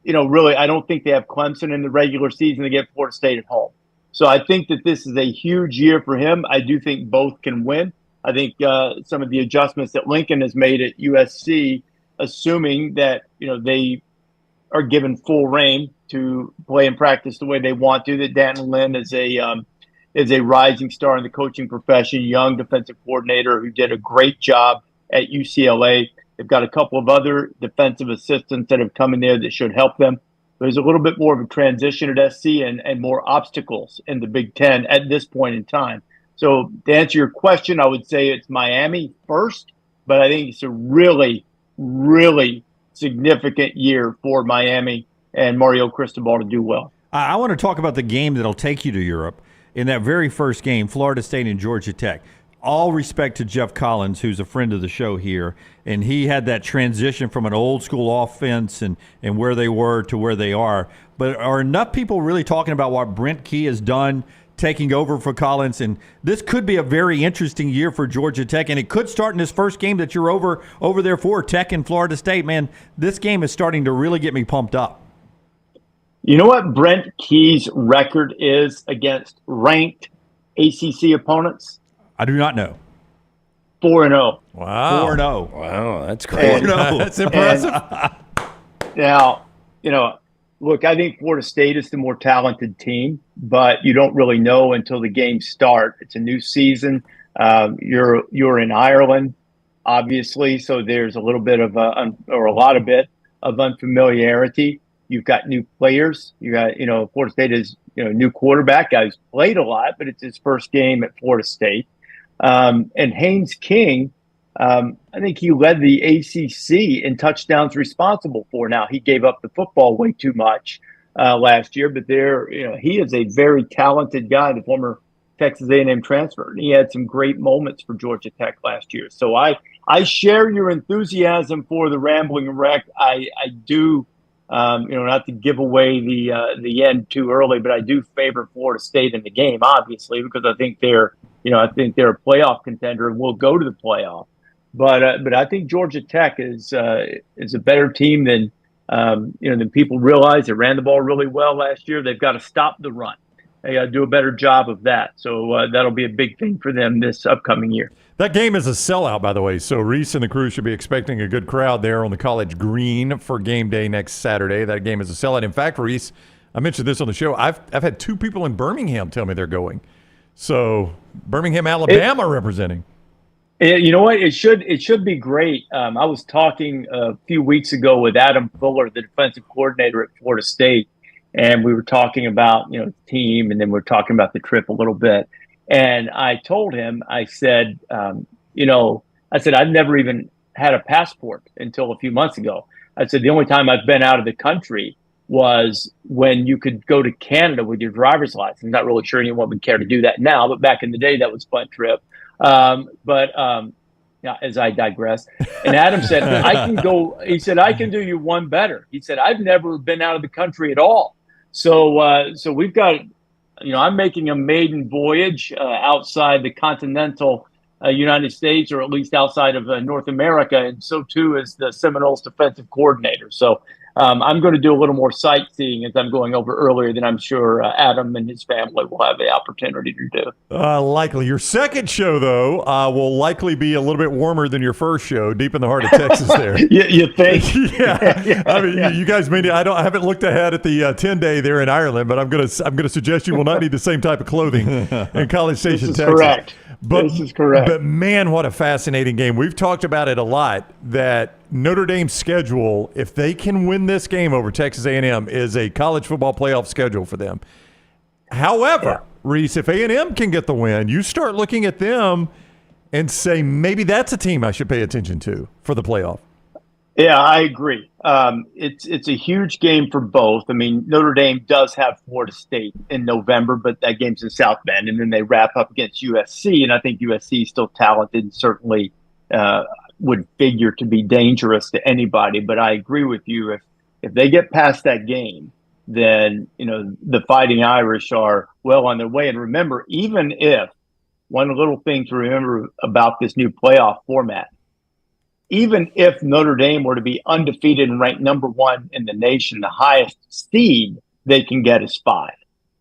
I don't think they have Clemson in the regular season. They get Florida State at home, so I think that this is a huge year for him. I do think both can win. I think some of the adjustments that Lincoln has made at USC, assuming that they are given full reign to play and practice the way they want to, that Danton Lynn is a rising star in the coaching profession, young defensive coordinator who did a great job at UCLA. They've got a couple of other defensive assistants that have come in there that should help them. There's a little bit more of a transition at SC and more obstacles in the Big Ten at this point in time. So to answer your question, I would say it's Miami first, but I think it's a really, really significant year for Miami and Mario Cristobal to do well. I want to talk about the game that'll take you to Europe. In that very first game, Florida State and Georgia Tech. All respect to Jeff Collins, who's a friend of the show here, and he had that transition from an old school offense and where they were to where they are. But are enough people really talking about what Brent Key has done taking over for Collins? And this could be a very interesting year for Georgia Tech, and it could start in this first game that you're over there for, Tech and Florida State. Man, this game is starting to really get me pumped up. You know what Brent Key's record is against ranked ACC opponents? I do not know. 4-0. Wow. 4-0. Wow, that's crazy. That's impressive. Now, look, I think Florida State is the more talented team, but you don't really know until the games start. It's a new season. You're in Ireland, obviously, so there's a little bit of a lot of unfamiliarity. You've got new players. You got, Florida State is, new quarterback. Guy's played a lot, but it's his first game at Florida State. And Haynes King, I think he led the ACC in touchdowns responsible for. Now, he gave up the football way too much last year, but he is a very talented guy, the former Texas A&M transfer. And he had some great moments for Georgia Tech last year. So I share your enthusiasm for the Rambling Wreck. I do. Not to give away the end too early, but I do favor Florida State in the game, obviously, because I think they're a playoff contender and will go to the playoff. But I think Georgia Tech is a better team than people realize. They ran the ball really well last year. They've got to stop the run. They got to do a better job of that. So that'll be a big thing for them this upcoming year. That game is a sellout, by the way. So Rece and the crew should be expecting a good crowd there on the College Green for game day next Saturday. That game is a sellout. In fact, Rece, I mentioned this on the show. I've had 2 people in Birmingham tell me they're going. So Birmingham, Alabama representing. You know what? It should be great. I was talking a few weeks ago with Adam Fuller, the defensive coordinator at Florida State, and we were talking about the team, and then we were talking about the trip a little bit. And I told him, I said, I've never even had a passport until a few months ago. I said, the only time I've been out of the country was when you could go to Canada with your driver's license. I'm not really sure anyone would care to do that now, but back in the day, that was a fun trip. as I digress. And Adam said, I can go. He said, I can do you one better. He said, I've never been out of the country at all. So we've got, I'm making a maiden voyage outside the continental United States, or at least outside of North America. And so too is the Seminoles defensive coordinator. So I'm going to do a little more sightseeing as I'm going over earlier than I'm sure Adam and his family will have the opportunity to do. Likely. Your second show, though, will likely be a little bit warmer than your first show, deep in the heart of Texas there. You think? Yeah. I mean, you guys may I haven't looked ahead at the 10-day there in Ireland, but I'm going to suggest you will not need the same type of clothing in College Station, Texas. Correct. This is correct. But man, what a fascinating game. We've talked about it a lot, that Notre Dame's schedule, if they can win this game over Texas A&M, is a college football playoff schedule for them. However, Rece, if A&M can get the win, you start looking at them and say, maybe that's a team I should pay attention to for the playoff. Yeah, I agree. It's a huge game for both. I mean, Notre Dame does have Florida State in November, but that game's in South Bend, and then they wrap up against USC, and I think USC is still talented and certainly would figure to be dangerous to anybody. But I agree with you. If they get past that game, then the Fighting Irish are well on their way. And remember, even if one little thing to remember about this new playoff format, even if Notre Dame were to be undefeated and ranked number 1 in the nation, the highest seed they can get is 5.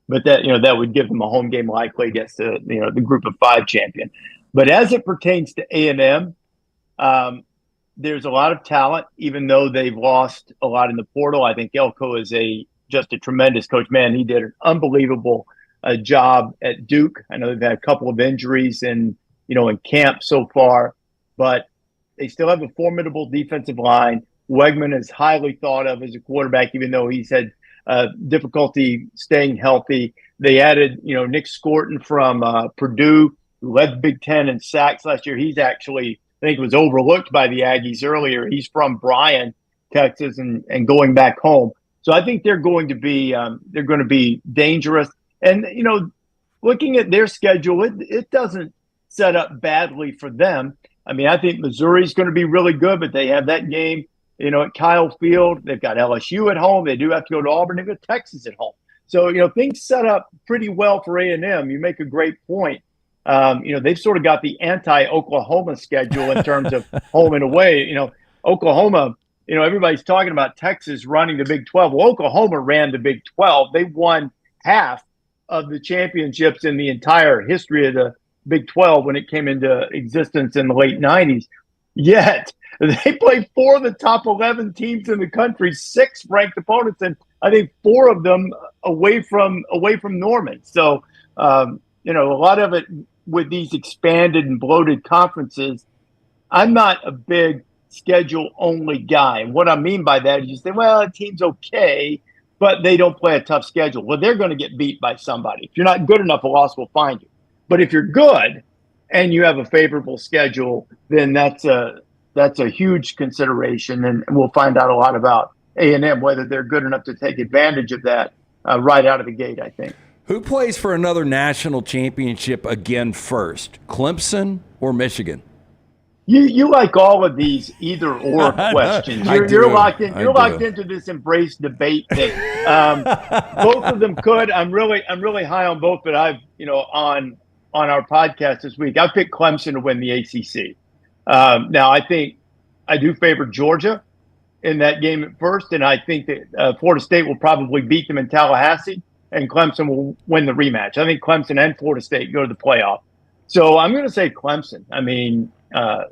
But that would give them a home game likely against the group of 5 champion. But as it pertains to A&M, there's a lot of talent, even though they've lost a lot in the portal. I think Elko is just a tremendous coach. Man, he did an unbelievable job at Duke. I know they've had a couple of injuries in camp so far, but they still have a formidable defensive line. Wegman is highly thought of as a quarterback, even though he's had difficulty staying healthy. They added, Nick Scorton from Purdue, who led the Big Ten in sacks last year. He's actually, I think, was overlooked by the Aggies earlier. He's from Bryan, Texas, and going back home. So I think they're going to be dangerous. And looking at their schedule, it doesn't set up badly for them. I mean, I think Missouri's going to be really good, but they have that game, at Kyle Field. They've got LSU at home. They do have to go to Auburn. They've got Texas at home. So, things set up pretty well for A&M. You make a great point. They've sort of got the anti-Oklahoma schedule in terms of home and away. Oklahoma, everybody's talking about Texas running the Big 12. Well, Oklahoma ran the Big 12. They won half of the championships in the entire history of the Big 12 when it came into existence in the late 90s. Yet they played 4 of the top 11 teams in the country, 6 ranked opponents, and I think 4 of them away from Norman. So, a lot of it with these expanded and bloated conferences, I'm not a big schedule-only guy. And what I mean by that is you say, well, a team's okay, but they don't play a tough schedule. Well, they're going to get beat by somebody. If you're not good enough, a loss will find you. But if you're good and you have a favorable schedule, then that's a huge consideration, and we'll find out a lot about A&M, whether they're good enough to take advantage of that right out of the gate, I think. Who plays for another national championship again first, Clemson or Michigan? You like all of these either or questions. You're locked in. You're locked into this embrace debate thing. Both of them could. I'm really high on both, but I've on our podcast this week, I picked Clemson to win the ACC. Now, I think I do favor Georgia in that game at first, and I think that Florida State will probably beat them in Tallahassee, and Clemson will win the rematch. I think Clemson and Florida State go to the playoff. So I'm going to say Clemson. I mean, I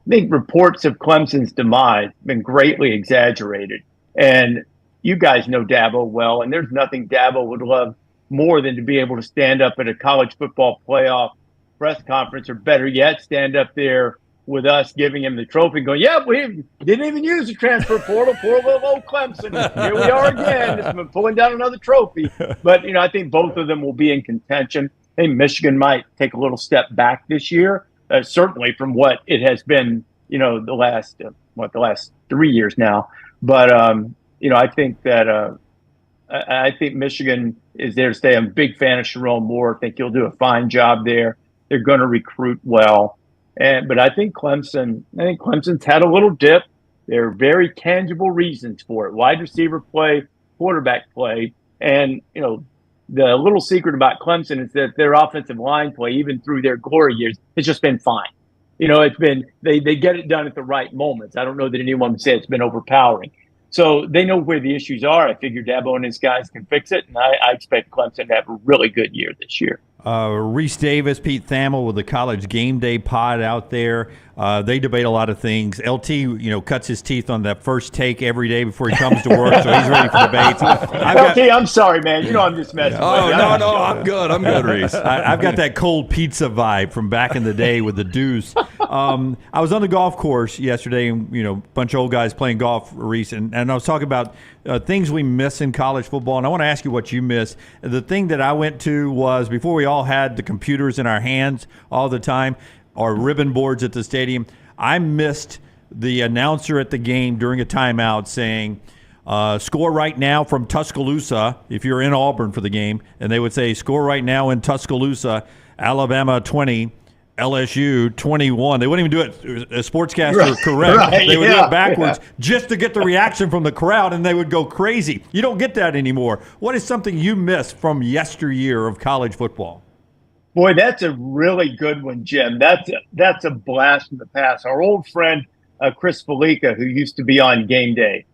think reports of Clemson's demise have been greatly exaggerated. And you guys know Dabo well, and there's nothing Dabo would love more than to be able to stand up at a college football playoff press conference, or better yet, stand up there with us giving him the trophy going, yeah, we didn't even use the transfer portal. Poor little old Clemson. Here we are again. It's pulling down another trophy. But, I think both of them will be in contention. I think Michigan might take a little step back this year, certainly from what it has been, the last 3 years now. But, I think that I think Michigan is there to stay. I'm a big fan of Sharon Moore. I think he'll do a fine job there. They're going to recruit well. But I think Clemson's had a little dip. There are very tangible reasons for it: wide receiver play, quarterback play, and the little secret about Clemson is that their offensive line play, even through their glory years, has just been fine. It's been they get it done at the right moments. I don't know that anyone would say it's been overpowering. So they know where the issues are. I figure Dabo and his guys can fix it, and I expect Clemson to have a really good year this year. Rece Davis, Pete Thamel with the College Game Day pod out there. They debate a lot of things. LT, cuts his teeth on that first take every day before he comes to work, so he's ready for debates. I'm sorry, man. I'm just messing with you. No, I'm good. I'm good, Reese. I've got that cold pizza vibe from back in the day with the Deuce. I was on the golf course yesterday, and a bunch of old guys playing golf, Reese, and I was talking about things we miss in college football, and I want to ask you what you miss. The thing that I went to was before we all had the computers in our hands all the time, or ribbon boards at the stadium. I missed the announcer at the game during a timeout saying, score right now from Tuscaloosa, if you're in Auburn for the game, and they would say, score right now in Tuscaloosa, Alabama 20, LSU 21. They wouldn't even do it a sportscaster correct. Right, they would do it backwards just to get the reaction from the crowd, and they would go crazy. You don't get that anymore. What is something you miss from yesteryear of college football? Boy, that's a really good one, Jim. That's a blast from the past. Our old friend Chris Felica, who used to be on Game Day,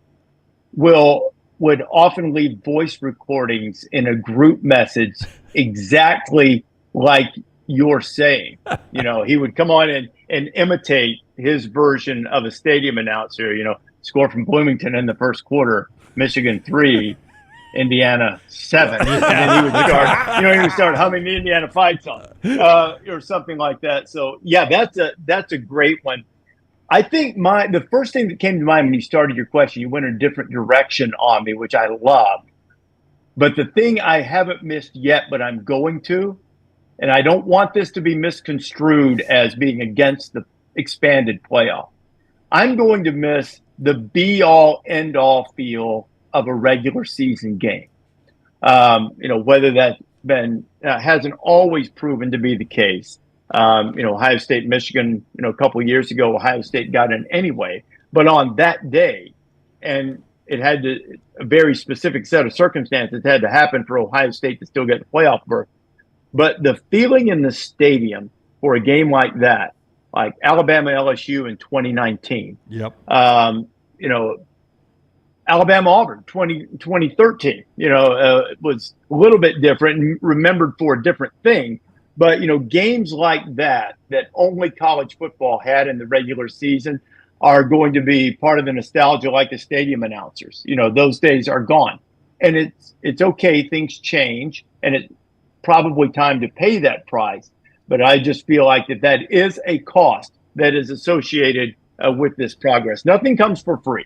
would often leave voice recordings in a group message exactly like you're saying. He would come on and imitate his version of a stadium announcer. Score from Bloomington in the first quarter, Michigan 3. Indiana 7, and then he would start humming the Indiana fight song, or something like that. So yeah, that's a great one. I think the first thing that came to mind when you started your question, you went in a different direction on me, which I loved. But the thing I haven't missed yet, but I'm going to, and I don't want this to be misconstrued as being against the expanded playoff. I'm going to miss the be-all, end-all feel of a regular season game. Whether that's been hasn't always proven to be the case. Ohio State, Michigan, a couple of years ago, Ohio State got in anyway. But on that day, and it had a very specific set of circumstances had to happen for Ohio State to still get the playoff berth. But the feeling in the stadium for a game like that, like Alabama LSU in 2019. Yep. Alabama Auburn 2013, was a little bit different and remembered for a different thing. But, games like that only college football had in the regular season are going to be part of the nostalgia, like the stadium announcers. Those days are gone. And it's okay. Things change, and it's probably time to pay that price. But I just feel like that is a cost that is associated with this progress. Nothing comes for free.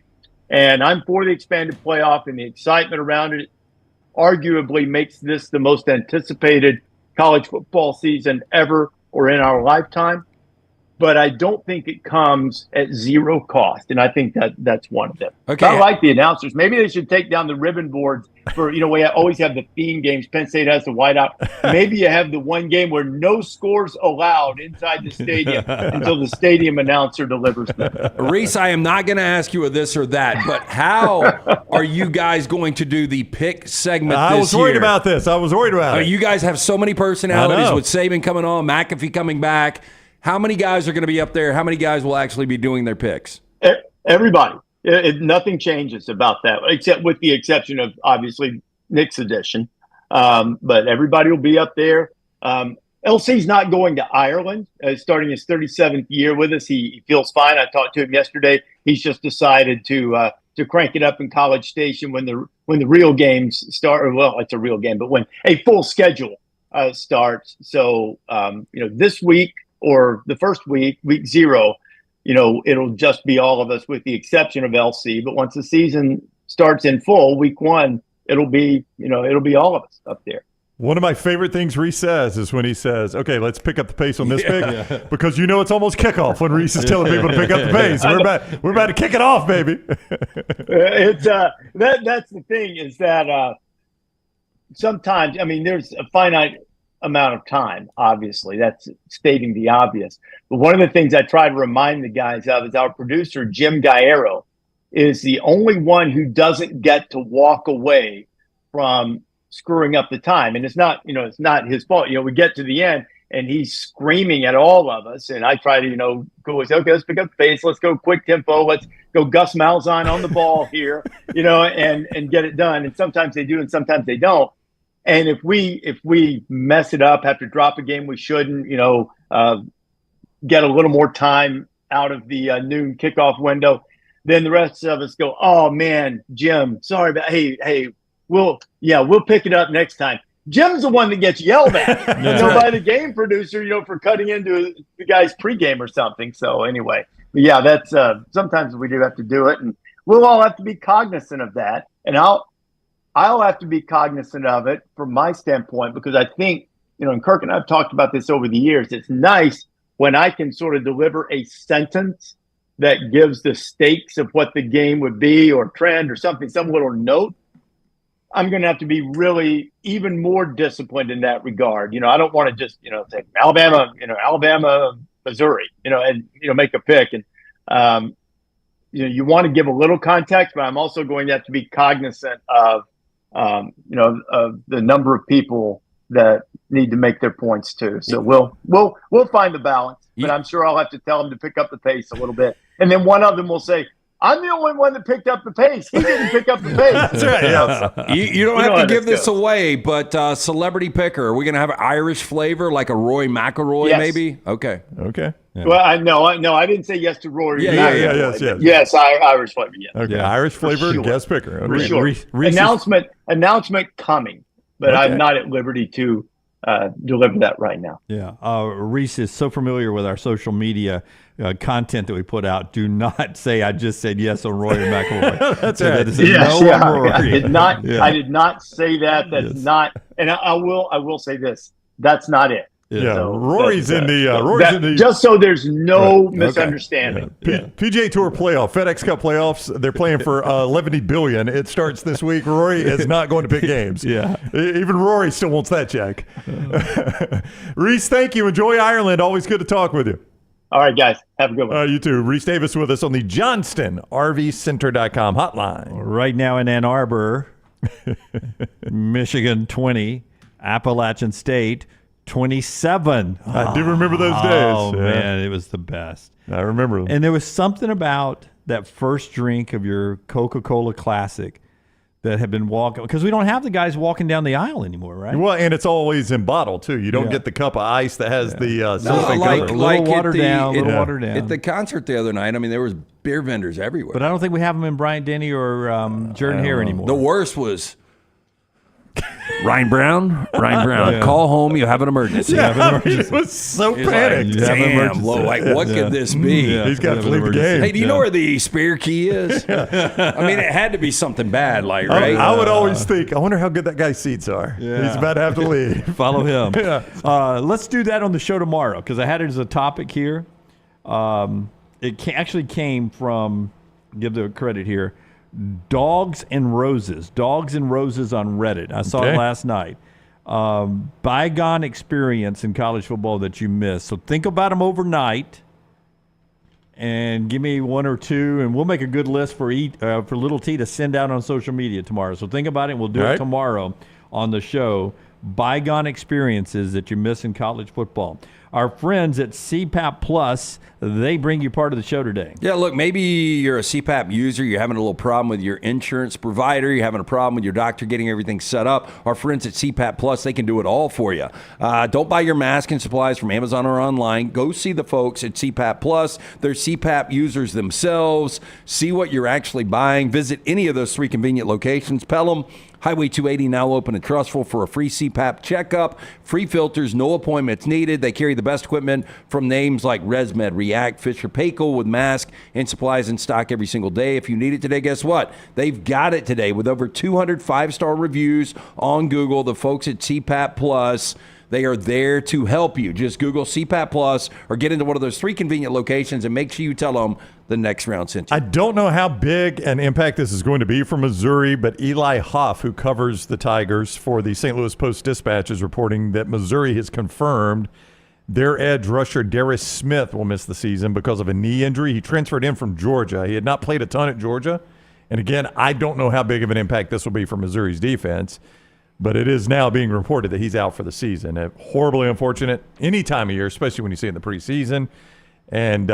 And I'm for the expanded playoff, and the excitement around it arguably makes this the most anticipated college football season ever or in our lifetime. But I don't think it comes at zero cost, and I think that's one of them. Okay. I like the announcers. Maybe they should take down the ribbon boards for, we always have the theme games. Penn State has the whiteout. Maybe you have the one game where no scores allowed inside the stadium until the stadium announcer delivers them. Reese, I am not going to ask you a this or that, but how are you guys going to do the pick segment this year? I was worried about this. You guys have so many personalities with Saban coming on, McAfee coming back. How many guys are going to be up there? How many guys will actually be doing their picks? Everybody. Nothing changes about that, except with the exception of, obviously, Nick's edition. But everybody will be up there. LC's not going to Ireland, starting his 37th year with us. He feels fine. I talked to him yesterday. He's just decided to crank it up in College Station when the real games start. Well, it's a real game, but when a full schedule starts. So, this week, or the first week 0, it'll just be all of us with the exception of LC. But once the season starts in full, week 1, it'll be all of us up there. One of my favorite things Rece says is when he says, okay, let's pick up the pace on this pick, because it's almost kickoff when Rece is telling people to pick up the pace. We're about to kick it off, baby. It's that's the thing, is that sometimes, there's a finite amount of time, obviously. That's stating the obvious. But one of the things I try to remind the guys of is our producer, Jim Galliero, is the only one who doesn't get to walk away from screwing up the time. And it's not his fault. We get to the end and he's screaming at all of us. And I try to, go and say, okay, let's pick up the pace. Let's go quick tempo. Let's go Gus Malzahn on the ball here, and get it done. And sometimes they do and sometimes they don't. And if we mess it up, have to drop a game we shouldn't, get a little more time out of the noon kickoff window, then the rest of us go, oh man, Jim, sorry about, hey, we'll pick it up next time. Jim's the one that gets yelled at, by the game producer, for cutting into the guy's pregame or something. So anyway, but yeah, that's sometimes we do have to do it, and we'll all have to be cognizant of that. And I'll have to be cognizant of it from my standpoint, because I think, and Kirk and I've talked about this over the years. It's nice when I can sort of deliver a sentence that gives the stakes of what the game would be, or trend or something, some little note. I'm going to have to be really even more disciplined in that regard. I don't want to just, say Alabama, Missouri, and, make a pick. And, you want to give a little context, but I'm also going to have to be cognizant of, of the number of people that need to make their points too. So we'll find the balance, but I'm sure I'll have to tell them to pick up the pace a little bit. And then one of them will say, I'm the only one that picked up the pace. He didn't pick up the pace. That's right. You don't have to give this away, but celebrity picker. Are we going to have an Irish flavor, like a Roy McIlroy, maybe? Okay. Yeah. Well, I didn't say yes to Rory. Yes. Irish flavor. Yes. Okay, Irish flavor guest picker. Okay. For sure. Announcement coming, but I'm not at liberty to deliver that right now. Yeah. Rece is so familiar with our social media content that we put out. Do not say I just said yes on Roy McIlroy. That's right. I did not say that. That's not. And I will say this. That's not it. Yeah, so Rory's in the just so there's no misunderstanding. Okay. PGA Tour playoff, FedEx Cup playoffs. They're playing for $11 billion. It starts this week. Rory is not going to pick games. Yeah, even Rory still wants that check. Rece, thank you. Enjoy Ireland. Always good to talk with you. All right, guys. Have a good one. You too. Rece Davis with us on the JohnstonRVCenter.com hotline. Right now in Ann Arbor, Michigan 20, Appalachian State 27. I do remember those days. Oh, man, it was the best. I remember them. And there was something about that first drink of your Coca-Cola Classic that had been walking, because we don't have the guys walking down the aisle anymore, right? Well, and it's always in bottle, too. You don't get the cup of ice that has the cellophane cover. Little watered down. At the concert the other night, there was beer vendors everywhere. But I don't think we have them in Bryant-Denny or Jordan Hare anymore. The worst was Ryan Brown, call home. You have an emergency. He was so panicked. Damn, what could this be? Yeah, he's got to leave the game. Hey, do you know where the spare key is? It had to be something bad, right? I would always think, I wonder how good that guy's seats are. Yeah. He's about to have to leave. Follow him. Let's do that on the show tomorrow, because I had it as a topic here. It actually came from, give the credit here, Dogs and Roses on Reddit. I saw it last night. Bygone experience in college football that you missed. So think about them overnight and give me one or two, and we'll make a good list for Little T to send out on social media tomorrow. So think about it, and we'll do it tomorrow on the show. Bygone experiences that you miss in college football. Our friends at CPAP Plus, they bring you part of the show today. Yeah, look, maybe you're a CPAP user. You're having a little problem with your insurance provider. You're having a problem with your doctor getting everything set up. Our friends at CPAP Plus, they can do it all for you. Don't buy your mask and supplies from Amazon or online. Go see the folks at CPAP Plus. They're CPAP users themselves. See what you're actually buying. Visit any of those 3 convenient locations. Pelham, Highway 280 now open at Trustful for a free CPAP checkup. Free filters, no appointments needed. They carry the best equipment from names like ResMed, React, Fisher Paykel, with masks and supplies in stock every single day. If you need it today, guess what? They've got it today with over 200 5-star reviews on Google. The folks at CPAP Plus, They are there to help you. Just Google CPAP Plus or get into one of those 3 convenient locations and make sure you tell them the Next Round sent you. I don't know how big an impact this is going to be for Missouri, but Eli Hoff, who covers the Tigers for the St. Louis Post-Dispatch, is reporting that Missouri has confirmed their edge rusher Darius Smith will miss the season because of a knee injury. He transferred in from Georgia. He had not played a ton at Georgia. And again, I don't know how big of an impact this will be for Missouri's defense, but it is now being reported that he's out for the season. Horribly unfortunate any time of year, especially when you see it in the preseason. And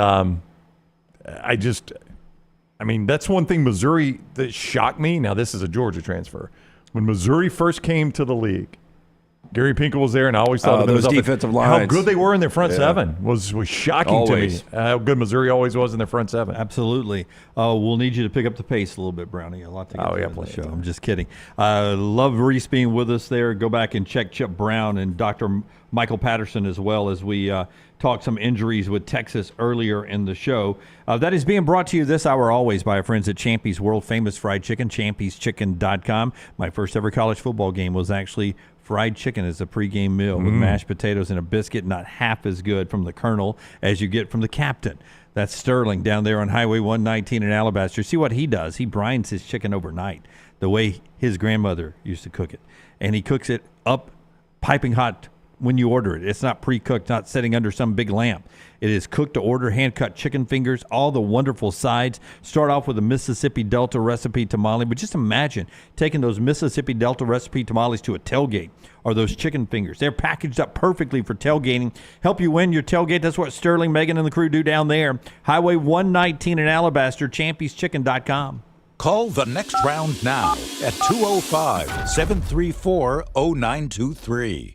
that's one thing Missouri that shocked me. Now, this is a Georgia transfer. When Missouri first came to the league, Gary Pinkel was there, and I always thought of those defensive lines. How good they were in their front seven was shocking to me. How good Missouri always was in their front seven. Absolutely. We'll need you to pick up the pace a little bit, Brownie. A lot to get to the show. I'm just kidding. Love Rece being with us there. Go back and check Chip Brown and Dr. Michael Patterson as well as we talk some injuries with Texas earlier in the show. That is being brought to you this hour always by our friends at Champy's World Famous Fried Chicken, champyschicken.com. My first ever college football game was actually fried chicken as a pregame meal with mashed potatoes and a biscuit, not half as good from the Colonel as you get from the Captain. That's Sterling down there on Highway 119 in Alabaster. See what he does. He brines his chicken overnight the way his grandmother used to cook it. And he cooks it up piping hot when you order it. It's not pre-cooked, not sitting under some big lamp. It is cooked to order, hand-cut chicken fingers, all the wonderful sides. Start off with a Mississippi Delta recipe tamale, but just imagine taking those Mississippi Delta recipe tamales to a tailgate or those chicken fingers. They're packaged up perfectly for tailgating. Help you win your tailgate. That's what Sterling, Megan, and the crew do down there. Highway 119 in Alabaster, champyschicken.com. Call the Next Round now at 205-734-0923.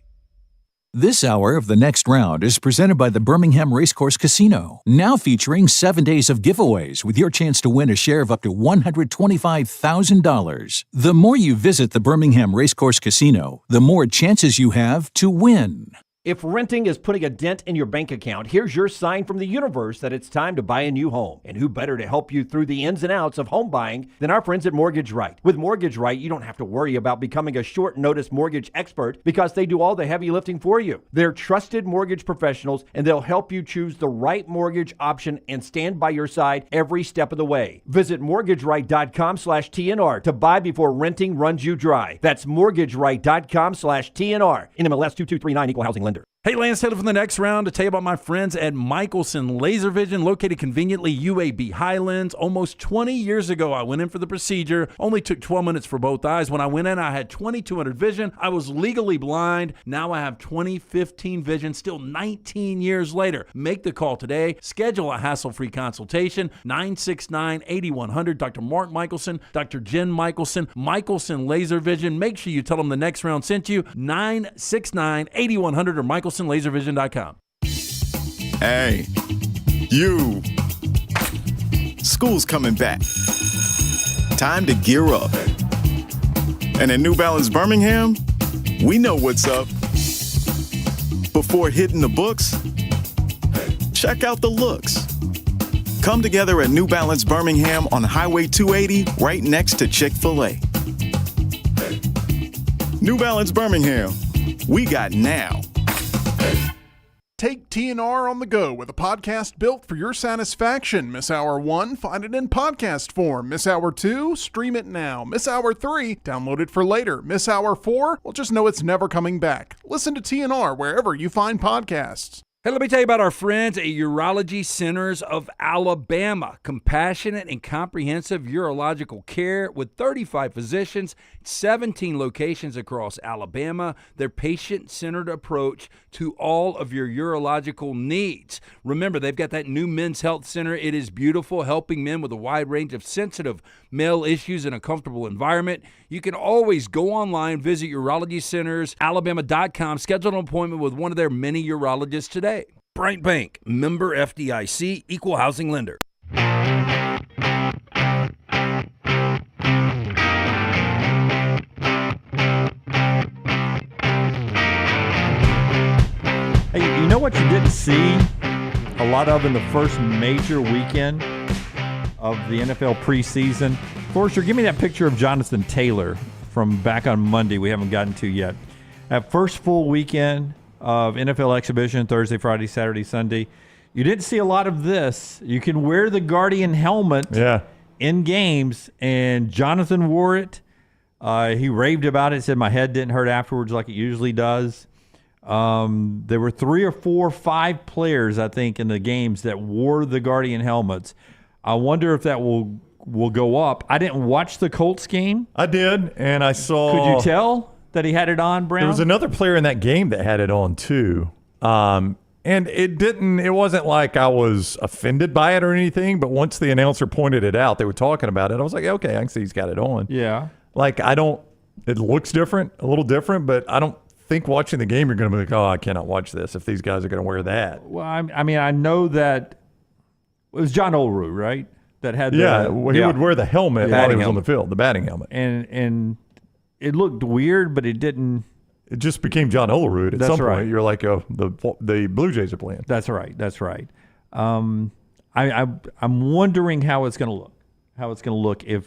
This hour of The Next Round is presented by the Birmingham Racecourse Casino, now featuring 7 days of giveaways with your chance to win a share of up to $125,000. The more you visit the Birmingham Racecourse Casino, the more chances you have to win. If renting is putting a dent in your bank account, here's your sign from the universe that it's time to buy a new home. And who better to help you through the ins and outs of home buying than our friends at Mortgage Right. With Mortgage Right, you don't have to worry about becoming a short notice mortgage expert because they do all the heavy lifting for you. They're trusted mortgage professionals and they'll help you choose the right mortgage option and stand by your side every step of the way. Visit mortgageright.com/TNR to buy before renting runs you dry. That's mortgageright.com/TNR. NMLS 2239, Equal Housing Lender. Hey, Lance Taylor from the Next Round to tell you about my friends at Michelson Laser Vision, located conveniently UAB Highlands. Almost 20 years ago, I went in for the procedure. Only took 12 minutes for both eyes. When I went in, I had 2200 vision. I was legally blind. Now I have 20/15 vision, still 19 years later. Make the call today. Schedule a hassle-free consultation, 969-8100. Dr. Mark Michelson, Dr. Jen Michelson, Michelson Laser Vision. Make sure you tell them the Next Round sent you, 969-8100 or MichelsonLaserVision.com. Hey, you. School's coming back. Time to gear up. And at New Balance Birmingham, we know what's up. Before hitting the books, check out the looks. Come together at New Balance Birmingham on Highway 280, right next to Chick-fil-A. New Balance Birmingham, we got now. Take TNR on the go with a podcast built for your satisfaction. Miss Hour 1? Find it in podcast form. Miss Hour 2? Stream it now. Miss Hour 3? Download it for later. Miss Hour 4? Well, just know it's never coming back. Listen to TNR wherever you find podcasts. Hey, let me tell you about our friends at Urology Centers of Alabama. Compassionate and comprehensive urological care with 35 physicians, 17 locations across Alabama. Their patient-centered approach to all of your urological needs. Remember, they've got that new men's health center. It is beautiful, helping men with a wide range of sensitive male issues in a comfortable environment. You can always go online, visit urologycentersalabama.com, schedule an appointment with one of their many urologists today. Bryant Bank, member FDIC, equal housing lender. Hey, you know what you didn't see a lot of in the first major weekend of the NFL preseason? Forrester, give me that picture of Jonathan Taylor from back on Monday we haven't gotten to yet. That first full weekend of NFL exhibition, Thursday, Friday, Saturday, Sunday. You didn't see a lot of this. You can wear the Guardian helmet in games, and Jonathan wore it. He raved about it, said my head didn't hurt afterwards like it usually does. There were 3 or 4, 5 players, I think, in the games that wore the Guardian helmets. I wonder if that will go up. I didn't watch the Colts game. I did, and I saw... Could you tell that he had it on, Brown? There was another player in that game that had it on, too. And it wasn't like I was offended by it or anything, but once the announcer pointed it out, they were talking about it, I was like, okay, I can see he's got it on. Yeah. Like, it looks different, a little different, but I don't think watching the game you're going to be like, oh, I cannot watch this if these guys are going to wear that. Well, I mean, I know that it was John Olerud, right? That had he would wear the helmet while he was on the field, the batting helmet. And it looked weird, but it didn't. It just became John Olerud. At some point, you're like, oh, the Blue Jays are playing. That's right. That's right. I'm wondering how it's going to look. How it's going to look if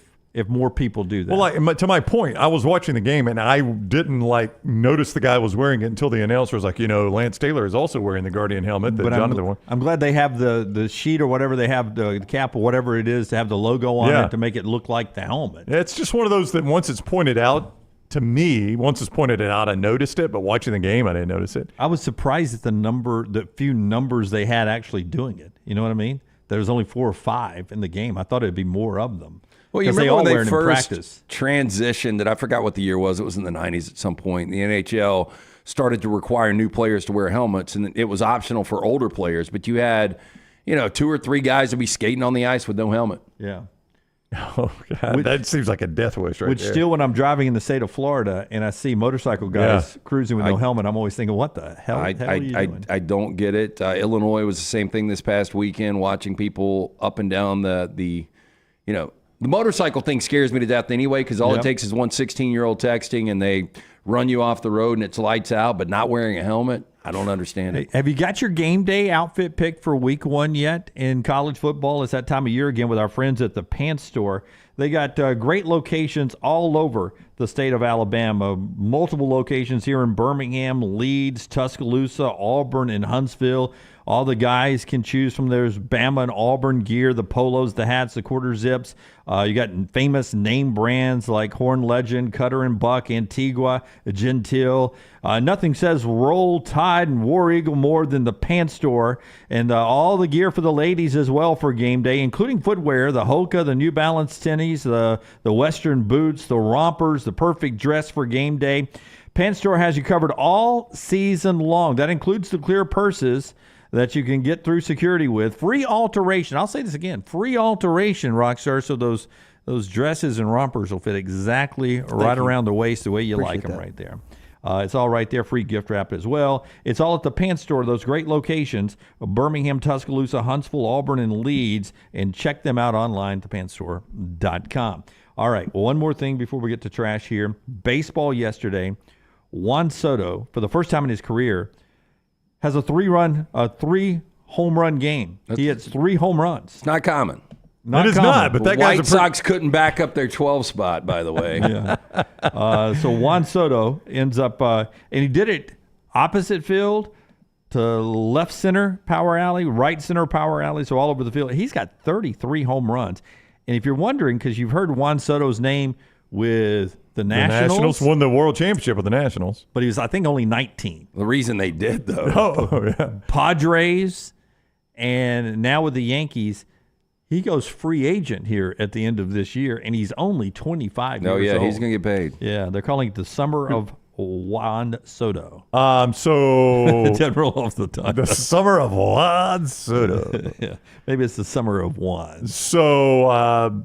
more people do that. Well, to my point, I was watching the game and I didn't notice the guy was wearing it until the announcer was like, Lance Taylor is also wearing the Guardian helmet that Jonathan wore. I'm glad they have the sheet or whatever they have, the cap or whatever it is, to have the logo on it to make it look like the helmet. It's just one of those that once it's pointed out, to me, once it's pointed out, I noticed it, but watching the game, I didn't notice it. I was surprised at the few numbers they had actually doing it. You know what I mean? There was only 4 or 5 in the game. I thought it'd be more of them. Well, you remember when they first transitioned, I forgot what the year was. It was in the 90s at some point. The NHL started to require new players to wear helmets, and it was optional for older players. But you had, 2 or 3 guys to be skating on the ice with no helmet. Yeah. Oh, God, that seems like a death wish right there. Which still, when I'm driving in the state of Florida and I see motorcycle guys cruising with no helmet, I'm always thinking, what the hell are you doing? I don't get it. Illinois was the same thing this past weekend, watching people up and down the motorcycle thing scares me to death anyway, because all it takes is one 16-year-old texting and they run you off the road and it's lights out, but not wearing a helmet. I don't understand it. Have you got your game day outfit picked for week 1 yet in college football? It's that time of year again with our friends at the Pants Store. They got great locations all over the state of Alabama, multiple locations here in Birmingham, Leeds, Tuscaloosa, Auburn, and Huntsville. All the guys can choose from. There's Bama and Auburn gear, the polos, the hats, the quarter zips. You got famous name brands like Horn Legend, Cutter and Buck, Antigua, Gentile. Nothing says Roll Tide and War Eagle more than the Pants Store. And all the gear for the ladies as well for game day, including footwear, the Hoka, the New Balance tennies, the Western boots, the rompers, the perfect dress for game day. Pants Store has you covered all season long. That includes the clear purses that you can get through security with. Free alteration. I'll say this again. Free alteration, Rockstar, so those dresses and rompers will fit exactly right around the waist the way you like them right there. It's all right there. Free gift wrap as well. It's all at the Pants Store, those great locations of Birmingham, Tuscaloosa, Huntsville, Auburn, and Leeds. And check them out online at thepantstore.com. All right, well, one more thing before we get to trash here. Baseball yesterday. Juan Soto, for the first time in his career, has a 3-home run game. He hits 3 home runs. It's not common. It is not, but that guy's White Sox couldn't back up their 12 spot, by the way. So Juan Soto ends up, and he did it opposite field to left center power alley, right center power alley, so all over the field. He's got 33 home runs. And if you're wondering, because you've heard Juan Soto's name with the Nationals. The Nationals won the World Championship with the Nationals. But he was, I think, only 19. The reason they did, though. Padres, and now with the Yankees, he goes free agent here at the end of this year, and he's only 25 years old. He's going to get paid. Yeah, they're calling it the summer of Juan Soto. So didn't roll off the tongue. The summer of Juan Soto. Yeah, maybe it's the summer of Juan. So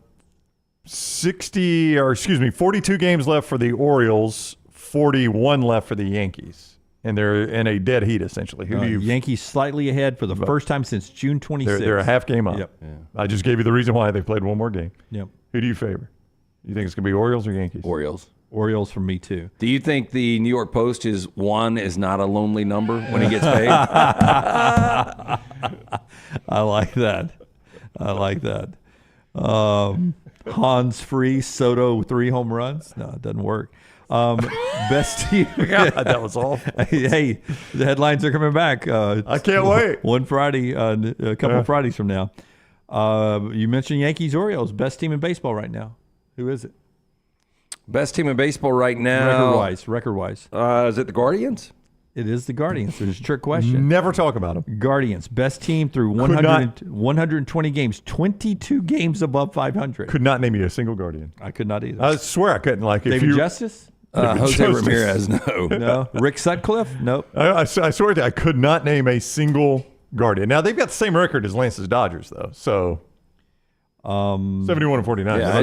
42 games left for the Orioles, 41 left for the Yankees. And they're in a dead heat, essentially. Yankees slightly ahead for the first time since June 26th. They're a half game up. Yep. Yeah. I just gave you the reason why they played one more game. Yep. Who do you favor? You think it's going to be Orioles or Yankees? Orioles for me, too. Do you think the New York Post is not a lonely number when he gets paid? I like that. Hans free, Soto 3 home runs. No, it doesn't work. Best team. God, that was awful. Hey, the headlines are coming back. I can't wait. One Friday, a couple of Fridays from now. You mentioned Yankees, Orioles. Best team in baseball right now. Who is it? Best team in baseball right now. Record-wise. Is it the Guardians? It is the Guardians. There's a trick question. Never talk about them. Guardians, best team through 120 games, 22 games above 500. Could not name you a single Guardian. I could not either. I swear I couldn't. Like if David you Justice? Jose Ramirez, no. No. Rick Sutcliff? Nope. I swear to you, I could not name a single Guardian. Now they've got the same record as Lance's Dodgers, though. So 71-49. Yeah,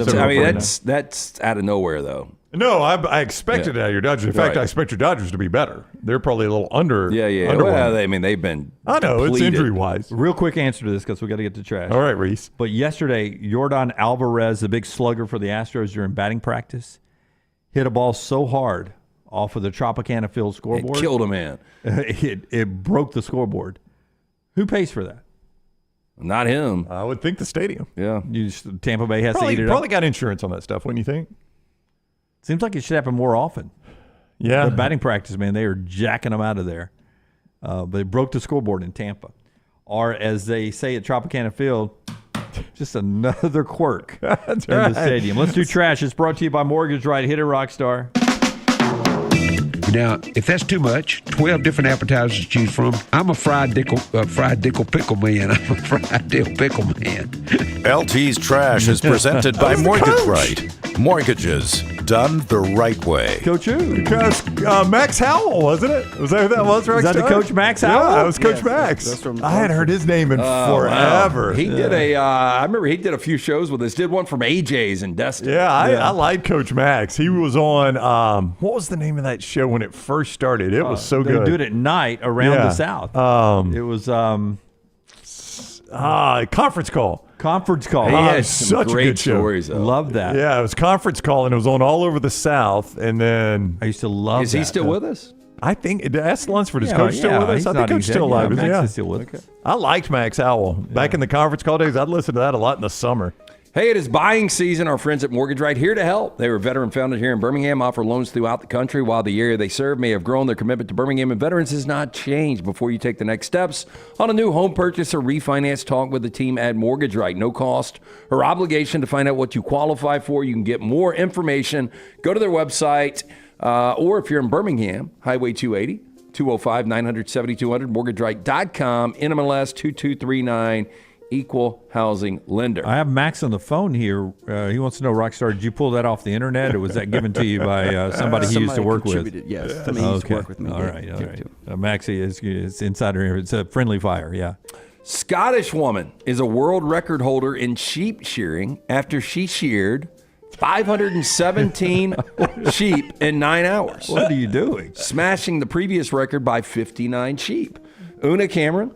that's out of nowhere, though. No, I expected it out of your Dodgers. In fact, I expect your Dodgers to be better. They're probably a little under. Yeah. Under well, they've been. I know depleted. it's injury wise. Real quick answer to this because we got to get to trash. All right, Reese. But yesterday, Yordan Alvarez, the big slugger for the Astros during batting practice, hit a ball so hard off of the Tropicana Field scoreboard. It killed a man. It broke the scoreboard. Who pays for that? Not him. I would think the stadium. Yeah. Tampa Bay has to eat it up. Probably got insurance on that stuff, wouldn't you think? Seems like it should happen more often. Yeah. The batting practice, man, they are jacking them out of there. But it broke the scoreboard in Tampa. Or as they say at Tropicana Field, just another quirk in the stadium. Let's do trash. It's brought to you by Mortgage Right. Hit it, Rockstar. Now, if that's too much, 12 different appetizers to choose from. I'm a fried dickle pickle man. I'm a fried dill pickle man. LT's Trash is presented by Mortgage Right. Mortgages done the right way. Coach who? Because Max Howell, wasn't it? Was that who that was? Is that the Coach Max Howell? Yeah, that was Coach Max. That's from I hadn't heard his name in forever. Wow. He did I remember he did a few shows with us. Did one from AJ's and Destin. Yeah, I liked Coach Max. He was on, what was the name of that show when it first started? It was so good. They do it at night around the South. It was Conference Call. Conference Call. He had such some a great good show. stories, though. Love that. Yeah, it was Conference Call, and it was on all over the South. And then I used to love Is he still with us? I think ask Lunceford. Is Coach still with us? I think Coach still alive. Max is still with us. I liked Max Howell back in the Conference Call days. I'd listen to that a lot in the summer. Hey, it is buying season. Our friends at Mortgage Right here to help. They were veteran founded here in Birmingham, offer loans throughout the country. While the area they serve may have grown, their commitment to Birmingham and veterans has not changed. Before you take the next steps on a new home purchase or refinance, talk with the team at Mortgage Right. No cost or obligation to find out what you qualify for. You can get more information. Go to their website, or if you're in Birmingham, Highway 280, 205-900-7200, mortgageright.com, NMLS 2239. Equal housing lender. I have Max on the phone here. He wants to know, Rockstar, did you pull that off the internet, or was that given to you by somebody he used to work with? Yes, somebody used to work with me. All right. Max is insider here. It's a friendly fire, yeah. Scottish woman is a world record holder in sheep shearing after she sheared 517 sheep in 9 hours. What are you doing? Smashing the previous record by 59 sheep. Una Cameron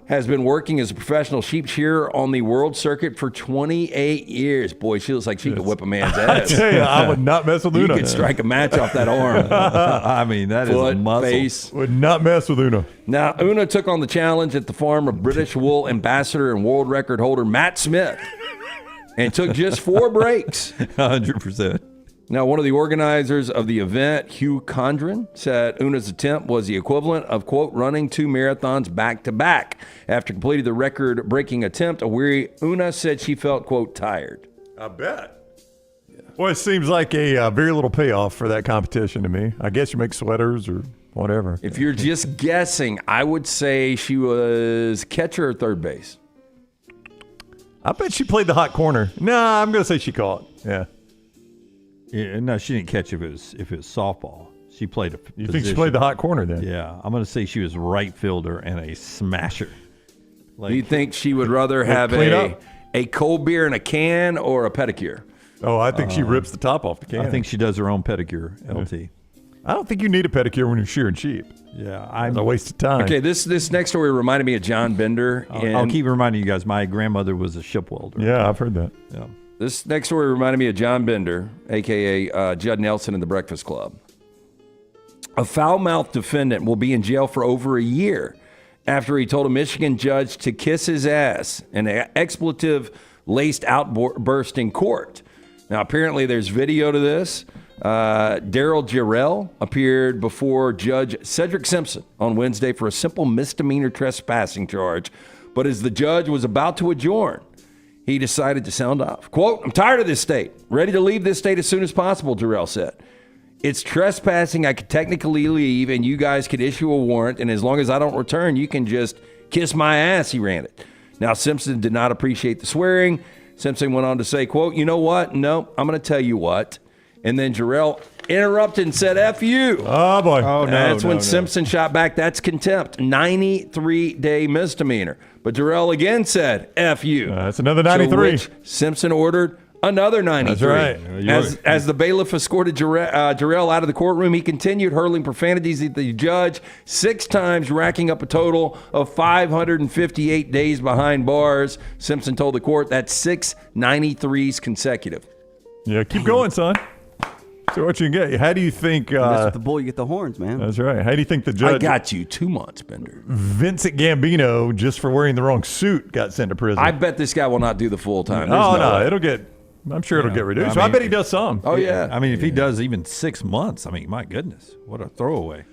has been working as a professional sheep shearer on the world circuit for 28 years. Boy, she looks like she could whip a man's ass. I tell you, I would not mess with Una. You could strike a match off that arm. I mean, that is a muscle. Face. Would not mess with Una. Now, Una took on the challenge at the farm of British wool ambassador and world record holder Matt Smith and took just 4 breaks. 100%. Now, one of the organizers of the event, Hugh Condren, said Una's attempt was the equivalent of, quote, running 2 marathons back-to-back. After completing the record-breaking attempt, a weary Una said she felt, quote, tired. I bet. Well, it seems like a very little payoff for that competition to me. I guess you make sweaters or whatever. If you're just guessing, I would say she was catcher or third base. I bet she played the hot corner. Nah, I'm going to say she caught. Yeah. Yeah, no, she didn't catch if it was softball. She played a position. You think she played the hot corner then? Yeah, I'm going to say she was right fielder and a smasher. Do you think she would rather have a cold beer in a can or a pedicure? Oh, I think she rips the top off the can. I think she does her own pedicure, LT. I don't think you need a pedicure when you're shearing sheep. Yeah, it's a waste of time. Okay, this next story reminded me of John Bender. I'll keep reminding you guys, my grandmother was a ship welder. Yeah, I've heard that. Yeah. This next story reminded me of John Bender, a.k.a. Judd Nelson in The Breakfast Club. A foul-mouthed defendant will be in jail for over a year after he told a Michigan judge to kiss his ass, an expletive-laced outburst in court. Now, apparently there's video to this. Daryl Jarrell appeared before Judge Cedric Simpson on Wednesday for a simple misdemeanor trespassing charge. But as the judge was about to adjourn, he decided to sound off. Quote, "I'm tired of this state. Ready to leave this state as soon as possible," Jarrell said. "It's trespassing. I could technically leave, and you guys could issue a warrant, and as long as I don't return, you can just kiss my ass," he ranted. Now, Simpson did not appreciate the swearing. Simpson went on to say, quote, "You know what? No, I'm going to tell you what." And then Jarrell interrupted and said, "F you." Oh, boy. Oh, no. That's when Simpson shot back. That's contempt. 93-day misdemeanor. But Jarrell again said, "F you." That's another 93. To which Simpson ordered another 93. That's right. As the bailiff escorted Jarrell out of the courtroom, he continued hurling profanities at the judge 6 times, racking up a total of 558 days behind bars. Simpson told the court that's 6 93s consecutive. Yeah, keep going, son. So what you get? How do you think? Mess with the bull, you get the horns, man. That's right. How do you think the judge? I got you 2 months, Bender. Vincent Gambino, just for wearing the wrong suit, got sent to prison. I bet this guy will not do the full time. No, it'll get. I'm sure it'll get reduced. I bet he does some. Oh yeah. I mean, if he does even 6 months, I mean, my goodness, what a throwaway.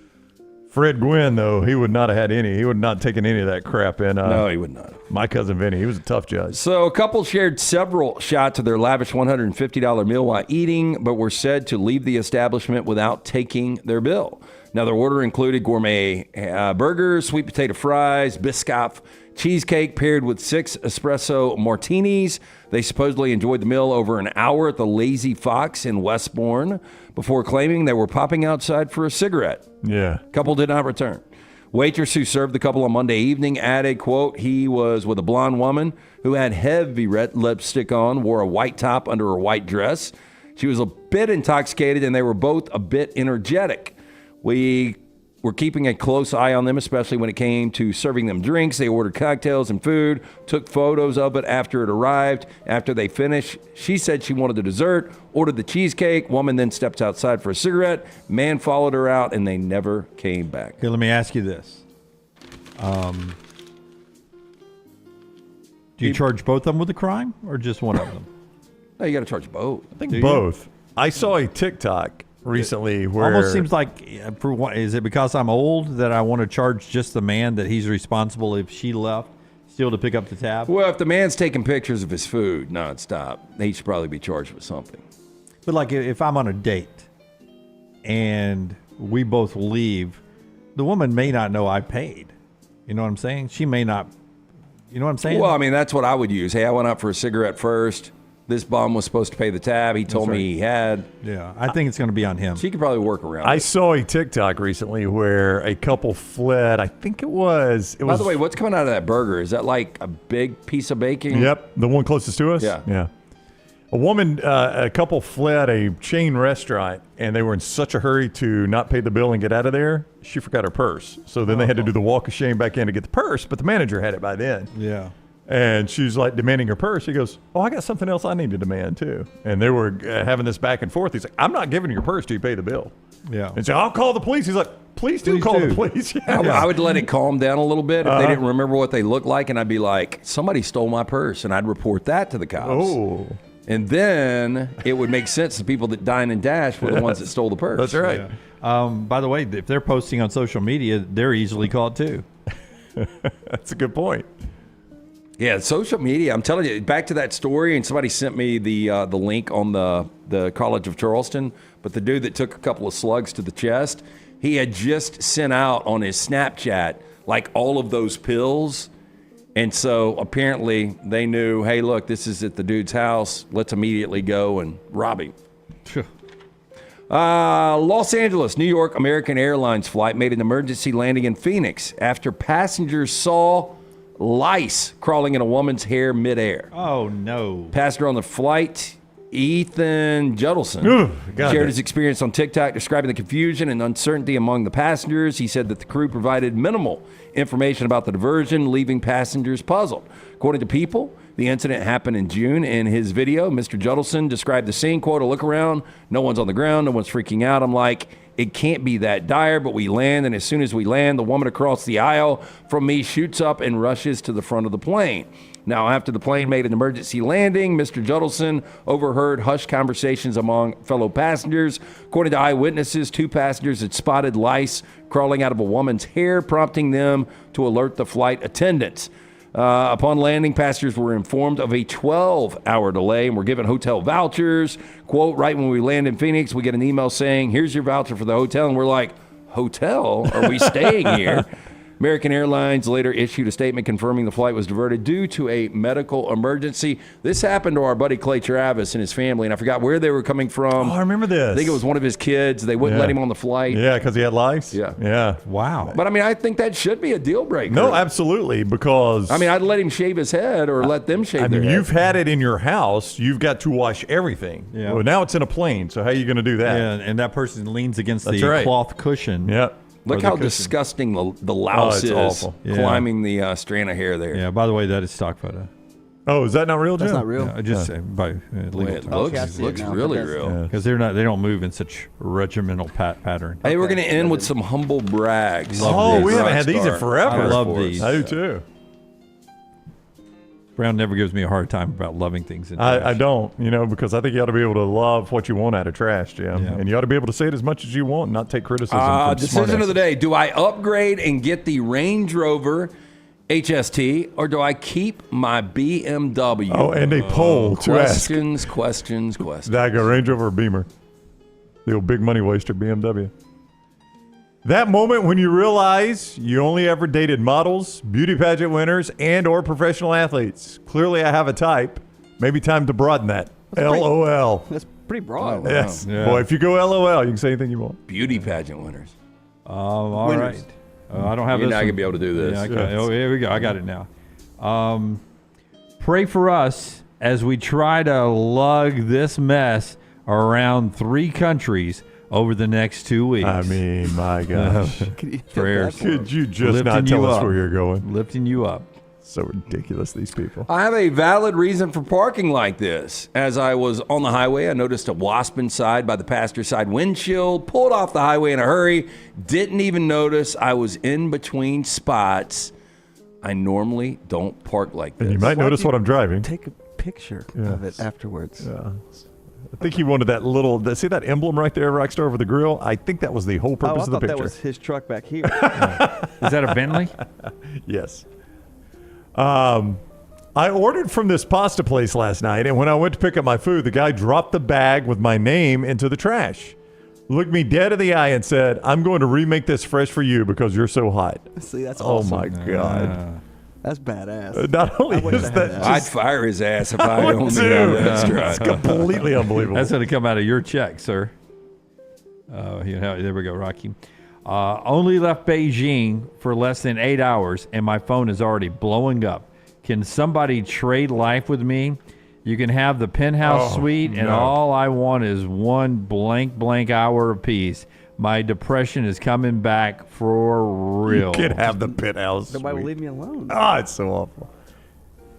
Fred Gwynn, though, he would not have had any. He would not taken any of that crap. And no, he would not. My cousin Vinny, he was a tough judge. So a couple shared several shots of their lavish $150 meal while eating, but were said to leave the establishment without taking their bill. Now, their order included gourmet burgers, sweet potato fries, Biscoff cheesecake paired with 6 espresso martinis. They supposedly enjoyed the meal over an hour at the Lazy Fox in Westbourne before claiming they were popping outside for a cigarette. Yeah. Couple did not return. Waitress who served the couple on Monday evening added, quote, "He was with a blonde woman who had heavy red lipstick on, wore a white top under her white dress. She was a bit intoxicated, and they were both a bit energetic. We were keeping a close eye on them, especially when it came to serving them drinks. They ordered cocktails and food, took photos of it after it arrived. After they finished, she said she wanted the dessert, ordered the cheesecake. Woman then stepped outside for a cigarette. Man followed her out, and they never came back." Okay, let me ask you this. Do you charge both of them with a crime or just one of them? No, you got to charge both. I think both. I saw a TikTok recently where almost seems like, for what, is it because I'm old that I want to charge just the man that he's responsible if she left still to pick up the tab? Well, if the man's taking pictures of his food nonstop, he should probably be charged with something. But like if I'm on a date and we both leave, the woman may not know I paid. You know what I'm saying? She may not. You know what I'm saying? Well, I mean, that's what I would use. Hey, I went out for a cigarette first. This bum was supposed to pay the tab. He told me he had. Yeah, I think it's going to be on him. She could probably work around I saw a TikTok recently where a couple fled. I think it was. By the way, what's coming out of that burger? Is that like a big piece of bacon? Yep, the one closest to us. Yeah. A couple fled a chain restaurant, and they were in such a hurry to not pay the bill and get out of there. She forgot her purse. So then they had to do the walk of shame back in to get the purse, but the manager had it by then. Yeah. And she's like demanding her purse. He goes, "Oh, I got something else I need to demand too." And they were having this back and forth. He's like, "I'm not giving you your purse till you pay the bill." Yeah. And so I'll call the police. He's like, "Please do call the police." Yeah. I would let it calm down a little bit if they didn't remember what they looked like, and I'd be like, "Somebody stole my purse," and I'd report that to the cops. Oh. And then it would make sense the people that dine and dash were the ones that stole the purse. That's right. Yeah. By the way, if they're posting on social media, they're easily caught too. That's a good point. Yeah, social media. I'm telling you, back to that story, and somebody sent me the link on the College of Charleston. But the dude that took a couple of slugs to the chest, he had just sent out on his Snapchat like all of those pills. And so apparently they knew, hey, look, this is at the dude's house. Let's immediately go and rob him. Los Angeles, New York American Airlines flight made an emergency landing in Phoenix after passengers saw lice crawling in a woman's hair midair. Oh, no. Passenger on the flight, Ethan Judelson, shared his experience on TikTok, describing the confusion and uncertainty among the passengers. He said that the crew provided minimal information about the diversion, leaving passengers puzzled. According to People, the incident happened in June. In his video, Mr. Judelson described the scene, quote, "A look around, no one's on the ground, no one's freaking out. I'm like, it can't be that dire, but we land, and as soon as we land, the woman across the aisle from me shoots up and rushes to the front of the plane. Now, after the plane made an emergency landing, Mr. Judelson overheard hushed conversations among fellow passengers. According to eyewitnesses, 2 passengers had spotted lice crawling out of a woman's hair, prompting them to alert the flight attendants. Upon landing, passengers were informed of a 12-hour delay and were given hotel vouchers. Quote, right when we land in Phoenix, we get an email saying, here's your voucher for the hotel. And we're like, hotel? Are we staying here? American Airlines later issued a statement confirming the flight was diverted due to a medical emergency. This happened to our buddy Clay Travis and his family, and I forgot where they were coming from. Oh, I remember this. I think it was one of his kids. They wouldn't let him on the flight. Yeah, because he had lice? Yeah. Yeah. Wow. But, I mean, I think that should be a deal breaker. No, absolutely, because... I mean, I'd let him shave his head or let them shave their head. You've had it in your house. You've got to wash everything. Yeah. Well, now it's in a plane, so how are you going to do that? Yeah, and that person leans against That's the right. cloth cushion. Yeah. Look how disgusting the louse is awful. climbing the strand of hair there. Yeah, by the way, that is stock photo. Oh, is that not real, Jim? That's not real. Yeah, just by legal It terms. looks really real. Because they don't move in such regimental pattern. Hey, we're going to end with some humble brags. Oh, we haven't had these in Rockstar. forever. I love these. I do too. Brown never gives me a hard time about loving things. In I don't, because I think you ought to be able to love what you want out of trash, Jim. Yeah. And you ought to be able to say it as much as you want and not take criticism from Decision of the smartasses. day. Do I upgrade and get the Range Rover HST, or do I keep my BMW? Oh, and a poll to ask. Questions. Did I go Range Rover or Beamer? The old big money waster BMW. That moment when you realize you only ever dated models, beauty pageant winners, and or professional athletes. Clearly I have a type. Maybe time to broaden that. LOL. That's pretty broad. Yes. Yeah. Boy, if you go LOL, you can say anything you want. Beauty pageant winners. All Winners. right. I don't have You're this. not one. going to be able to do this. Yeah, okay. Oh, here we go. I got it now. Pray for us as we try to lug this mess around 3 countries over the next 2 weeks. I mean, my gosh. Prayers. Could you just Lifting not tell you us up. where you're going? Lifting you up. So ridiculous, these people. I have a valid reason for parking like this. As I was on the highway, I noticed a wasp inside by the passenger side windshield, pulled off the highway in a hurry, didn't even notice I was in between spots. I normally don't park like this. And you might notice what I'm driving. Take a picture of it afterwards. Yeah. I think he wanted that little, see that emblem right there, Rockstar, over the grill? I think that was the whole purpose of the picture. That was his truck back here. Is that a Bentley? Yes. I ordered from this pasta place last night, and when I went to pick up my food, the guy dropped the bag with my name into the trash. Looked me dead in the eye and said, I'm going to remake this fresh for you because you're so hot. See, that's awesome. Oh, my God. That's badass. Not only is that I'd fire his ass if I owned the restaurant. It's completely unbelievable. That's going to come out of your check, sir. There we go, Rocky. Only left Beijing for less than 8 hours, and my phone is already blowing up. Can somebody trade life with me? You can have the penthouse suite, and all I want is one blank hour apiece. My depression is coming back for real. You can have the penthouse. Nobody will suite. leave me alone. It's so awful.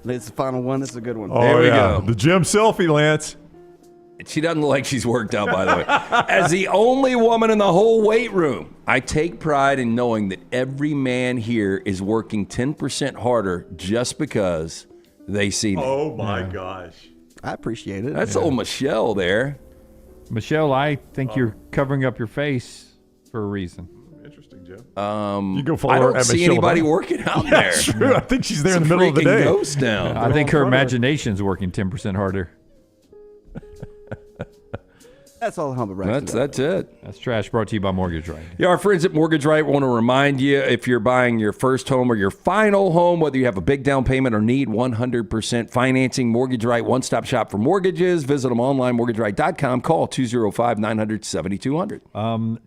It's the final one. This is a good one. Oh, There we go. The gym selfie, Lance. She doesn't look like she's worked out, by the way. As the only woman in the whole weight room, I take pride in knowing that every man here is working 10% harder just because they see me. Oh, my gosh. I appreciate it. That's old Michelle there. Michelle, I think you're covering up your face for a reason. Interesting, Jeff. You go follow I her don't at see Michelle anybody Obama. working out there. That's true. I think she's there in the middle of the freaking day. Ghost down. I think her imagination's working 10% harder. That's all the humble brags. That's it. That's trash brought to you by Mortgage Right. Yeah, our friends at Mortgage Right want to remind you, if you're buying your first home or your final home, whether you have a big down payment or need 100% financing, Mortgage Right, one-stop shop for mortgages. Visit them online, mortgageright.com. Call 205-900-7200.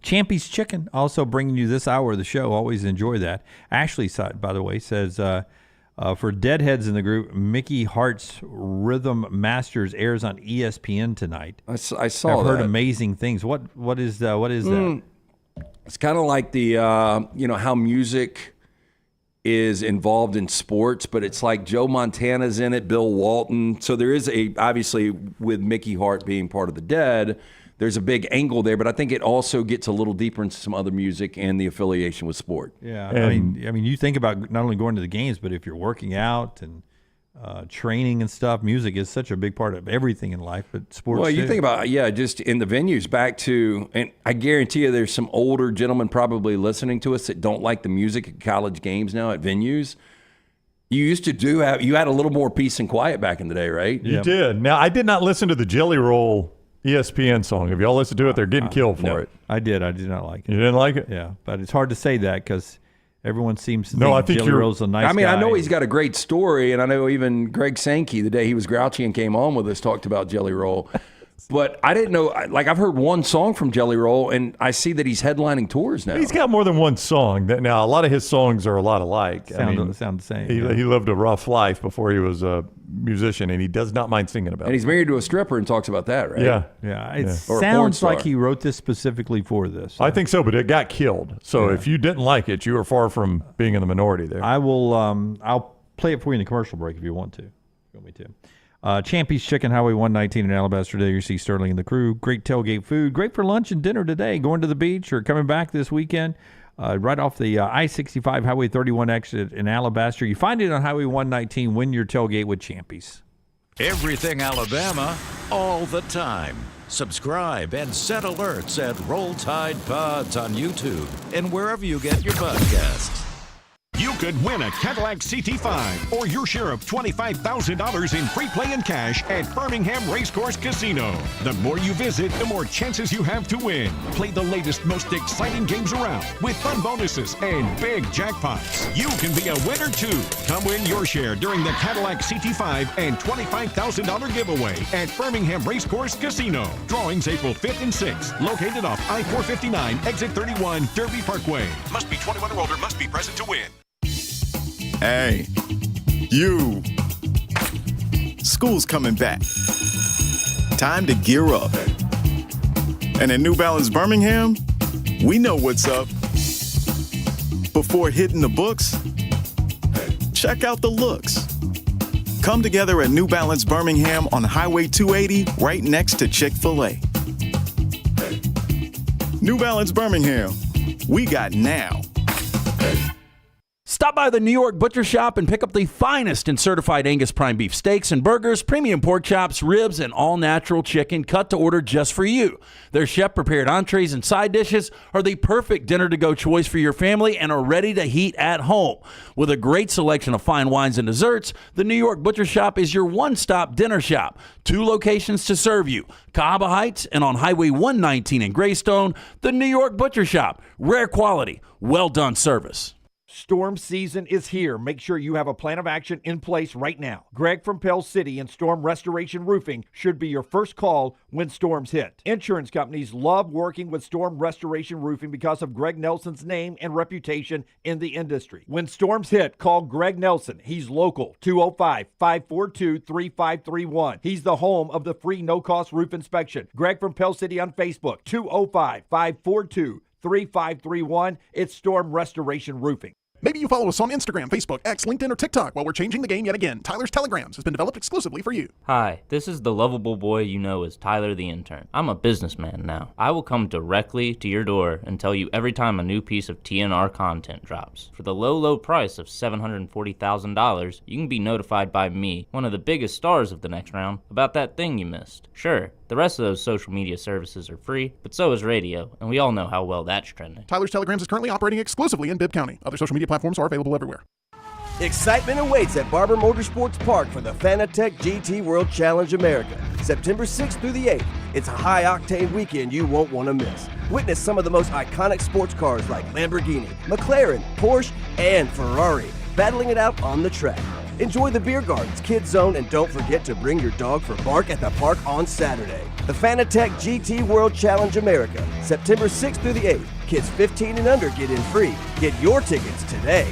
Champy's Chicken also bringing you this hour of the show. Always enjoy that. Ashley, by the way, says for deadheads in the group, Mickey Hart's Rhythm Masters airs on ESPN tonight. I saw I've heard that. amazing things. What is that? It's kind of like the how music is involved in sports, but it's like Joe Montana's in it, Bill Walton. So there is obviously with Mickey Hart being part of the Dead, there's a big angle there, but I think it also gets a little deeper into some other music and the affiliation with sport. Yeah, I mean, you think about not only going to the games, but if you're working out and training and stuff. Music is such a big part of everything in life, but sports. Well, you too. think about just in the venues. Back to, and I guarantee you, there's some older gentlemen probably listening to us that don't like the music at college games now at venues. You used to you had a little more peace and quiet back in the day, right? You did. Now, I did not listen to the Jelly Roll ESPN song. Have y'all listened to it? They're getting killed for it. I did. I did not like it. You didn't like it? Yeah, but it's hard to say that because everyone seems to I think think Jelly Roll's a nice guy. I know he's got a great story, and I know even Greg Sankey, the day he was grouchy and came on with us, talked about Jelly Roll. But I didn't know, like, I've heard one song from Jelly Roll, and I see that he's headlining tours now. He's got more than one song. Now, a lot of his songs are a lot alike. Sound the same. He lived a rough life before he was a musician, and he does not mind singing about it. And he's married to a stripper and talks about that, right? Yeah. It Or a porn sounds star. like he wrote this specifically for this. I think so, but it got killed. So if you didn't like it, you were far from being in the minority there. I will. I'll play it for you in the commercial break if you want to. If you want me to. Champy's Chicken, Highway 119 in Alabaster. There you see Sterling and the crew. Great tailgate food. Great for lunch and dinner today. Going to the beach or coming back this weekend. Right off the I-65 Highway 31 exit in Alabaster. You find it on Highway 119. Win your tailgate with Champy's. Everything Alabama, all the time. Subscribe and set alerts at Roll Tide Pods on YouTube and wherever you get your podcasts. You could win a Cadillac CT5 or your share of $25,000 in free play and cash at Birmingham Racecourse Casino. The more you visit, the more chances you have to win. Play the latest, most exciting games around with fun bonuses and big jackpots. You can be a winner too. Come win your share during the Cadillac CT5 and $25,000 giveaway at Birmingham Racecourse Casino. Drawings April 5th and 6th. Located off I-459, exit 31, Derby Parkway. Must be 21 or older. Must be present to win. Hey, you. School's coming back. Time to gear up. And at New Balance Birmingham, we know what's up. Before hitting the books, check out the looks. Come together at New Balance Birmingham on Highway 280, right next to Chick-fil-A. New Balance Birmingham, we got now. Stop by the New York Butcher Shop and pick up the finest in certified Angus prime beef steaks and burgers, premium pork chops, ribs, and all-natural chicken cut to order just for you. Their chef-prepared entrees and side dishes are the perfect dinner-to-go choice for your family and are ready to heat at home. With a great selection of fine wines and desserts, the New York Butcher Shop is your one-stop dinner shop. 2 locations to serve you, Cahaba Heights and on Highway 119 in Greystone. The New York Butcher Shop. Rare quality, well-done service. Storm season is here. Make sure you have a plan of action in place right now. Greg from Pell City and Storm Restoration Roofing should be your first call when storms hit. Insurance companies love working with Storm Restoration Roofing because of Greg Nelson's name and reputation in the industry. When storms hit, call Greg Nelson. He's local, 205-542-3531. He's the home of the free no-cost roof inspection. Greg from Pell City on Facebook, 205-542-3531. It's Storm Restoration Roofing. Maybe you follow us on Instagram, Facebook, X, LinkedIn, or TikTok while we're changing the game yet again. Tyler's Telegrams has been developed exclusively for you. Hi, this is the lovable boy you know as Tyler the Intern. I'm a businessman now. I will come directly to your door and tell you every time a new piece of TNR content drops. For the low, low price of $740,000, you can be notified by me, one of the biggest stars of the next round, about that thing you missed. Sure, the rest of those social media services are free, but so is radio, and we all know how well that's trending. Tyler's Telegrams is currently operating exclusively in Bibb County. Other social media platforms are available everywhere. Excitement awaits at Barber Motorsports Park for the Fanatec GT World Challenge America, September 6th through the 8th. It's a high-octane weekend you won't want to miss. Witness some of the most iconic sports cars like Lamborghini, McLaren, Porsche, and Ferrari battling it out on the track. Enjoy the beer gardens, kids zone, and don't forget to bring your dog for bark at the park on Saturday. The Fanatec GT World Challenge America, September 6th through the 8th. Kids 15 and under get in free. Get your tickets today.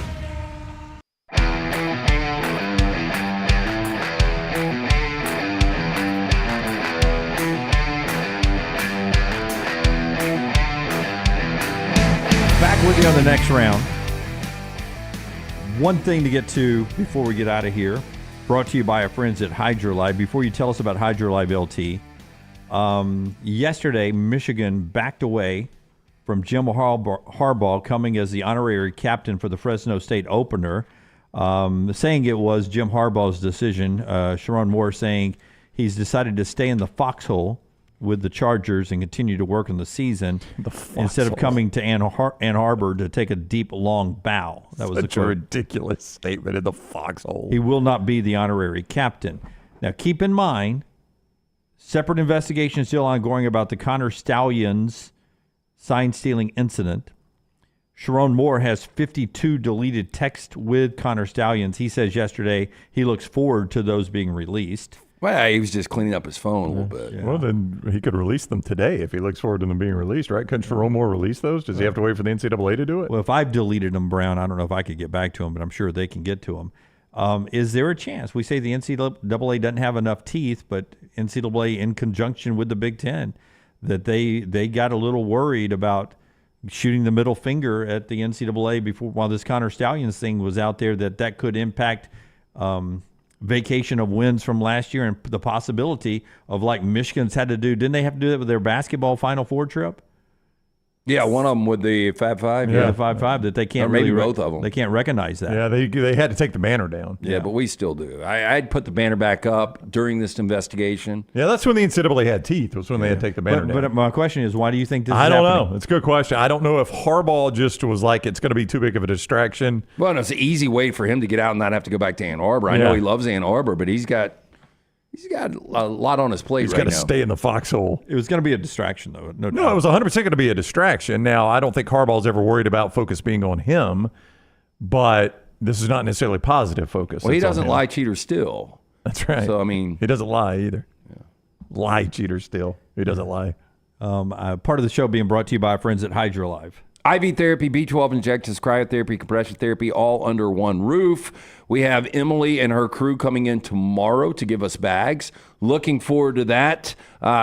Back with you on the next round. One thing to get to before we get out of here, brought to you by our friends at HydroLive. Before you tell us about HydroLive LT, yesterday Michigan backed away from Jim Harbaugh coming as the honorary captain for the Fresno State opener. saying it was Jim Harbaugh's decision. Sherrone Moore saying he's decided to stay in the foxhole with the Chargers and continue to work in the season instead of coming to Ann Arbor to take a deep, long bow. That was such a ridiculous statement in the foxhole. He will not be the honorary captain. Now, keep in mind, separate investigation still ongoing about the Connor Stalions sign-stealing incident. Sherrone Moore has 52 deleted texts with Connor Stalions. He says yesterday he looks forward to those being released. Well, he was just cleaning up his phone a little bit. Yeah. Well, then he could release them today if he looks forward to them being released, right? Couldn't Sherrone Moore release those? Does he have to wait for the NCAA to do it? Well, if I've deleted them, Brown, I don't know if I could get back to them, but I'm sure they can get to them. Is there a chance? We say the NCAA doesn't have enough teeth, but NCAA in conjunction with the Big Ten, that they got a little worried about shooting the middle finger at the NCAA while this Connor Stalions thing was out there, that could impact vacation of wins from last year and the possibility of, like Michigan's had to do. Didn't they have to do that with their basketball Final Four trip? Yeah, one of them with the Fab Five. Yeah, the Fab Five, that they can't or maybe really both of them. They can't recognize that. Yeah, they had to take the banner down. Yeah, but we still do. I'd put the banner back up during this investigation. Yeah, that's when the NCAA had teeth, was when they had to take the banner down. But my question is, why do you think this is I don't happening? know. It's a good question. I don't know if Harbaugh just was like, it's going to be too big of a distraction. Well, no, it's an easy way for him to get out and not have to go back to Ann Arbor. I know he loves Ann Arbor, but he's got a lot on his plate He's right now. got to stay in the foxhole. It was going to be a distraction, though. No, it was 100% going to be a distraction. Now, I don't think Harbaugh's ever worried about focus being on him, but this is not necessarily positive focus. Well, he doesn't lie, cheat, or steal. That's right. So, I mean, he doesn't lie either. Yeah. Lie, cheat, or steal. He doesn't lie. Part of the show being brought to you by our friends at HydroLive. IV therapy, B12 injections, cryotherapy, compression therapy, all under one roof. We have Emily and her crew coming in tomorrow to give us bags. Looking forward to that.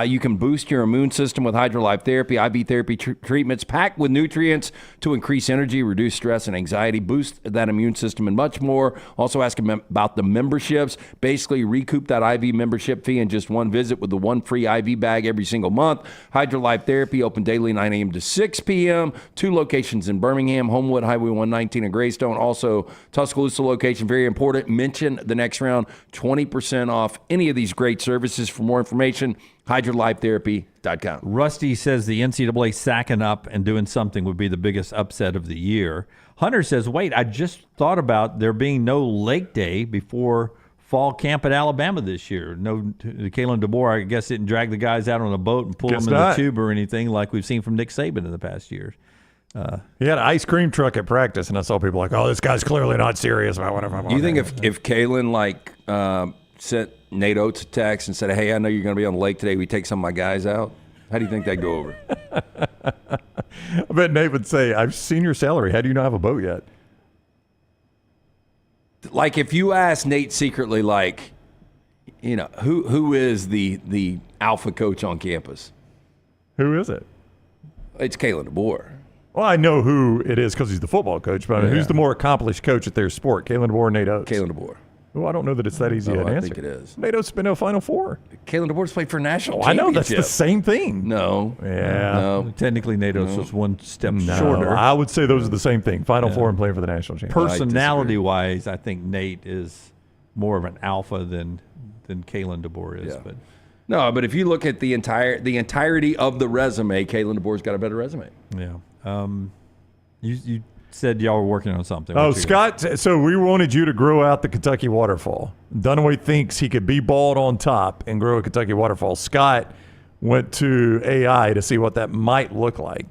You can boost your immune system with HydroLive therapy, IV therapy treatments packed with nutrients to increase energy, reduce stress and anxiety, boost that immune system, and much more. Also ask them about the memberships. Basically, recoup that IV membership fee in just one visit with the one free IV bag every single month. HydroLive therapy, open daily 9 a.m. to 6 p.m. 2 locations in Birmingham, Homewood, Highway 119 in Greystone. Also, Tuscaloosa location, very important. Mention the next round, 20% off any of these great services. For more information, hydrolifetherapy.com. Rusty says the NCAA sacking up and doing something would be the biggest upset of the year. Hunter says, wait, I just thought about there being no Lake Day before fall camp at Alabama this year. No, Kalen DeBoer, I guess, didn't drag the guys out on a boat and pull them in the tube or anything like we've seen from Nick Saban in the past years. He had an ice cream truck at practice, and I saw people like, oh, this guy's clearly not serious about whatever. Do you think if Kalen, sent Nate Oates a text and said, hey, I know you're going to be on the lake today, we take some of my guys out? How do you think that'd go over? I bet Nate would say, I've seen your salary. How do you not have a boat yet? Like, if you ask Nate secretly, like, you know, who is the alpha coach on campus? Who is it? It's Kalen DeBoer. Well, I know who it is because he's the football coach, but who's the more accomplished coach at their sport? Kalen DeBoer or Nate Oates? Kalen DeBoer. Well, I don't know that it's that easy an answer. I think it is. Nate Oates been to a Final Four. Kalen DeBoer's played for a national I championship. know, that's the same thing. No. Yeah. No. Technically, Nate Oates was one step shorter. I would say those are the same thing. Final Four and playing for the national championship. Personality-wise, I think Nate is more of an alpha than Kalen DeBoer is. Yeah. But no, but if you look at the entirety of the resume, Kalen DeBoer's got a better resume. Yeah. You said y'all were working on something. Oh, Scott, so we wanted you to grow out the Kentucky waterfall. Dunaway thinks he could be bald on top and grow a Kentucky waterfall. Scott went to AI to see what that might look like.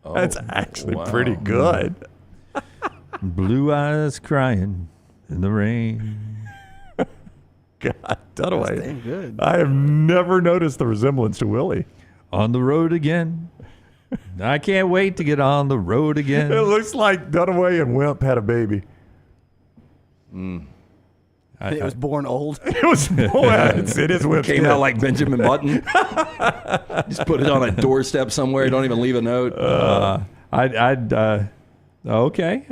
Oh, that's actually pretty good. Blue eyes crying in the rain. God, Dunaway. That's damn good. I have never noticed the resemblance to Willie. On the road again. I can't wait to get on the road again. It looks like Dunaway and Wimp had a baby. It was born old. It was it is Wimp's Came kid. out like Benjamin Button. Just put it on a doorstep somewhere. Don't even leave a note. Okay.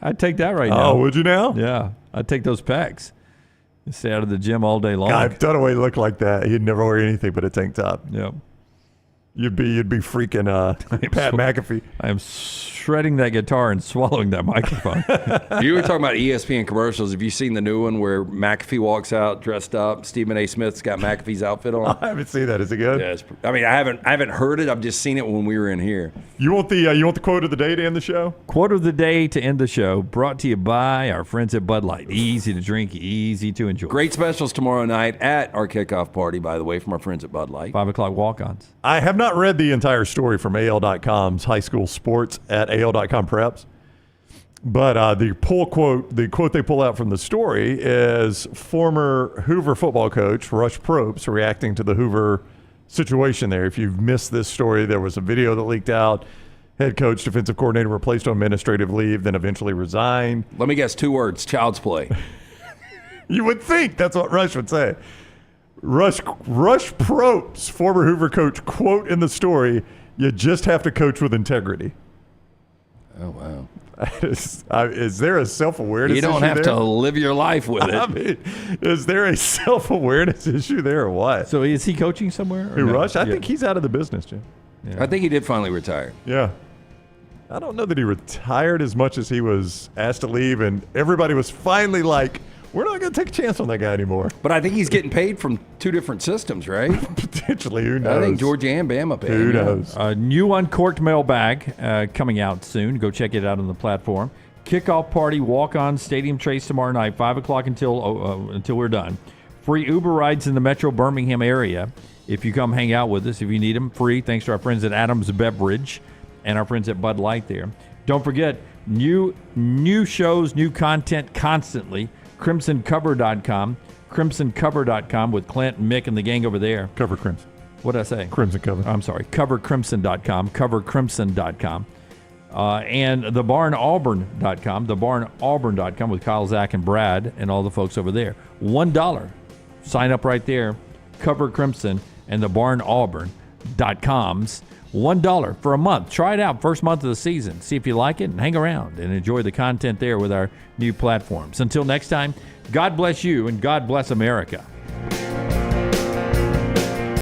I'd take that right now. Oh, would you now? Yeah, I'd take those pecs. Stay out of the gym all day long. God, if Dunaway looked like that, he'd never wear anything but a tank top. Yep. You'd be freaking Pat McAfee. I am shredding that guitar and swallowing that microphone. You were talking about ESPN commercials. Have you seen the new one where McAfee walks out dressed up? Stephen A. Smith's got McAfee's outfit on. I haven't seen that. Is it good? Yeah, I haven't heard it. I've just seen it when we were in here. You want the quote of the day to end the show? Quote of the day to end the show, brought to you by our friends at Bud Light. Easy to drink, easy to enjoy. Great specials tomorrow night at our kickoff party, by the way, from our friends at Bud Light. 5 o'clock walk-ons. I have not read the entire story from AL.com's high school sports at AL.com preps, but the quote they pull out from the story is former Hoover football coach Rush Probst reacting to the Hoover situation there. If you've missed this story, there was a video that leaked out. Head coach, defensive coordinator replaced on administrative leave, then eventually resigned. Let me guess 2 words, child's play. You would think that's what Rush would say. Rush Probst, former Hoover coach, quote in the story, "You just have to coach with integrity." Oh, wow. Is there a self-awareness issue You don't have there? to live your life with it. I mean, is there a self-awareness issue there or what? So is he coaching somewhere? Who, Rush? I think he's out of the business, Jim. I think he did finally retire. Yeah. I don't know that he retired as much as he was asked to leave, and everybody was finally like, we're not going to take a chance on that guy anymore. But I think he's getting paid from 2 different systems, right? Potentially, who knows? I think Georgia and Bama pay. Who knows? New uncorked mailbag coming out soon. Go check it out on the platform. Kickoff party, walk-on, stadium trace tomorrow night, 5 o'clock until we're done. Free Uber rides in the Metro Birmingham area. If you come hang out with us, if you need them, free. Thanks to our friends at Adams Beverage and our friends at Bud Light there. Don't forget, new shows, new content constantly. CrimsonCover.com with Clint and Mick and the gang over there. Cover Crimson. What did I say? Crimson Cover. I'm sorry. CoverCrimson.com. CoverCrimson.com. And thebarnauburn.com. Thebarnauburn.com with Kyle, Zach, and Brad and all the folks over there. $1. Sign up right there. Cover Crimson and thebarnauburn.com's. $1 for a month. Try it out first month of the season. See if you like it and hang around and enjoy the content there with our new platforms. Until next time, God bless you and God bless America.